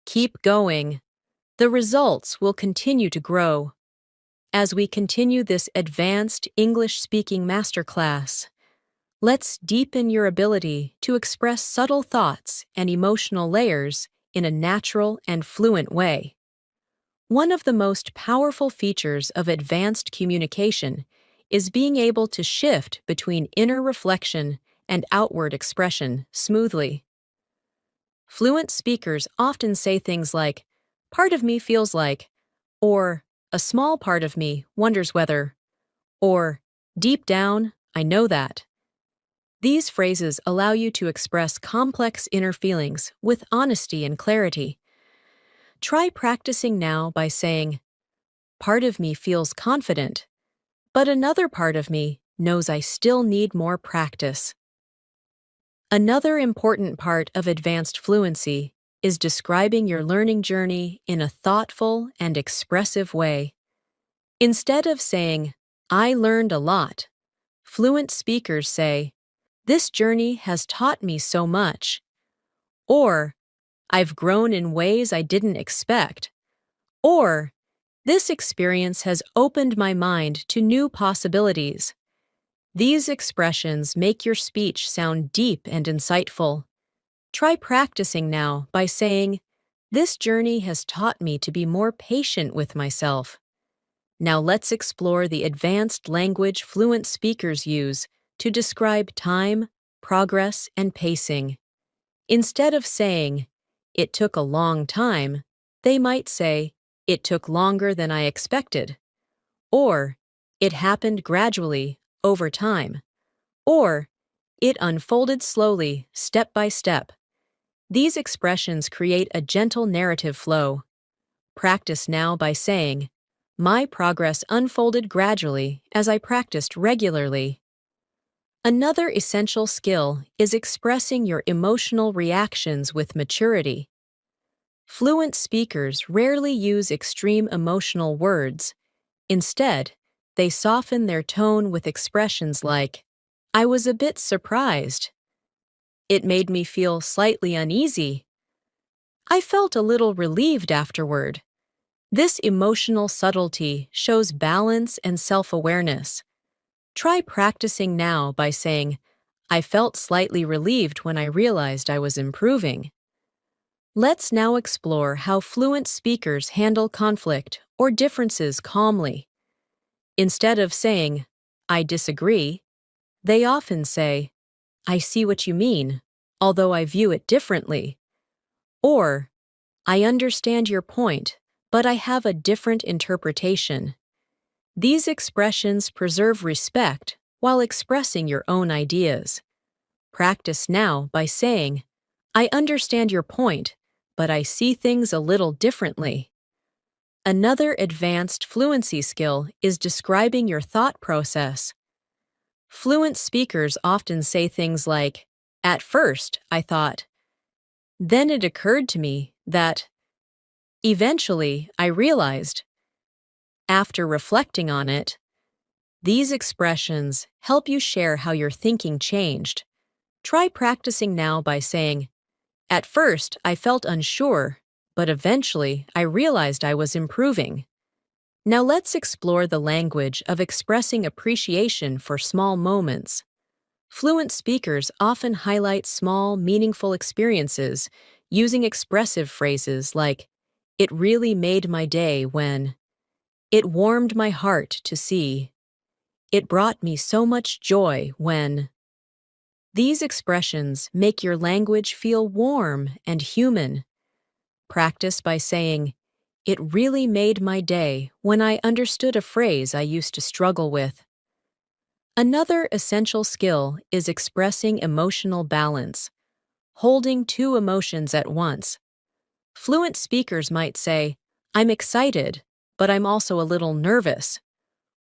A: Keep going. The results will continue to grow. As we continue this advanced English-speaking masterclass, let's deepen your ability to express subtle thoughts and emotional layers in a natural and fluent way. One of the most powerful features of advanced communication is being able to shift between inner reflection and outward expression smoothly. Fluent speakers often say things like, "Part of me feels like," or "A small part of me wonders whether," or "Deep down, I know that." These phrases allow you to express complex inner feelings with honesty and clarity. Try practicing now by saying, "Part of me feels confident, but another part of me knows I still need more practice." Another important part of advanced fluency is describing your learning journey in a thoughtful and expressive way. Instead of saying, "I learned a lot," fluent speakers say, "This journey has taught me so much," or "I've grown in ways I didn't expect," or "This experience has opened my mind to new possibilities." These expressions make your speech sound deep and insightful. Try practicing now by saying, "This journey has taught me to be more patient with myself." Now let's explore the advanced language fluent speakers use to describe time, progress, and pacing. Instead of saying, "It took a long time," they might say, "It took longer than I expected," or "It happened gradually, over time," or "It unfolded slowly, step by step." These expressions create a gentle narrative flow. Practice now by saying, "My progress unfolded gradually as I practiced regularly." Another essential skill is expressing your emotional reactions with maturity. Fluent speakers rarely use extreme emotional words. Instead, they soften their tone with expressions like, "I was a bit surprised," "It made me feel slightly uneasy," "I felt a little relieved afterward." This emotional subtlety shows balance and self-awareness. Try practicing now by saying, "I felt slightly relieved when I realized I was improving." Let's now explore how fluent speakers handle conflict or differences calmly. Instead of saying, "I disagree," they often say, "I see what you mean, although I view it differently," or "I understand your point, but I have a different interpretation." These expressions preserve respect while expressing your own ideas. Practice now by saying, "I understand your point, but I see things a little differently." Another advanced fluency skill is describing your thought process. Fluent speakers often say things like, "At first, I thought," "Then it occurred to me that," "Eventually, I realized," "After reflecting on it." These expressions help you share how your thinking changed. Try practicing now by saying, "At first, I felt unsure, but eventually, I realized I was improving." Now let's explore the language of expressing appreciation for small moments. Fluent speakers often highlight small, meaningful experiences using expressive phrases like, "It really made my day when," "It warmed my heart to see," "It brought me so much joy when." These expressions make your language feel warm and human. Practice by saying, "It really made my day when I understood a phrase I used to struggle with." Another essential skill is expressing emotional balance, holding two emotions at once. Fluent speakers might say, "I'm excited, but I'm also a little nervous,"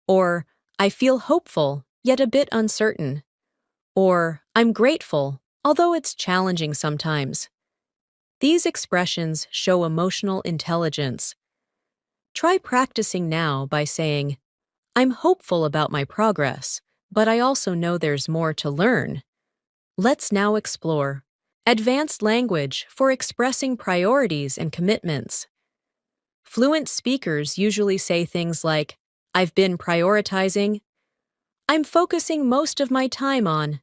A: or "I feel hopeful, yet a bit uncertain," or "I'm grateful, although it's challenging sometimes." These expressions show emotional intelligence. Try practicing now by saying, "I'm hopeful about my progress, but I also know there's more to learn." Let's now explore advanced language for expressing priorities and commitments. Fluent speakers usually say things like, "I've been prioritizing," "I'm focusing most of my time on,"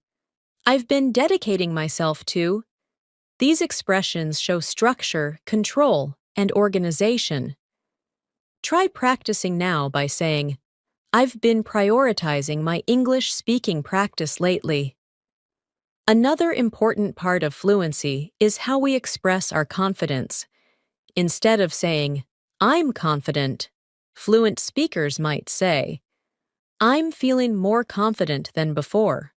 A: "I've been dedicating myself to." These expressions show structure, control, and organization. Try practicing now by saying, "I've been prioritizing my English speaking practice lately." Another important part of fluency is how we express our confidence. Instead of saying, "I'm confident," fluent speakers might say, "I'm feeling more confident than before,"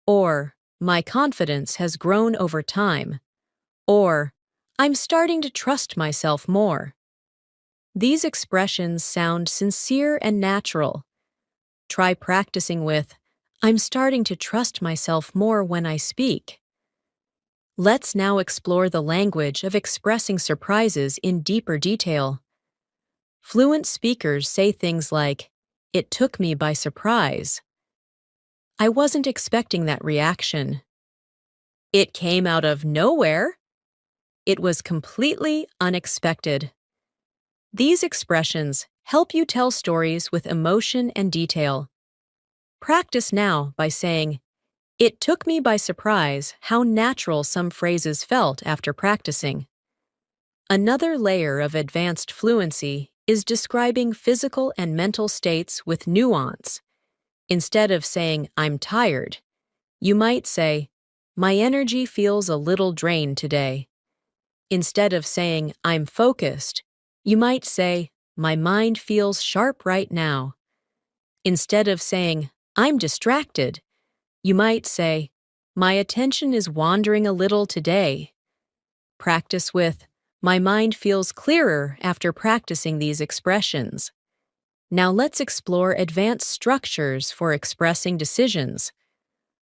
A: or "My confidence has grown over time," or "I'm starting to trust myself more." These expressions sound sincere and natural. Try practicing with, "I'm starting to trust myself more when I speak." Let's now explore the language of expressing surprises in deeper detail. Fluent speakers say things like, "It took me by surprise," "I wasn't expecting that reaction," "It came out of nowhere," "It was completely unexpected." These expressions help you tell stories with emotion and detail. Practice now by saying, "It took me by surprise how natural some phrases felt after practicing." Another layer of advanced fluency is describing physical and mental states with nuance. Instead of saying, "I'm tired," you might say, "My energy feels a little drained today." Instead of saying, "I'm focused," you might say, "My mind feels sharp right now." Instead of saying, "I'm distracted," you might say, "My attention is wandering a little today." Practice with, "My mind feels clearer after practicing these expressions." Now let's explore advanced structures for expressing decisions.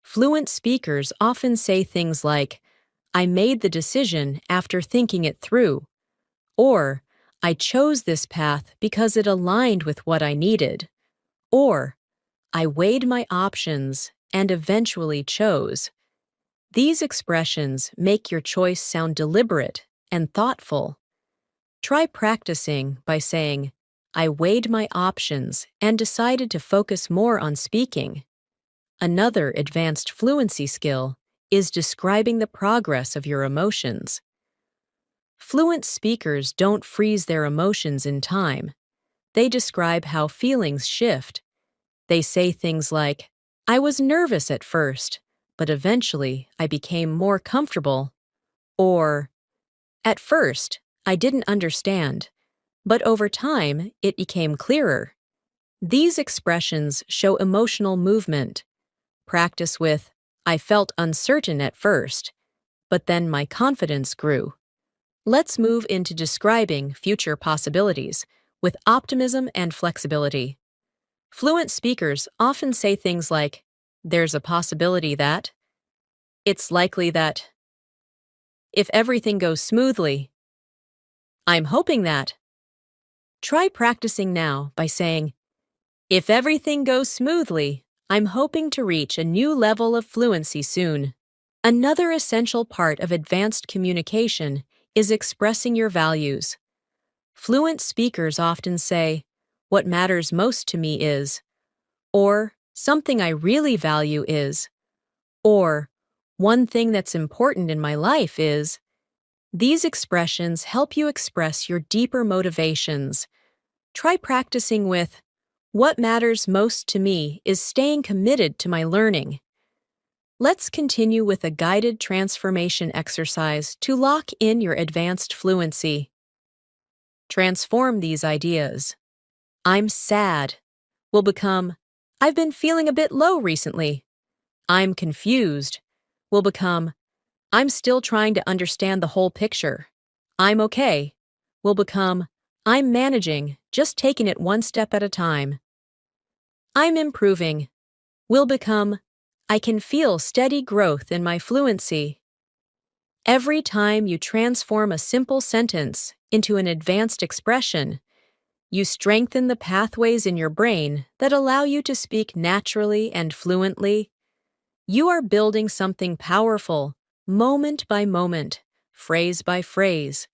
A: Fluent speakers often say things like, "I made the decision after thinking it through," or "I chose this path because it aligned with what I needed," or "I weighed my options and eventually chose." These expressions make your choice sound deliberate and thoughtful. Try practicing by saying, "I weighed my options and decided to focus more on speaking." Another advanced fluency skill is describing the progress of your emotions. Fluent speakers don't freeze their emotions in time. They describe how feelings shift. They say things like, "I was nervous at first, but eventually I became more comfortable," or "At first, I didn't understand, but over time it became clearer." These expressions show emotional movement. Practice with, "I felt uncertain at first, but then my confidence grew." Let's move into describing future possibilities with optimism and flexibility. Fluent speakers often say things like, "There's a possibility that," "It's likely that," "If everything goes smoothly," "I'm hoping that." Try practicing now by saying, "If everything goes smoothly, I'm hoping to reach a new level of fluency soon." Another essential part of advanced communication is expressing your values. Fluent speakers often say, "What matters most to me is," or "Something I really value is," or "One thing that's important in my life is." These expressions help you express your deeper motivations. Try practicing with, "What matters most to me is staying committed to my learning." Let's continue with a guided transformation exercise to lock in your advanced fluency. Transform these ideas. "I'm sad" will become, "I've been feeling a bit low recently." "I'm confused" will become, "I'm still trying to understand the whole picture." "I'm okay" will become, "I'm managing, just taking it one step at a time." "I'm improving" will become, "I can feel steady growth in my fluency." Every time you transform a simple sentence into an advanced expression, you strengthen the pathways in your brain that allow you to speak naturally and fluently. You are building something powerful, moment by moment, phrase by phrase.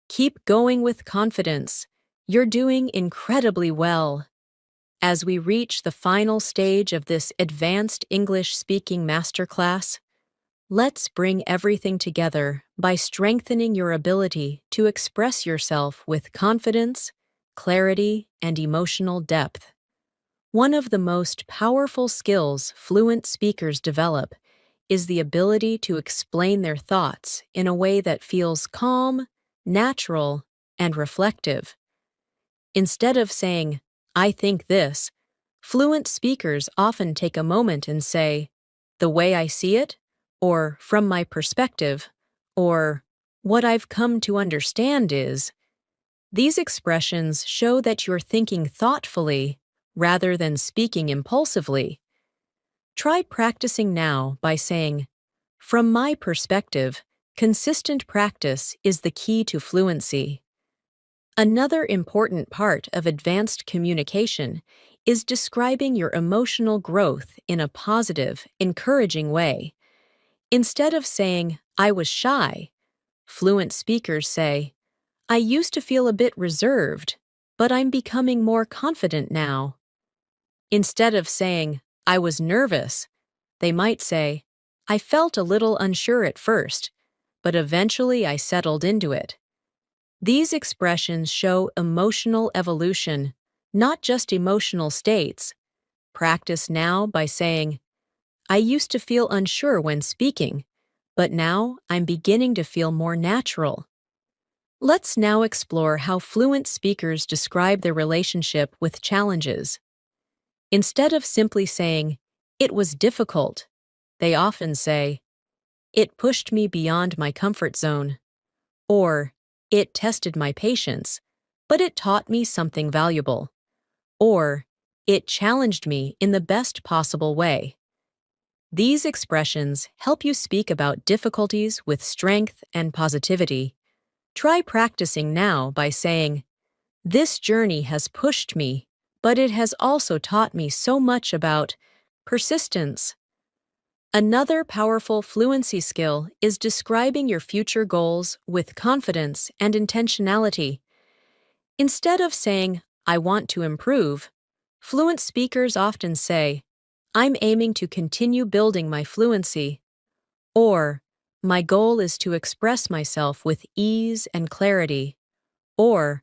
A: Keep going with confidence. You're doing incredibly well. As we reach the final stage of this advanced English speaking masterclass, let's bring everything together by strengthening your ability to express yourself with confidence, clarity, and emotional depth. One of the most powerful skills fluent speakers develop is the ability to explain their thoughts in a way that feels calm, natural, and reflective. Instead of saying, "I think this," fluent speakers often take a moment and say, "The way I see it," or "From my perspective," or "What I've come to understand is." These expressions show that you're thinking thoughtfully rather than speaking impulsively. Try practicing now by saying, "From my perspective, consistent practice is the key to fluency." Another important part of advanced communication is describing your emotional growth in a positive, encouraging way. Instead of saying, "I was shy," fluent speakers say, "I used to feel a bit reserved, but I'm becoming more confident now." Instead of saying, "I was nervous," they might say, "I felt a little unsure at first, but eventually I settled into it." These expressions show emotional evolution, not just emotional states. Practice now by saying, "I used to feel unsure when speaking, but now I'm beginning to feel more natural." Let's now explore how fluent speakers describe their relationship with challenges. Instead of simply saying, "It was difficult," they often say, "It pushed me beyond my comfort zone," or "It tested my patience, but it taught me something valuable," or "It challenged me in the best possible way." These expressions help you speak about difficulties with strength and positivity. Try practicing now by saying, "This journey has pushed me, but it has also taught me so much about persistence." Another powerful fluency skill is describing your future goals with confidence and intentionality. Instead of saying, "I want to improve," fluent speakers often say, "I'm aiming to continue building my fluency," or "My goal is to express myself with ease and clarity," or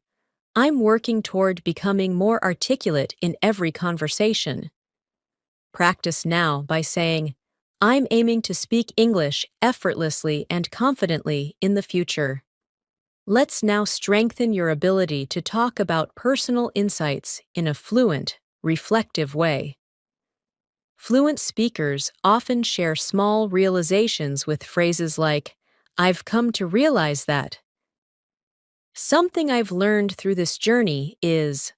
A: "I'm working toward becoming more articulate in every conversation." Practice now by saying, "I'm aiming to speak English effortlessly and confidently in the future." Let's now strengthen your ability to talk about personal insights in a fluent, reflective way. Fluent speakers often share small realizations with phrases like, "I've come to realize that." "Something I've learned through this journey is."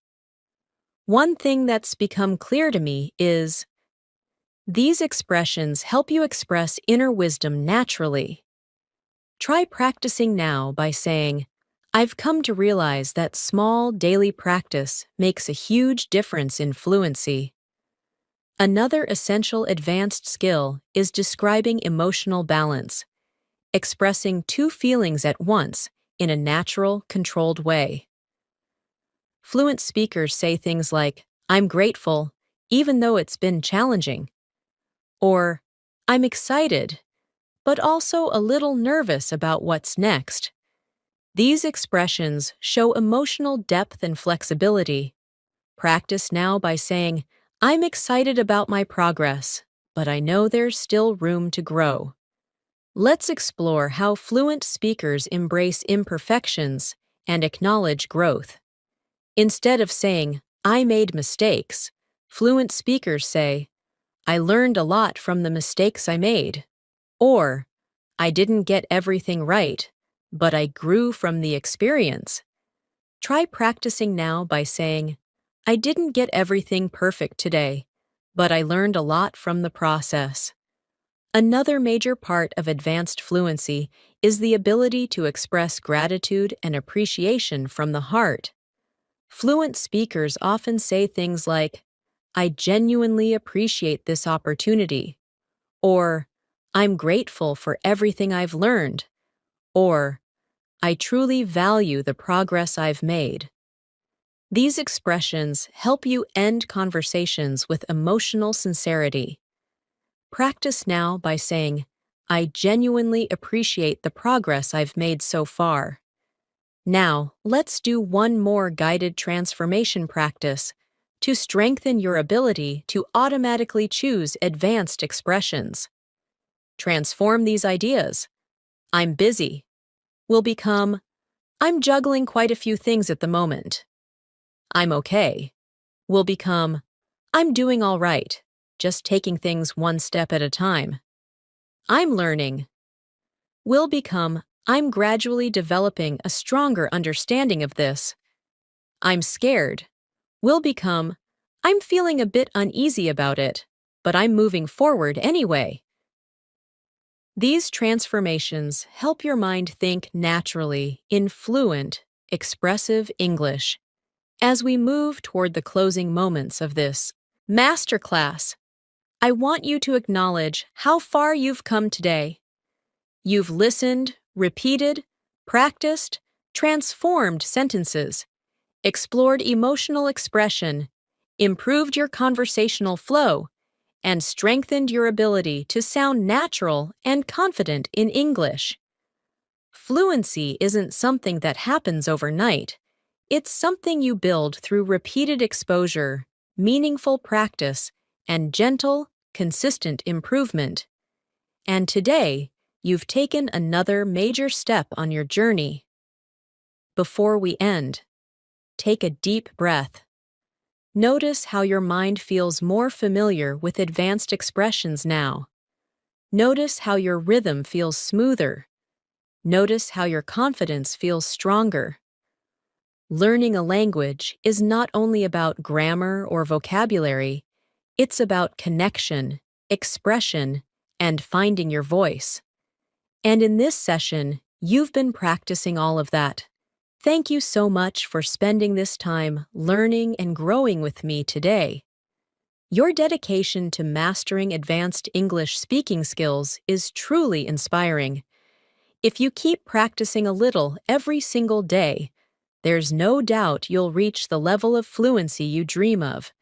A: "One thing that's become clear to me is." These expressions help you express inner wisdom naturally. Try practicing now by saying, "I've come to realize that small daily practice makes a huge difference in fluency." Another essential advanced skill is describing emotional balance, expressing two feelings at once in a natural, controlled way. Fluent speakers say things like, "I'm grateful, even though it's been challenging," or "I'm excited, but also a little nervous about what's next." These expressions show emotional depth and flexibility. Practice now by saying, I'm excited about my progress, but I know there's still room to grow. Let's explore how fluent speakers embrace imperfections and acknowledge growth. Instead of saying, I made mistakes, fluent speakers say, I learned a lot from the mistakes I made. Or, I didn't get everything right, but I grew from the experience. Try practicing now by saying, I didn't get everything perfect today, but I learned a lot from the process. Another major part of advanced fluency is the ability to express gratitude and appreciation from the heart. Fluent speakers often say things like, I genuinely appreciate this opportunity, or I'm grateful for everything I've learned, or I truly value the progress I've made. These expressions help you end conversations with emotional sincerity. Practice now by saying, I genuinely appreciate the progress I've made so far. Now, let's do one more guided transformation practice to strengthen your ability to automatically choose advanced expressions. Transform these ideas. I'm busy will become, I'm juggling quite a few things at the moment. I'm okay will become, I'm doing all right, just taking things one step at a time. I'm learning will become, I'm gradually developing a stronger understanding of this. I'm scared will become, I'm feeling a bit uneasy about it, but I'm moving forward anyway. These transformations help your mind think naturally in fluent, expressive English. As we move toward the closing moments of this masterclass, I want you to acknowledge how far you've come today. You've listened, repeated, practiced, transformed sentences, explored emotional expression, improved your conversational flow, and strengthened your ability to sound natural and confident in English. Fluency isn't something that happens overnight. It's something you build through repeated exposure, meaningful practice, and gentle, consistent improvement. And today, you've taken another major step on your journey. Before we end, take a deep breath. Notice how your mind feels more familiar with advanced expressions now. Notice how your rhythm feels smoother. Notice how your confidence feels stronger. Learning a language is not only about grammar or vocabulary, it's about connection, expression, and finding your voice. And in this session, you've been practicing all of that. Thank you so much for spending this time learning and growing with me today. Your dedication to mastering advanced English speaking skills is truly inspiring. If you keep practicing a little every single day, there's no doubt you'll reach the level of fluency you dream of.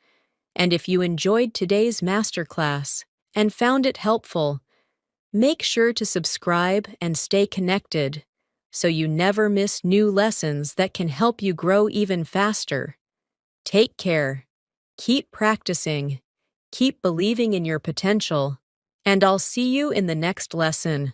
A: And if you enjoyed today's masterclass and found it helpful, make sure to subscribe and stay connected so you never miss new lessons that can help you grow even faster. Take care, keep practicing, keep believing in your potential, and I'll see you in the next lesson.